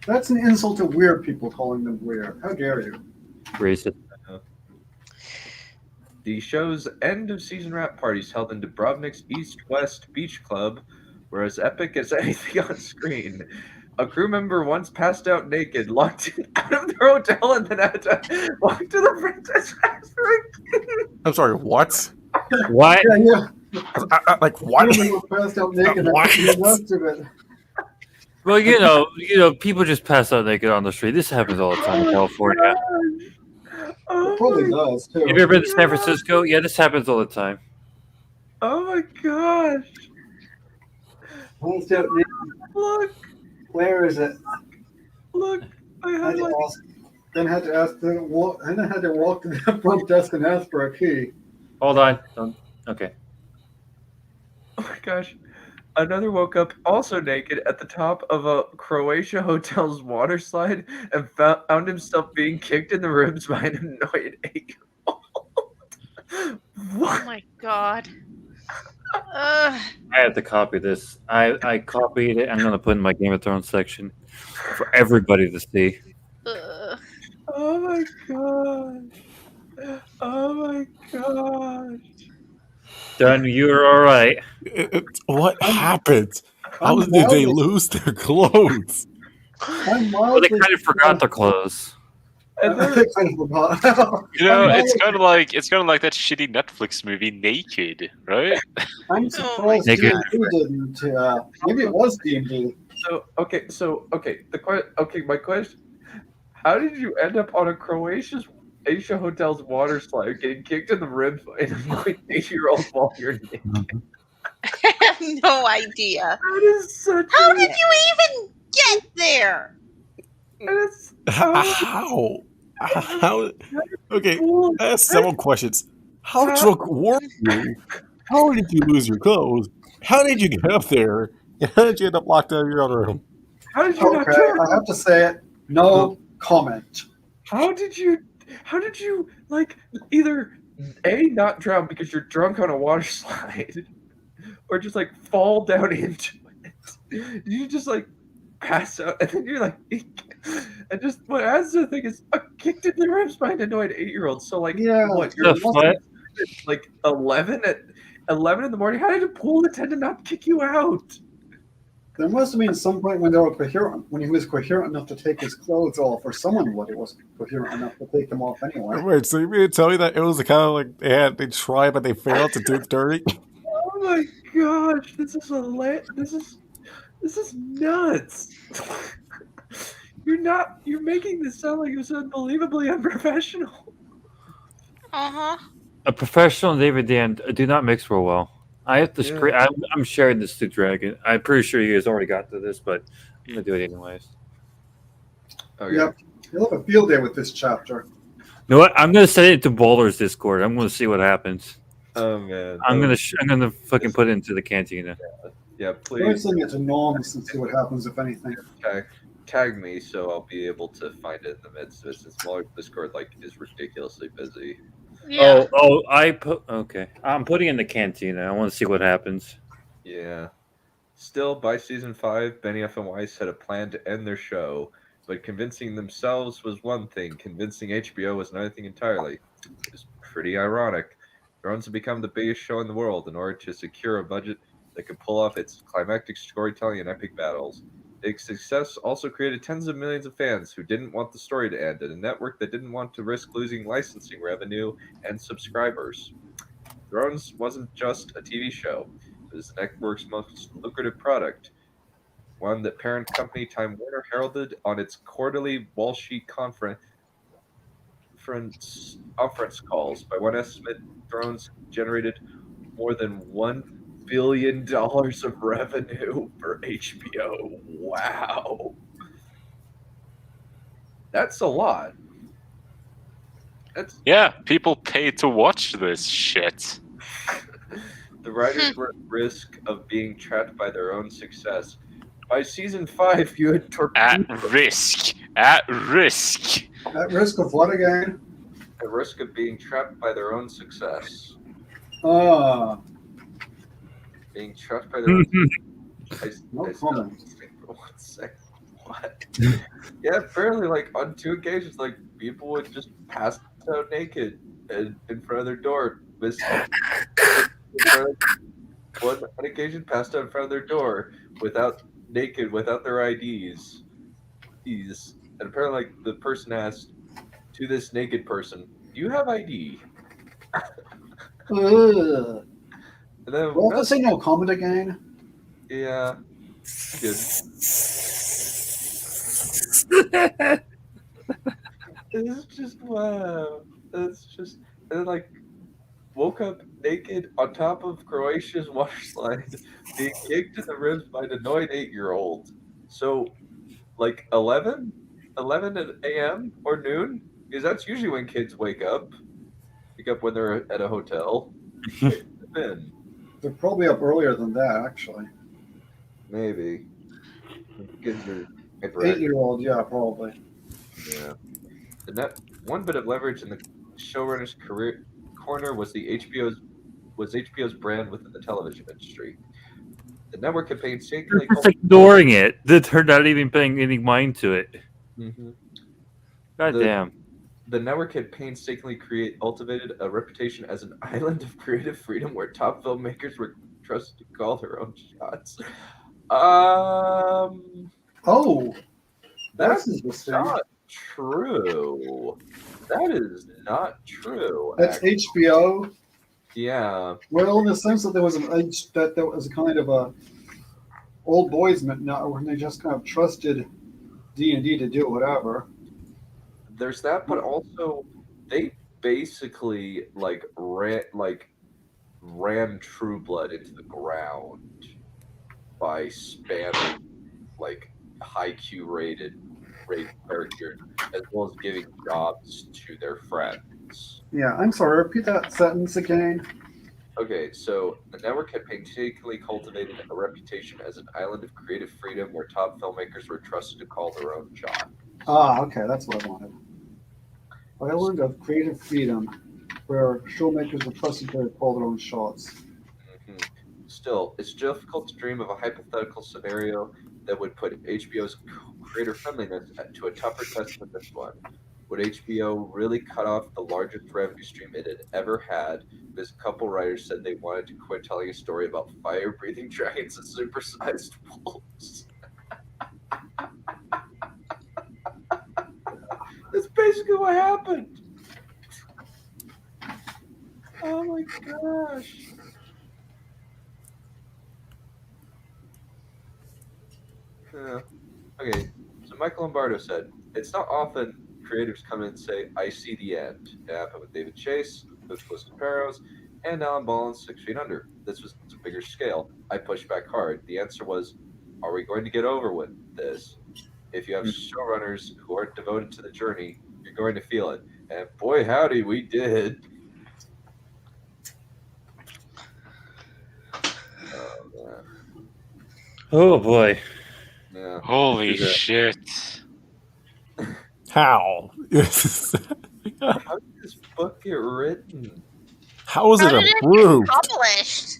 That's an insult to weird people calling them weird. How dare you? Racist. The show's end-of-season wrap parties held in Dubrovnik's East-West Beach Club were as epic as anything on screen. A crew member once passed out naked, locked out of their hotel, and then had to walk to the princess house for a key. I'm sorry, what? What? Yeah. Like, what? Everyone passed out naked. What? The rest of it. Well, you know, people just pass out naked on the street. This happens all the time in California. It probably does too. Have you ever been to San Francisco? Yeah, this happens all the time. Oh my gosh! Passed out naked. Look! Where is it? Look! I Had had to like... ask, then had to ask. And then had to walk to the front desk and ask for a key. Hold on. Okay. Oh my gosh. Another woke up also naked at the top of a Croatia hotel's water slide and found himself being kicked in the ribs by an annoyed 8-year-old. What? Oh my god. I have to copy this. I copied it. I'm going to put it in my Game of Thrones section for everybody to see. Oh my god. Oh my god. Done. You're all right. What happened? How did they lose their clothes? Well, they kind of forgot their clothes. You know, it's kind of like that shitty Netflix movie Naked, right? I'm surprised Naked. D&D didn't. Maybe it was D&D. My question: how did you end up on a Asia hotel's water slide, getting kicked in the ribs by an annoying 8-year-old while you're naked? I have no idea. That is such. How did you even get there? How? Okay, I have several questions. How drunk were you? How did you lose your clothes? How did you get up there? How did you end up locked out of your own room? How did you not Okay, drown? I have to say it. No comment. How did you like either A, not drown because you're drunk on a water slide, or just like fall down into it? You just like pass out and then you're like and just what adds to the thing is kicked in the ribs by an annoyed 8-year-old. So like what you're like 11 in the morning? How did a pool attendant not kick you out? There must have been some point when they were coherent, when he was coherent enough to take his clothes off, or someone would. He wasn't coherent enough to take them off anyway. Wait, so you mean to tell me that it was kind of like they tried but they failed to do it dirty? Oh my gosh, this is nuts. You're making this sound like it was unbelievably unprofessional. A professional and David Dan do not mix real well. I have to screen. I'm sharing this to Dragon. I'm pretty sure you guys already got to this, but I'm gonna do it anyways. Okay. Yep, you'll have a field day with this chapter. You know what? I'm gonna send it to Boulder's Discord. I'm gonna see what happens. Oh man. I'm gonna fucking put it into the cantina. Yeah, Try please sending it to Norms and see what happens, if anything. tag me so I'll be able to find it in the midst of it, since my Discord is ridiculously busy. Yeah. I'm putting in the cantina. I want to see what happens. Yeah. Still, by season 5, Benioff and Weiss had a plan to end their show, but convincing themselves was one thing, convincing HBO was another thing entirely. It was pretty ironic. Thrones had become the biggest show in the world in order to secure a budget that could pull off its climactic storytelling and epic battles. Its success also created tens of millions of fans who didn't want the story to end, and a network that didn't want to risk losing licensing revenue and subscribers. Thrones wasn't just a TV show. It was the network's most lucrative product, one that parent company Time Warner heralded on its quarterly Wall Street conference calls. By one estimate, Thrones generated more than $1 billion of revenue for HBO. Wow. That's a lot. Yeah, people pay to watch this shit. The writers were at risk of being trapped by their own success. By season 5, you had At torpedoed. risk. At risk. At risk of what again? At risk of being trapped by their own success. Being trapped by their own success. No comment. For 1 second. What? Yeah, apparently, like, on 2 occasions, like, people would just pass out naked in front of their door. One occasion passed out in front of their door without their IDs. And apparently, like, the person asked to this naked person, "Do you have ID?" Ugh. And then, Well, to say no comment again. Yeah. Good. It's just wow. It's just, and then, like, woke up naked on top of Croatia's water slide, being kicked in the ribs by an annoyed 8-year-old. So, like 11 a.m. or noon, because that's usually when kids wake up. Wake up when they're at a hotel. They're probably up earlier than that, actually. Maybe. Kids are 8-year-old, yeah, probably. Yeah. And that one bit of leverage in the showrunner's career corner was HBO's brand within the television industry. The network had painstakingly They're just ignoring it. They're not even paying any mind to it. Mhm. God damn. The network had painstakingly cultivated a reputation as an island of creative freedom where top filmmakers were trusted to call their own shots. That's interesting. not true. That is not true. That's HBO. Yeah. Well, in the sense that there was a kind of a old boys network, when they just kind of trusted D&D to do whatever. There's that, but also they basically ran True Blood into the ground by spamming like high Q rated characters, as well as giving jobs to their friends. Yeah, I'm sorry. Repeat that sentence again. Okay, so the network had painstakingly cultivated a reputation as an island of creative freedom where top filmmakers were trusted to call their own shot. Okay, that's what I wanted. Island of creative freedom, where showmakers are trusted to call their own shots. Mm-hmm. Still, it's difficult to dream of a hypothetical scenario that would put HBO's creator friendliness to a tougher test than this one. Would HBO really cut off the largest revenue stream it had ever had? Because a couple writers said they wanted to quit telling a story about fire-breathing dragons and supersized wolves. That's basically what happened. Oh my gosh. Yeah. Okay, so Michael Lombardo said, "It's not often creators come in and say, 'I see the end.' It happened with David Chase, with Twisted Arrows, and Alan Ball's 6 Feet Under. This was a bigger scale. I pushed back hard. The answer was, are we going to get over with this? If you have showrunners who aren't devoted to the journey, you're going to feel it. And boy, howdy, we did." Oh, man. Oh boy. Yeah. Holy shit. How? How did this book get written? How was it How did it approved? get published?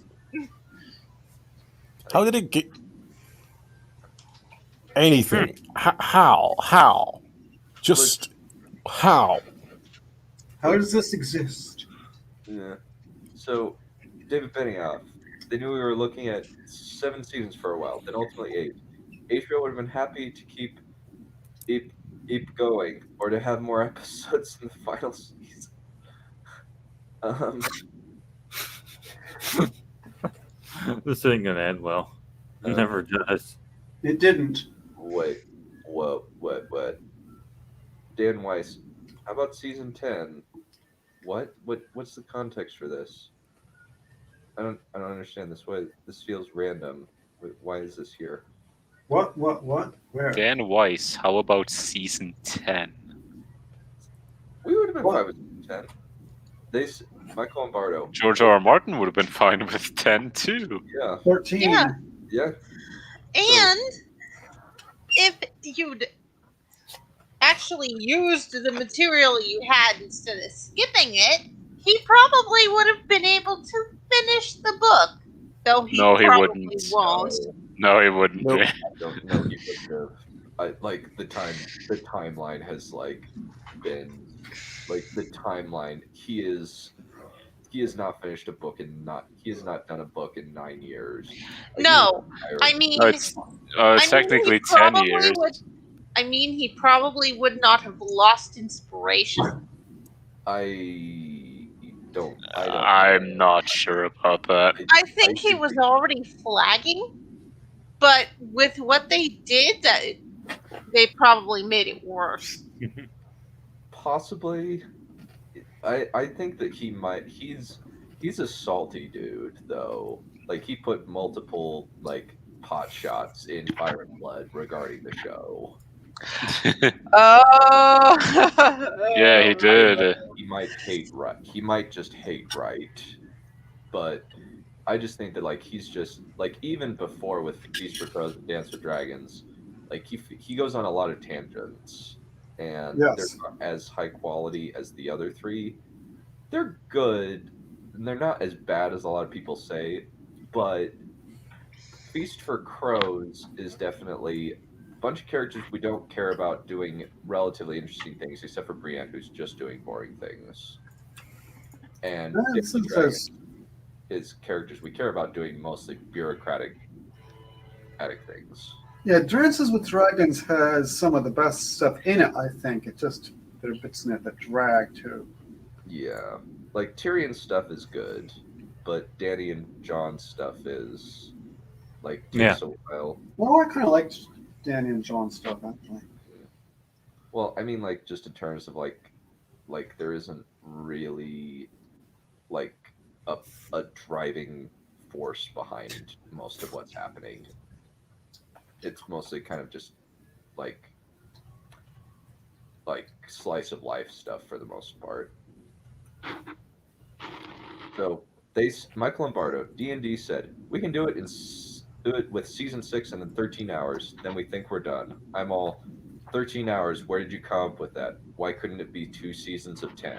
How did it get anything? How? Just how? How does this exist? Yeah. So, David Benioff, they knew we were looking at 7 seasons for a while, then ultimately 8. HBO would have been happy to keep going, or to have more episodes in the final season. This ain't gonna end well. It never does. It didn't. Wait. What? Dan Weiss, how about season 10? What's the context for this? I don't understand this. This feels random. Why is this here? What? Where? Dan Weiss, how about season 10? We would have been fine with season 10. Michael Lombardo. George R. R. Martin would have been fine with 10 too. Yeah. 13. Yeah. And if you'd actually used the material you had instead of skipping it, he probably would have been able to finish the book. Though he No, he probably wouldn't. won't. No, he wouldn't. Nope. I don't know he would have. The timeline has been the timeline. He has not finished a book he has not done a book in 9 years. No, I mean, it's technically 10 years. He probably would not have lost inspiration. I'm not sure about that. I think he was already flagging, but with what they did, they probably made it worse. Possibly. I think that he's a salty dude though. He put multiple pot shots in Fire and Blood regarding the show. Oh. Yeah, he did. He might just hate right. But I just think that he's just even before with Feast for Crows and Dance with Dragons, he goes on a lot of tangents, and they're not as high quality as the other three. They're good, and they're not as bad as a lot of people say, but Feast for Crows is definitely a bunch of characters we don't care about doing relatively interesting things, except for Brienne, who's just doing boring things. And is characters we care about doing mostly bureaucratic things. Yeah, Dances with Dragons has some of the best stuff in it, I think. It just, there are bits in it that drag, too. Yeah. Tyrion's stuff is good, but Danny and John's stuff is, takes a while. Well, I kind of liked Danny and John's stuff, actually. Well, I mean, just in terms of, there isn't really, a driving force behind most of what's happening. It's mostly kind of just slice of life stuff for the most part. So Michael Lombardo, D&D said, we can do it with season 6 and in 13 hours. Then we think we're done. I'm all 13 hours. Where did you come up with that? Why couldn't it be 2 seasons of 10?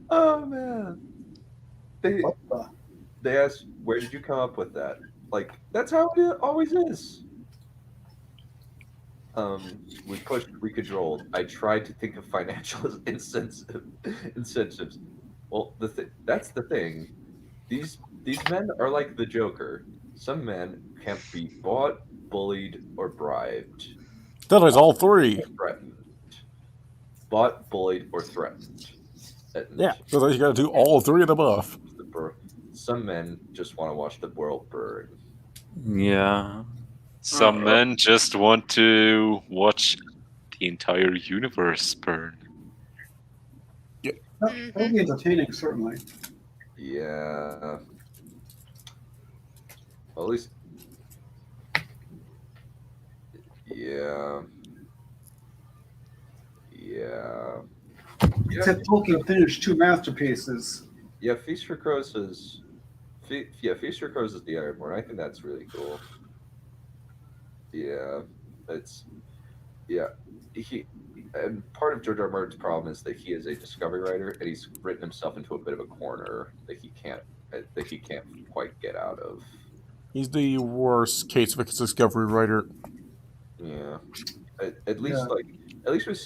Oh man. They asked, where did you come up with that? That's how it always is. We pushed, we cajoled. I tried to think of financial incentives. Well, that's the thing. These men are like the Joker. Some men can't be bought, bullied, or bribed. That is all three. Threatened. Bought, bullied, or threatened. Yeah, so you got to do all three of the above. Some men just want to watch the world burn. Yeah. Some men just want to watch the entire universe burn. Yeah, that would be entertaining, certainly. Yeah. Well, at least. Yeah. Yeah. Except Tolkien finished 2 masterpieces. Yeah, Feast for Crows is. Feast for Crows is the Ironborn. I think that's really cool. Yeah, and part of George R. R. Martin's problem is that he is a discovery writer, and he's written himself into a bit of a corner that he can't quite get out of. He's the worst case of a discovery writer. Yeah, at least with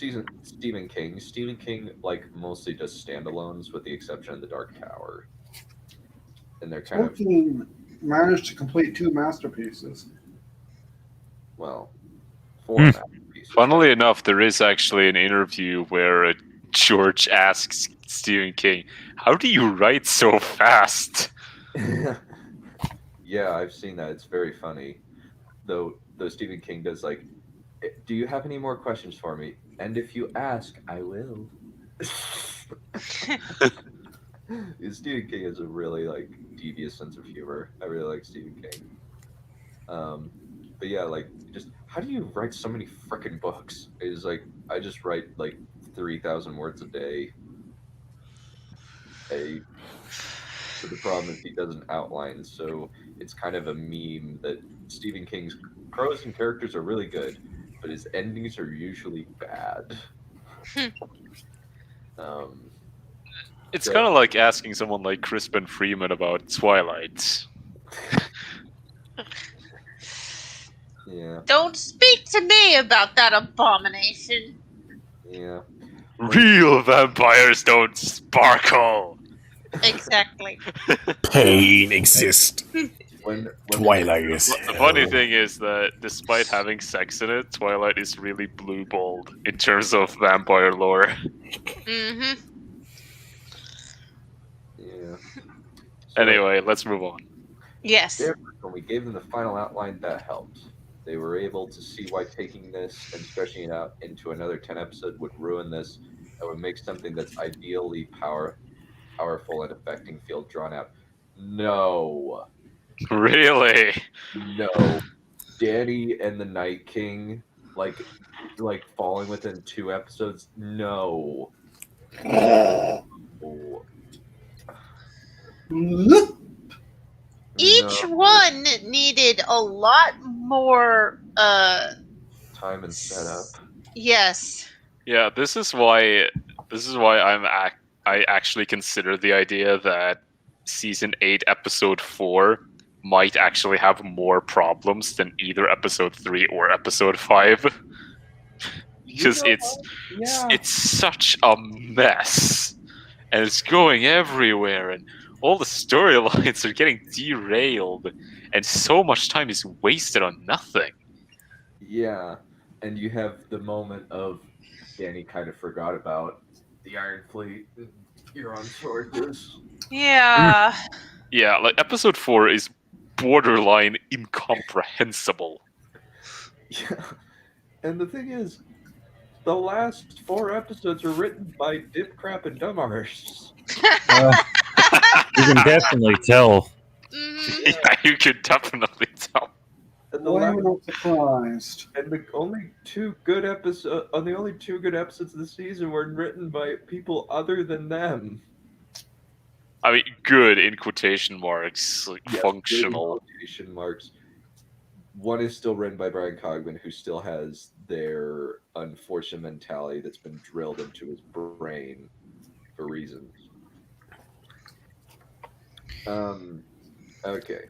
Stephen King mostly does standalones, with the exception of The Dark Tower, and they're kind Tolkien managed to complete 2 masterpieces. Well, 4 masterpieces. Funnily enough, there is actually an interview where George asks Stephen King, "How do you write so fast?" Yeah, I've seen that. It's very funny. Though Stephen King does do you have any more questions for me? And if you ask, I will. Stephen King has a really devious sense of humor. I really like Stephen King. But yeah, just how do you write so many freaking books? He's like, I just write like 3,000 words a day. But the problem is he doesn't outline, so it's kind of a meme that Stephen King's prose and characters are really good, but his endings are usually bad. It's kind of like asking someone like Crispin Freeman about Twilight. Yeah. Don't speak to me about that abomination. Yeah. Real vampires don't sparkle. Exactly. Pain exists. Twilight is The funny thing is that despite having sex in it, Twilight is really blue balled in terms of vampire lore. Mm-hmm. Yeah. Anyway, let's move on. Yes. When we gave them the final outline, that helped. They were able to see why taking this and stretching it out into another 10 episode would ruin this and would make something that's ideally powerful and affecting feel drawn out. No. Really? No. Danny and the Night King, like falling within 2 episodes? No. Each one needed a lot more time and setup. Yes. Yeah, this is why I actually consider the idea that season 8 episode 4 might actually have more problems than either episode 3 or episode 5. Because it's such a mess. And it's going everywhere, and all the storylines are getting derailed, and so much time is wasted on nothing. Yeah, and you have the moment of Danny kind of forgot about the Iron Fleet. You're on shortages. Yeah. Yeah, like episode 4 is borderline incomprehensible. Yeah, and the thing is, the last 4 episodes are written by Dip Crap and Dumb Arse. You can definitely tell. Yeah, you could definitely tell. And I'm not surprised. And the only 2 good episodes of the season were written by people other than them. I mean, good in quotation marks, like Yes, functional. good in quotation marks. One is still written by Brian Cogman, who still has their unfortunate mentality that's been drilled into his brain for reasons. Okay.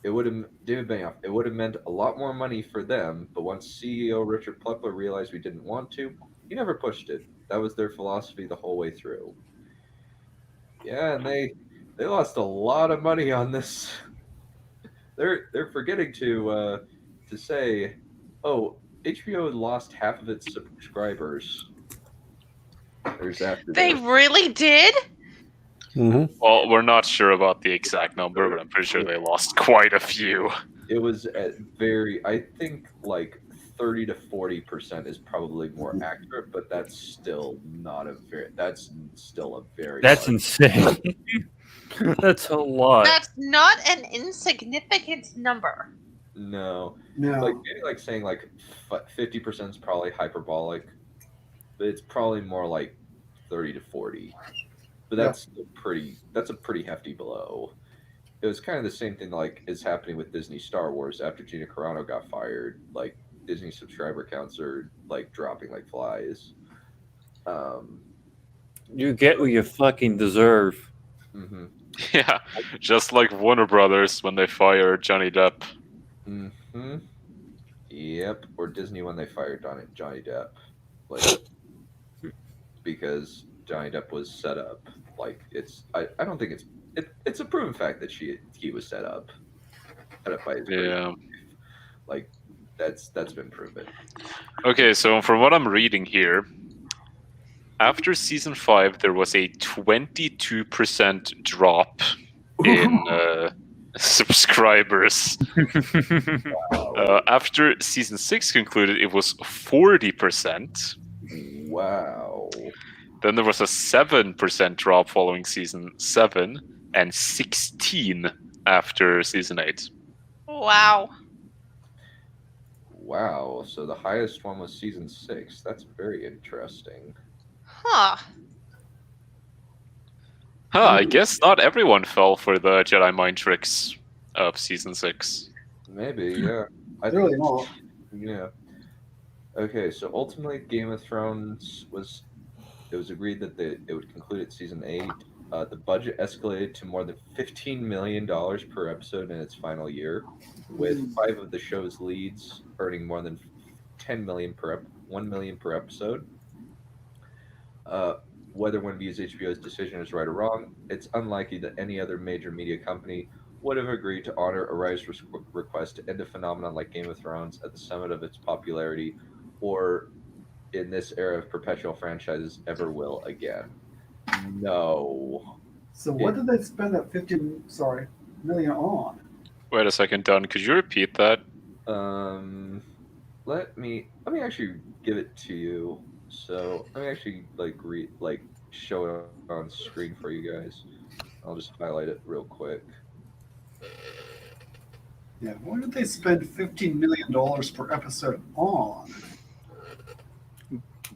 It would have meant a lot more money for them, but once CEO Richard Plepler realized we didn't want to, he never pushed it. That was their philosophy the whole way through. Yeah, and they lost a lot of money on this. They're forgetting to say, oh, HBO lost half of its subscribers. They really did? Mm-hmm. Well, we're not sure about the exact number, but I'm pretty sure they lost quite a few. It was I think like 30 to 40% is probably more accurate, but that's still a very That's insane. That's a lot. That's not an insignificant number. No. No. Like maybe like saying like 50% is probably hyperbolic, but it's probably more like 30 to 40. But that's a pretty hefty blow. It was kind of the same thing like is happening with Disney Star Wars after Gina Carano got fired. Like Disney subscriber counts are like dropping like flies. You get what you fucking deserve. Mm-hmm. Yeah, just like Warner Brothers when they fired Johnny Depp. Mm-hmm. Yep, or Disney when they fired Johnny Depp, like because Johnny Depp was set up. Like I don't think it's a proven fact that he was set up by his Yeah. like that's been proven. Okay, so from what I'm reading here, after season 5, there was a 22% drop in subscribers. After season 6 concluded, it was 40%. Wow. Then there was a 7% drop following season 7, and 16 after season 8. Wow. Wow. So the highest one was season 6. That's very interesting. Huh. I guess not everyone fell for the Jedi mind tricks of season 6. Maybe, yeah. I Really think, not. yeah. Okay, so ultimately, Game of Thrones it was agreed that it would conclude at season 8. The budget escalated to more than $15 million per episode in its final year, with 5 of the show's leads earning more than $1 million per episode. Whether one views HBO's decision as right or wrong, it's unlikely that any other major media company would have agreed to honor a writer's request to end a phenomenon like Game of Thrones at the summit of its popularity, or in this era of perpetual franchises ever will again. No. So what did they spend that $50 million on? Wait a second, Don. Could you repeat that? Let me actually give it to you. So let me actually show it on screen for you guys. I'll just highlight it real quick. Yeah, what did they spend $15 million per episode on?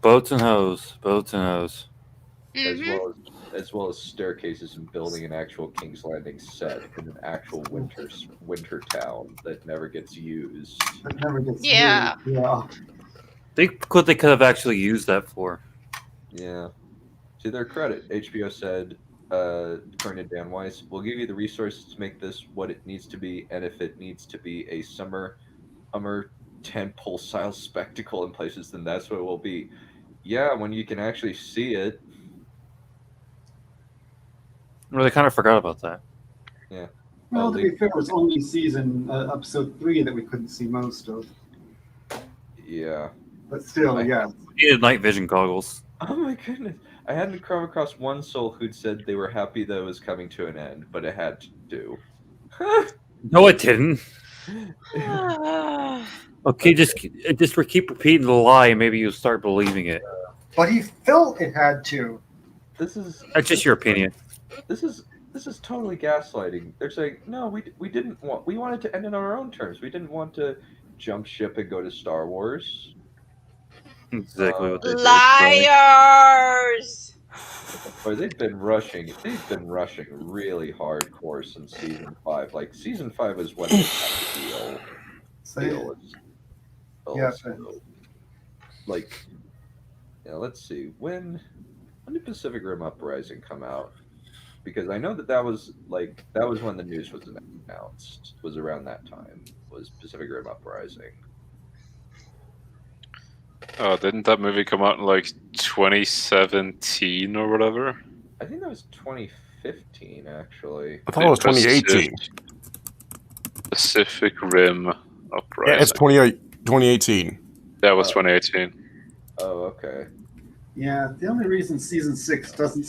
Boats and hoes. Boats and hoes. As well as staircases and building an actual King's Landing set in an actual winter town that never gets used. That never gets Yeah. used. Yeah. They could have actually used that for. Yeah. To their credit, HBO said, according to Dan Weiss, we'll give you the resources to make this what it needs to be, and if it needs to be a summer tentpole style spectacle in places, then that's what it will be. Yeah, when you can actually see it. Well, they kind of forgot about that. Yeah. Well, to be fair, it was only episode 3 that we couldn't see most of. Yeah. But still, yeah. He had night vision goggles. Oh my goodness. I hadn't come across one soul who'd said they were happy that it was coming to an end, but it had to. No, it didn't. Okay, just keep repeating the lie, and maybe you'll start believing it. But he felt it had to. That's just your opinion. This is totally gaslighting. They're saying, no, we wanted to end on our own terms. We didn't want to jump ship and go to Star Wars. Exactly what they did. Liars! Or they've been rushing really hardcore since season 5. Like season 5 is when they had the deal. Yeah. Like, let's see. When did Pacific Rim Uprising come out? Because I know that was when the news was announced. Was around that time. Was Pacific Rim Uprising? Oh, didn't that movie come out in like 2017 or whatever? I think that was 2015, actually. I thought it was 2018. Pacific Rim Uprising. Yeah, it's 2018. That was 2018. Oh, okay. Yeah, the only reason season 6 doesn't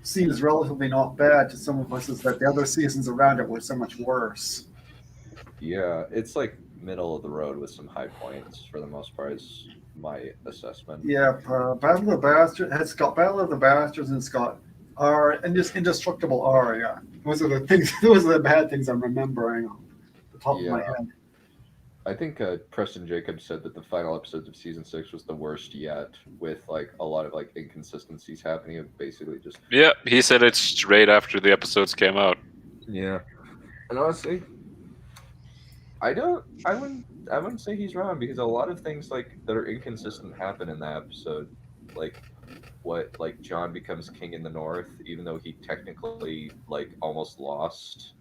seems relatively not bad to some of us is that the other seasons around it were so much worse. Yeah, it's like middle of the road with some high points for the most part, is my assessment. Yeah, Battle of the Bastards. It's got Battle of the Bastards and it's got R and just Indestructible R. Yeah, those are the things. Those are the bad things I'm remembering off the top of my head. I think Preston Jacobs said that the final episodes of season 6 was the worst yet, with like a lot of like inconsistencies happening. Of basically just he said it straight after the episodes came out. Yeah, and honestly, I wouldn't say he's wrong, because a lot of things like that are inconsistent happen in that episode, like Jon becomes king in the North, even though he technically almost lost.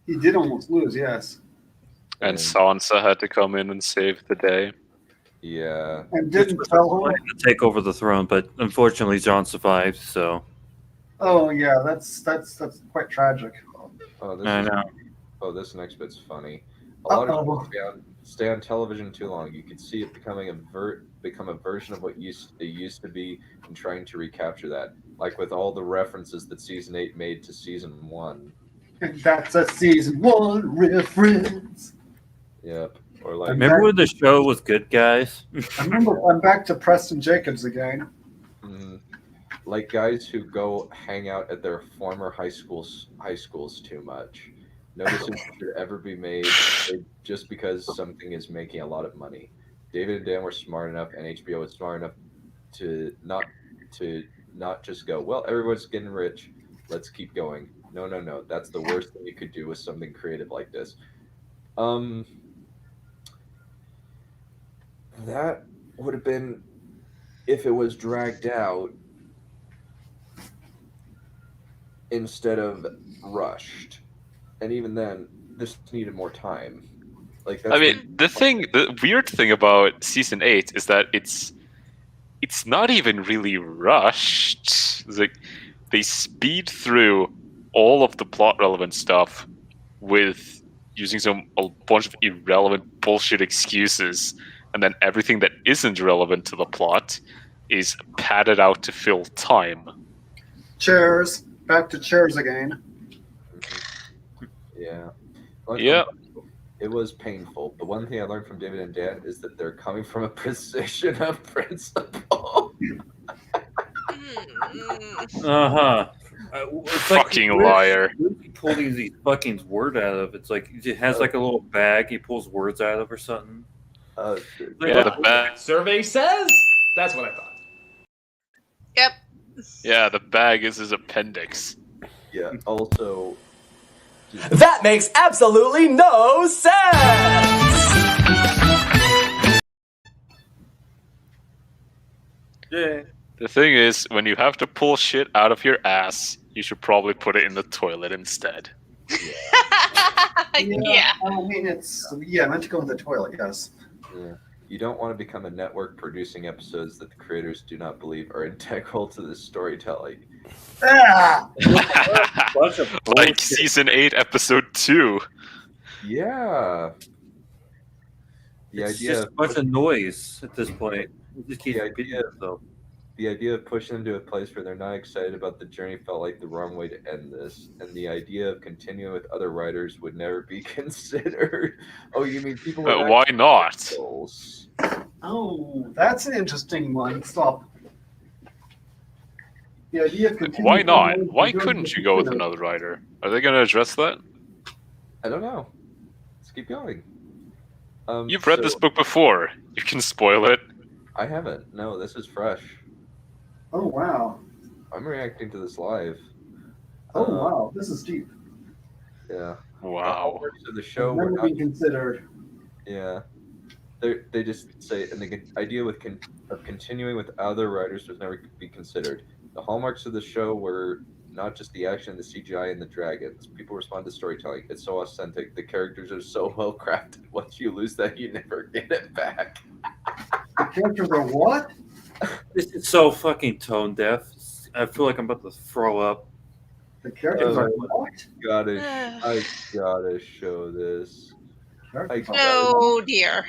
He did almost lose, yes. And Sansa had to come in and save the day. Yeah. And didn't tell him to take over the throne, but unfortunately, Jon survived. So. Oh yeah, that's quite tragic. I know. This next bit's funny. A lot of people stay on television too long. You could see it becoming become a version of what it used to be, and trying to recapture that, like with all the references that season 8 made to season 1. That's a season 1 reference. Yep. Or remember when the show was good, guys? I'm back to Preston Jacobs again. Like guys who go hang out at their former high schools too much. No decision should ever be made just because something is making a lot of money. David and Dan were smart enough, and HBO was smart enough to not just go, well, everyone's getting rich, let's keep going. No. That's the worst thing you could do with something creative like this. That would have been if it was dragged out instead of rushed. And even then, this needed more time. Like that's the weird thing about season 8 is that it's not even really rushed. It's like they speed through all of the plot relevant stuff with using a bunch of irrelevant bullshit excuses, and then everything that isn't relevant to the plot is padded out to fill time. Chairs. Back to chairs again. Yeah. Yeah. It was painful. The one thing I learned from David and Dan is that they're coming from a position of principle. Fucking liar. He pulling these fucking words out of. It's like he has like a little bag he pulls words out of or something. The bag. Survey says that's what I thought. Yep. Yeah, the bag is his appendix. Yeah. Also, that makes absolutely no sense! Yeah. The thing is, when you have to pull shit out of your ass, you should probably put it in the toilet instead. Yeah. I mean, it's meant to go in the toilet. Yes. Yeah. You don't want to become a network producing episodes that the creators do not believe are integral to the storytelling. Like season 8, episode 2. Yeah. It's just a bunch of noise at this point. The idea of pushing them to a place where they're not excited about the journey felt like the wrong way to end this, and the idea of continuing with other writers would never be considered. Oh, you mean people? Why not? Oh, that's an interesting one. Stop. The idea of Why not? Why couldn't you go with another writer? Are they going to address that? I don't know. Let's keep going. You've read this book before. You can spoil it. I haven't. No, this is fresh. Oh wow. I'm reacting to this live. Oh wow, this is deep. Wow. Yeah. The hallmarks of the show Never were not been considered. Yeah. They just say, and the idea of continuing with other writers was never be considered. The hallmarks of the show were not just the action, the CGI, and the dragons. People respond to storytelling. It's so authentic. The characters are so well crafted. Once you lose that, you never get it back. The characters are what? This is so fucking tone deaf. I feel like I'm about to throw up. The characters are what? I gotta show this. Oh dear.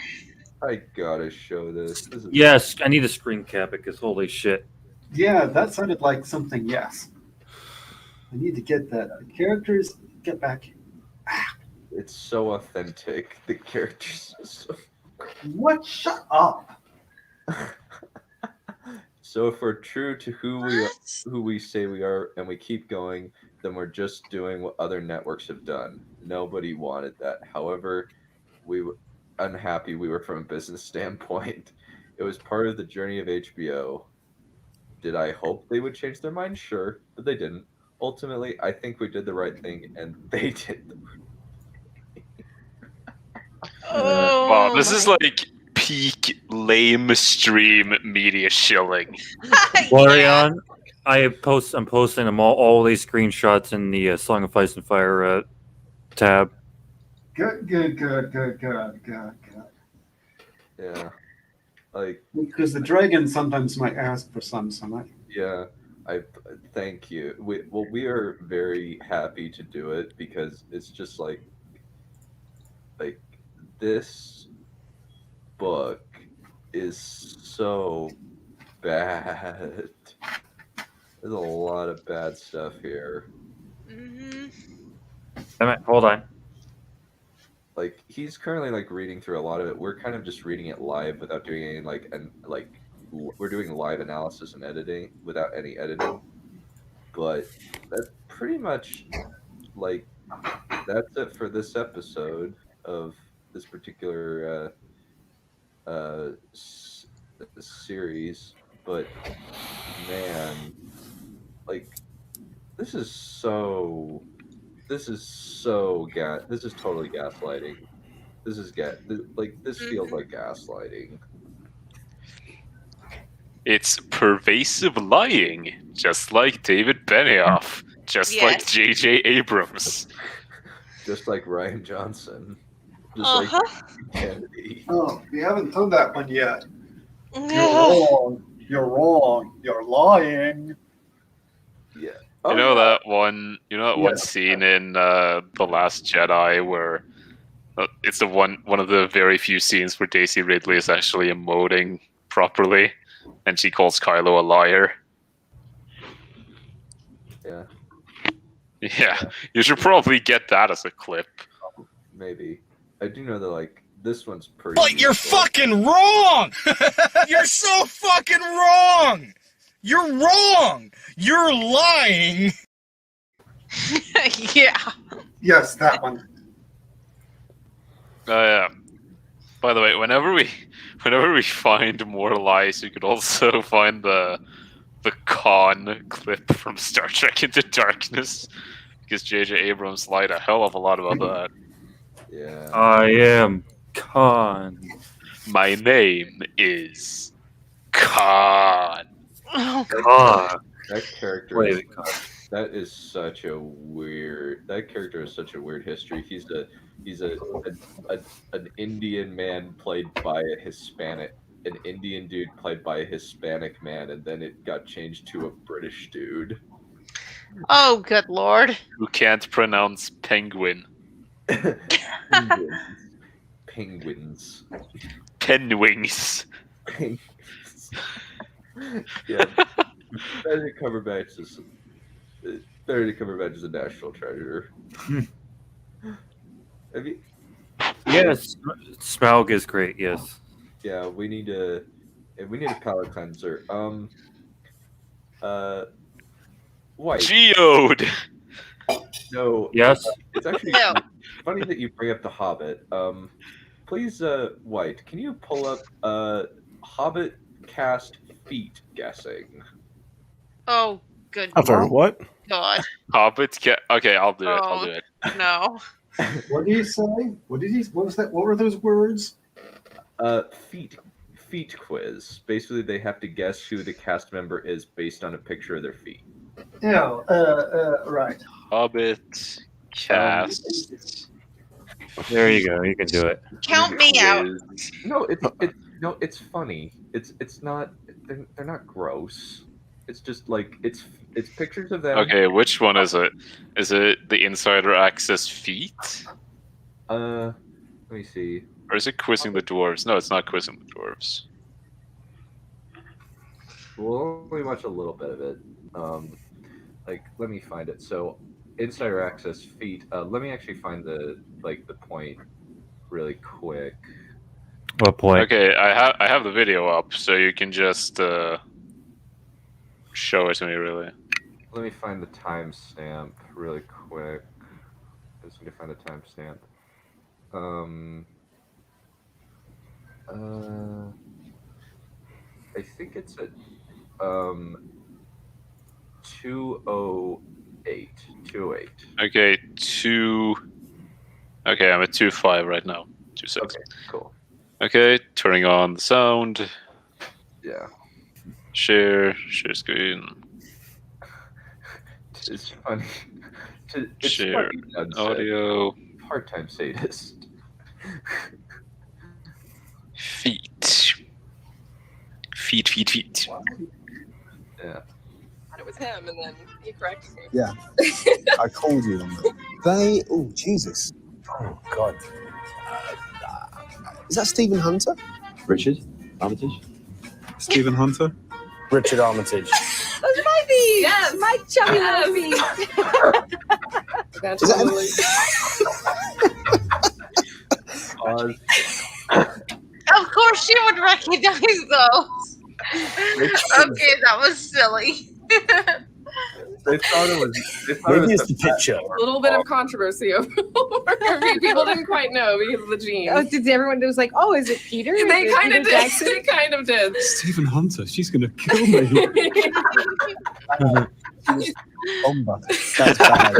I gotta show this. Yes, I need a screen cap because holy shit. Yeah, that sounded like something. Yes. I need to get that. The characters get back. It's so authentic. The characters are so... What? Shut up. So if we're true to who we say we are, and we keep going, then we're just doing what other networks have done. Nobody wanted that. However, we were unhappy we were from a business standpoint. It was part of the journey of HBO. Did I hope they would change their mind? Sure, but they didn't. Ultimately, I think we did the right thing, and they did the right thing. Wow, this is like peak lame stream media shilling. Perion, I'm posting them all these screenshots in the Song of Ice and Fire tab. Good. Yeah, like because the dragon sometimes might ask for some. Yeah, I thank you. We are very happy to do it because it's just like this book is so bad. There's a lot of bad stuff here. Hold on. Like he's currently reading through a lot of it. We're kind of just reading it live without doing any we're doing live analysis and editing without any editing. But that's pretty much that's it for this episode of this particular series. But man, like this is totally gaslighting. This feels like gaslighting. It's pervasive lying, just like David Benioff, just like J.J. Abrams, just like Rian Johnson, just like Kennedy. Oh, we haven't done that one yet. You're wrong. You're lying. Yeah. You know that one scene in The Last Jedi where it's one of the very few scenes where Daisy Ridley is actually emoting properly, and she calls Kylo a liar. Yeah. Yeah, you should probably get that as a clip. Maybe. I do know that this one's pretty. But you're fucking wrong! You're so fucking wrong! You're wrong! You're lying! Yeah. Yes, that one. Yeah. By the way, whenever we find more lies, you could also find the Khan clip from Star Trek Into Darkness, because J.J. Abrams lied a hell of a lot about that. Yeah. I am Khan. My name is Khan. Oh, Khan. That character. That character has such a weird history. He's an Indian man played by an Indian dude played by a Hispanic man, and then it got changed to a British dude. Oh, good lord. Who can't pronounce penguin. Penguins. Penwings. Yeah. Benedict Cumberbatch is a national treasure. Yes, Smaug is great. Yes. Yeah, we need a palate cleanser. White. Geode. No. Yes. It's actually funny that you bring up The Hobbit. Please, White, can you pull up Hobbit cast feet guessing? Oh, good. I'm sorry, what? God. Hobbit. Okay, I'll do it. I'll do it. No. What did he say? What was that? What were those words? Feet quiz. Basically, they have to guess who the cast member is based on a picture of their feet. Yeah. Right. Hobbit cast. There you go. You can do it. Count me out. No, it's funny. It's not. They're not gross. It's just it's pictures of them. Okay, which one is it? Is it the Insider Access feet? Let me see. Or is it quizzing the dwarves? No, it's not quizzing the dwarves. We'll only watch a little bit of it. Let me find it. So, Insider Access feet. Let me actually find the point really quick. What point? Okay, I have the video up, so you can just show it to me, really. Let me find the timestamp really quick. I just need to find the timestamp. I think it's at 2:08. 2:08. Okay, Okay, I'm at 2:05 right now. 2:06. Okay, cool. Okay, turning on the sound. Yeah. Share screen. It's funny. It's Share funny, audio. Part-time sadist. Feet. Yeah. And it was him, and then he corrected me. Yeah. I called you on that. Oh, Jesus. Oh, God. Is that Stephen Hunter? Richard Armitage? Stephen Hunter? Richard Armitage. Those are my feet! Yes! My chubby little feet! Is that Of course you would recognize those. Okay, that was silly. They thought it was. Maybe it's the pit show. A little bit of controversy over people didn't quite know because of the gene. Oh, did everyone was like, oh, is it Peter? They Is it kind of Peter did. Jackson? They kind of did. Stephen Hunter, she's gonna kill me. That's bad.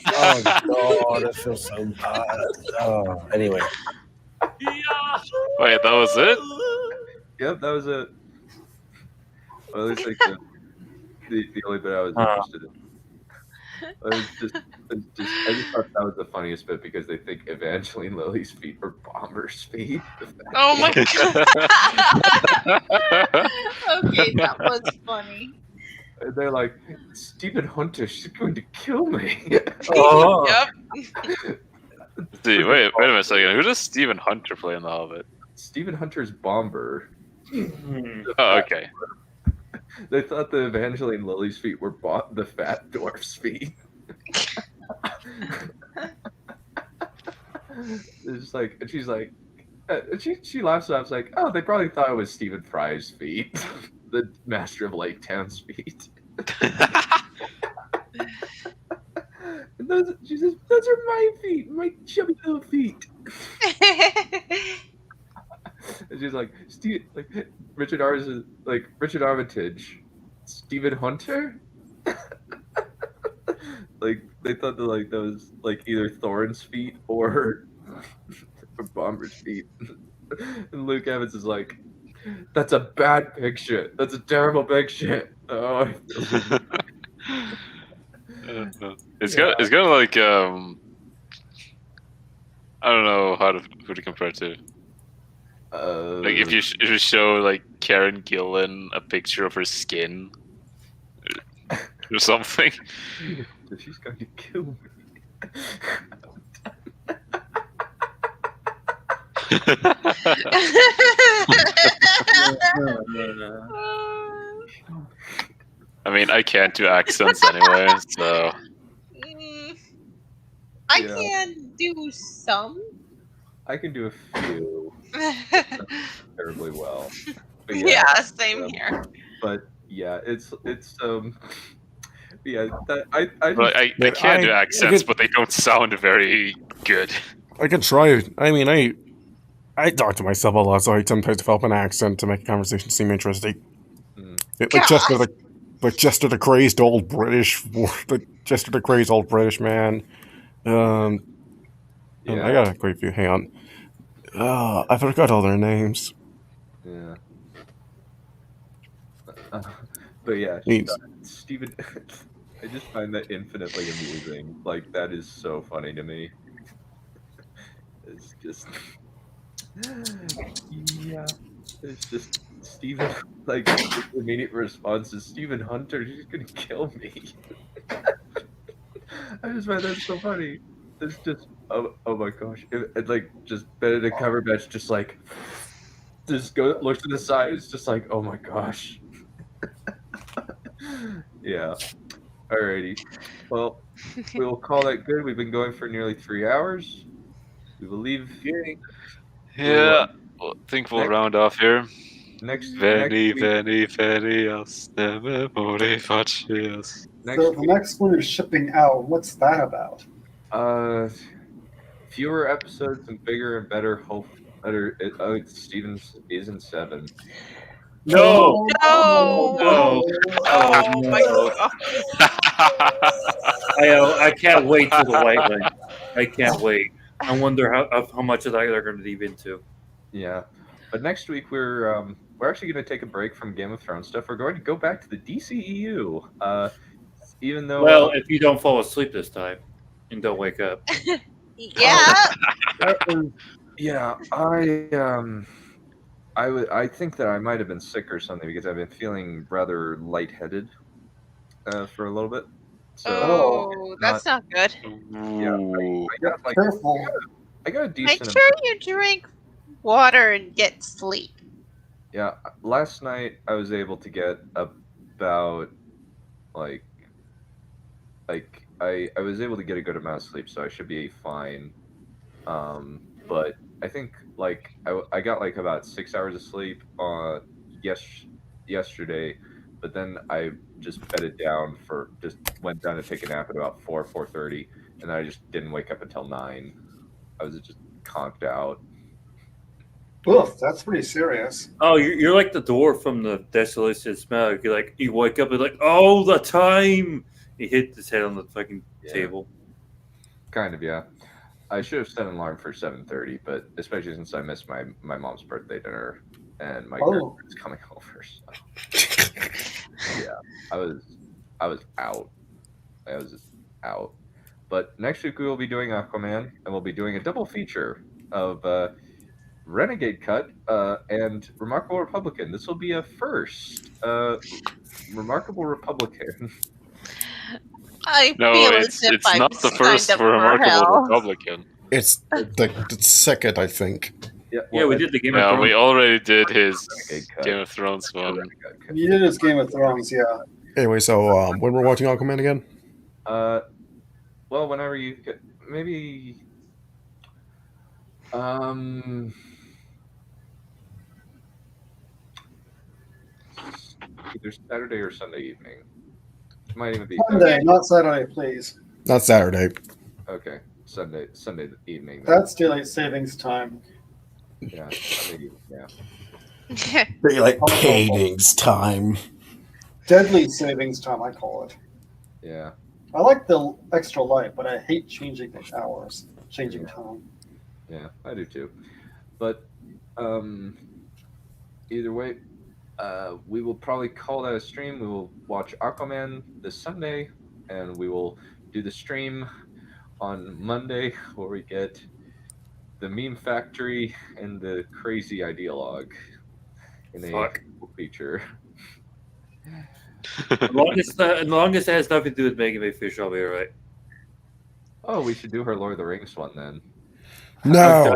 Oh God, I feel so bad. Oh, anyway. Wait, that was it? Yep, that was it. Well, at least like the only bit I was interested in. I just thought that was the funniest bit because they think Evangeline Lilly's feet were Bomber's feet. Oh my god. Okay, that was funny. And they're like, Stephen Hunter, she's going to kill me. Yep. See, wait a minute, second. Who does Stephen Hunter play in The Hobbit? Stephen Hunter's Bomber. Oh, okay. They thought the Evangeline Lilly's feet were the fat dwarf's feet. It's just like, and she's like, she laughs. I was like, oh, they probably thought it was Stephen Fry's feet, the Master of Lake Town's feet. And she says, those are my feet, my chubby little feet. And she's like, Richard Armitage, Stephen Hunter. Like they thought that like that was like either Thorin's feet or Bomber's feet. And Luke Evans is like, that's a bad picture. That's a terrible picture. Oh. It's kind of like I don't know who to compare it to. Like if you show like Karen Gillan a picture of her skin or something. She's going to kill me. I mean, I can't do accents anyway, so. I can do some. I can do a few. Terribly well. But yeah, same here. But yeah, it's yeah. I can do accents, but they don't sound very good. I could try. I mean, I talk to myself a lot, so I sometimes develop an accent to make a conversation seem interesting. Like Chester the crazed old British man. I got a great few. Hang on. I forgot all their names. Yeah. But yeah, Stephen. I just find that infinitely amusing. Like that is so funny to me. It's just. Yeah. It's just Stephen. Like the immediate response is Stephen Hunter. He's gonna kill me. I just find that so funny. It's just oh my gosh. It like just Benedict Cumberbatch just like looks to the side. It's just like oh my gosh. Yeah. Alrighty. Well, we will call that good. We've been going for nearly 3 hours. We will leave. Yeah. I think we'll round off here. Next week. So the next one is shipping out. What's that about? Fewer episodes and bigger and better. It's Steven's season 7. No. Oh my god. I can't wait till the White Wing. I can't wait. I wonder how much of that they're going to leave into. Yeah, but next week we're actually going to take a break from Game of Thrones stuff. We're going to go back to the DCEU. Even though if you don't fall asleep this time and don't wake up. Yeah. Yeah, I think that I might have been sick or something because I've been feeling rather lightheaded for a little bit. So that's not good. Yeah, I got like Careful. I got a decent. Make sure you drink water and get sleep. Yeah, last night I was able to get about I was able to get a good amount of sleep, so I should be fine. But I think I got like about 6 hours of sleep yesterday, but then I just bedded down went down to take a nap at about 4:30, and then I just didn't wake up until 9. I was just conked out. Oof, that's pretty serious. Oh, you're like the dwarf from the Desolation Smell. You're like, you wake up and like, oh, the time. He hit his head on the fucking table. Kind of, yeah. I should have set an alarm for 7:30, but especially since I missed my mom's birthday dinner and my grandparents coming over. So. Yeah, I was out. I was just out. But next week we will be doing Aquaman, and we'll be doing a double feature of Renegade Cut and Remarkable Republican. This will be a first. Remarkable Republican. It's not the first for Remarkable Republican. It's the second, I think. Yeah, we did the Game of Thrones. We already did his Game of Thrones one. You did his Game of Thrones, yeah. Anyway, so when we're watching Aquaman again? Well, whenever you get, maybe either Saturday or Sunday evening. It might even be Sunday, not Saturday, please. Not Saturday. Okay, Sunday evening. That's daylight savings time. Yeah, Sunday evening, yeah. Daylight savings time. Deadly savings time, I call it. Yeah. I like the extra light, but I hate changing the hours, changing time. Yeah, I do too. But either way, we will probably call that a stream. We will watch Aquaman this Sunday, and we will do the stream on Monday where we get the Meme Factory and the crazy ideologue in a feature. As long as it has nothing to do with Megan Fish, I'll be alright. Oh, we should do her Lord of the Rings one then. No.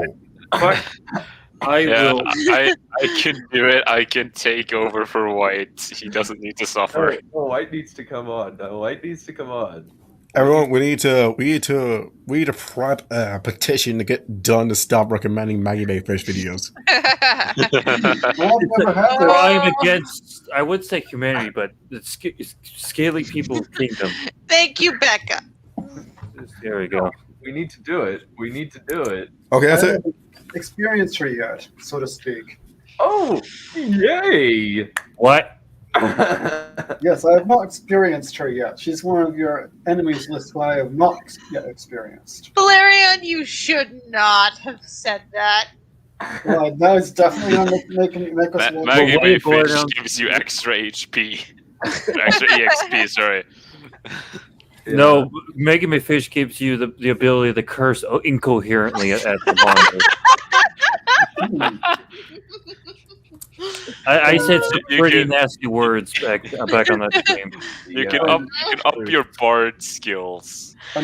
I will. I can do it. I can take over for White. He doesn't need to suffer. Oh, White needs to come on. No, White needs to come on. Everyone, we need to petition to get done to stop recommending Maggie Mayfish videos. I'm against. I would say humanity, but it's scaly people's kingdom. Thank you, Becca. There we go. We need to do it. We need to do it. Okay, that's it. Experienced her yet, so to speak. Oh, yay! What? Yes, I have not experienced her yet. She's one of your enemies list who I have not yet experienced. Valerian, you should not have said that. Well, that is definitely going to make us Maggie Mayfish gives you extra HP. Extra EXP, sorry. Yeah. No, Megan Mayfish gives you the ability to curse incoherently at the bottom. I said some pretty nasty words back on that game. You can up your bard skills. I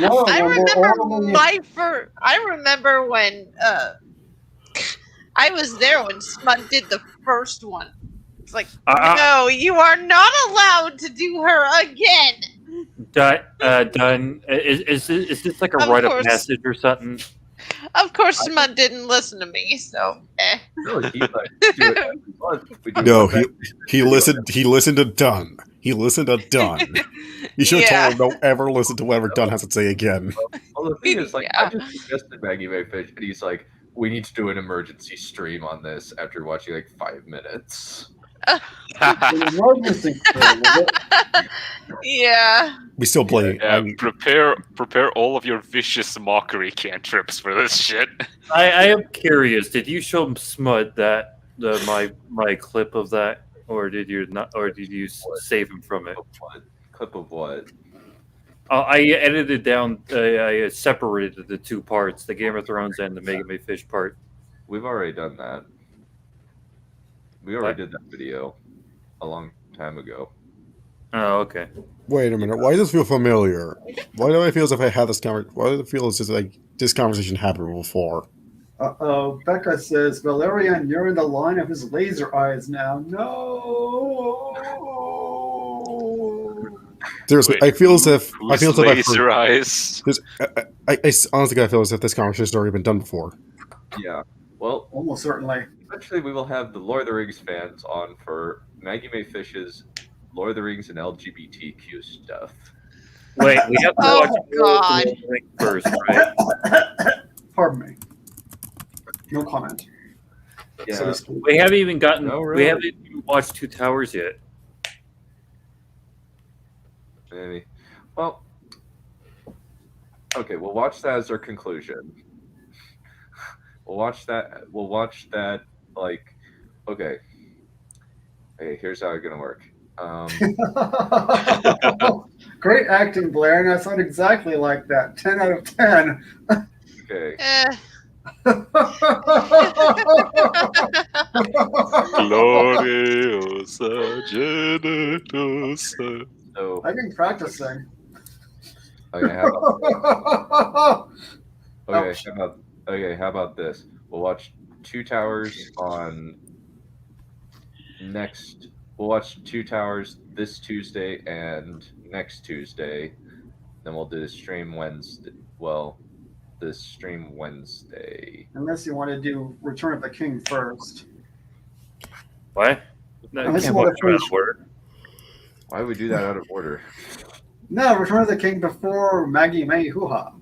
remember when I was there when Smut did the first one. It's like, no, you are not allowed to do her again. Done. Is this like a rite of passage or something? Of course, Smut didn't listen to me, so No, he listened. He listened to Dunn. He listened to Dunn. You should have told him don't ever listen to whatever Dunn has to say again. Well, the thing is, like, I just suggested Maggie Mayfish, and he's like, "We need to do an emergency stream on this." After watching like 5 minutes. Yeah. We still play. Prepare all of your vicious mockery cantrips for this shit. I am curious. Did you show Smut that my clip of that, or did you not? Or did you save him from it? Clip of what? I edited down. I separated the two parts: the Game of Thrones and the Megan Mayfish part. We've already done that. We already did that video a long time ago. Oh, okay. Wait a minute. Why does it feel familiar? Why do I feel as if I had this conversation? Why does it feel as if like this conversation happened before? Becca says, Valerian, you're in the line of his laser eyes now. No. Seriously, I feel as if laser eyes. I honestly, I feel as if this conversation has already been done before. Yeah. Well, almost certainly. Eventually, we will have the Lord of the Rings fans on for Maggie Mayfish's Lord of the Rings and LGBTQ stuff. Wait, we have to watch God. the Ring first, right? Pardon me. No comment. Yeah. We haven't even gotten. No, We really? haven't even watched Two Towers yet. Maybe. Well, okay, we'll watch that as our conclusion. We'll watch that. Like, okay. Okay, here's how it's gonna work. Great acting, Blair, and I sound exactly like that. 10 out of 10. Okay. Gloriosa Genetosa. So, I've been practicing. okay, how about this? We'll watch Two Towers We'll watch Two Towers this Tuesday and next Tuesday. Then we'll do the stream Wednesday. Well, this stream Wednesday. Unless you want to do Return of the King first. What? No, you Unless can't you want watch to them out finish. of order. Why would we do that out of order? No, Return of the King before Maggie May Hoo-Ha.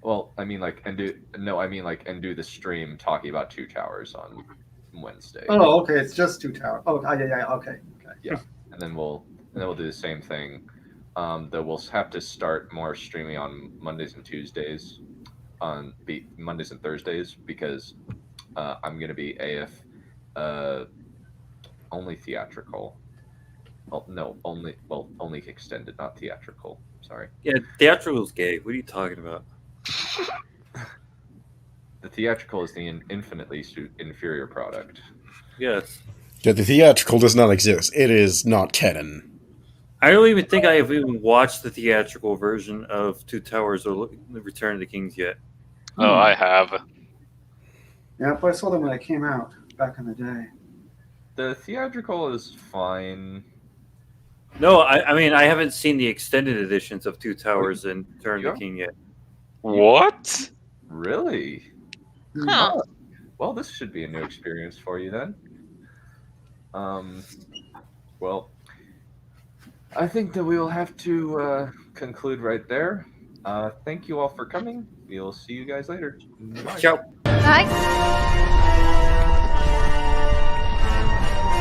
Well, I mean, like, and do the stream talking about Two Towers on Wednesday. Oh, okay, it's just Two Towers. Oh, yeah, okay. Yeah, and then we'll do the same thing. Though we'll have to start more streaming on Mondays and Tuesdays, Mondays and Thursdays, because I'm gonna be only theatrical. Well, no, only extended, not theatrical. Sorry. Yeah, theatrical's gay. What are you talking about? The theatrical is the infinitely inferior product. Yes. Yeah, the theatrical does not exist. It is not canon. I don't even think I have even watched the theatrical version of Two Towers or The Return of the Kings yet. Oh, I have. Yeah, but I saw them when they came out back in the day. The theatrical is fine. No, I mean I haven't seen the extended editions of Two Towers and Return of the King yet. What? Really? Huh. Well, this should be a new experience for you then. Well, I think that we will have to conclude right there. Thank you all for coming. We'll see you guys later. Bye. Ciao. Bye.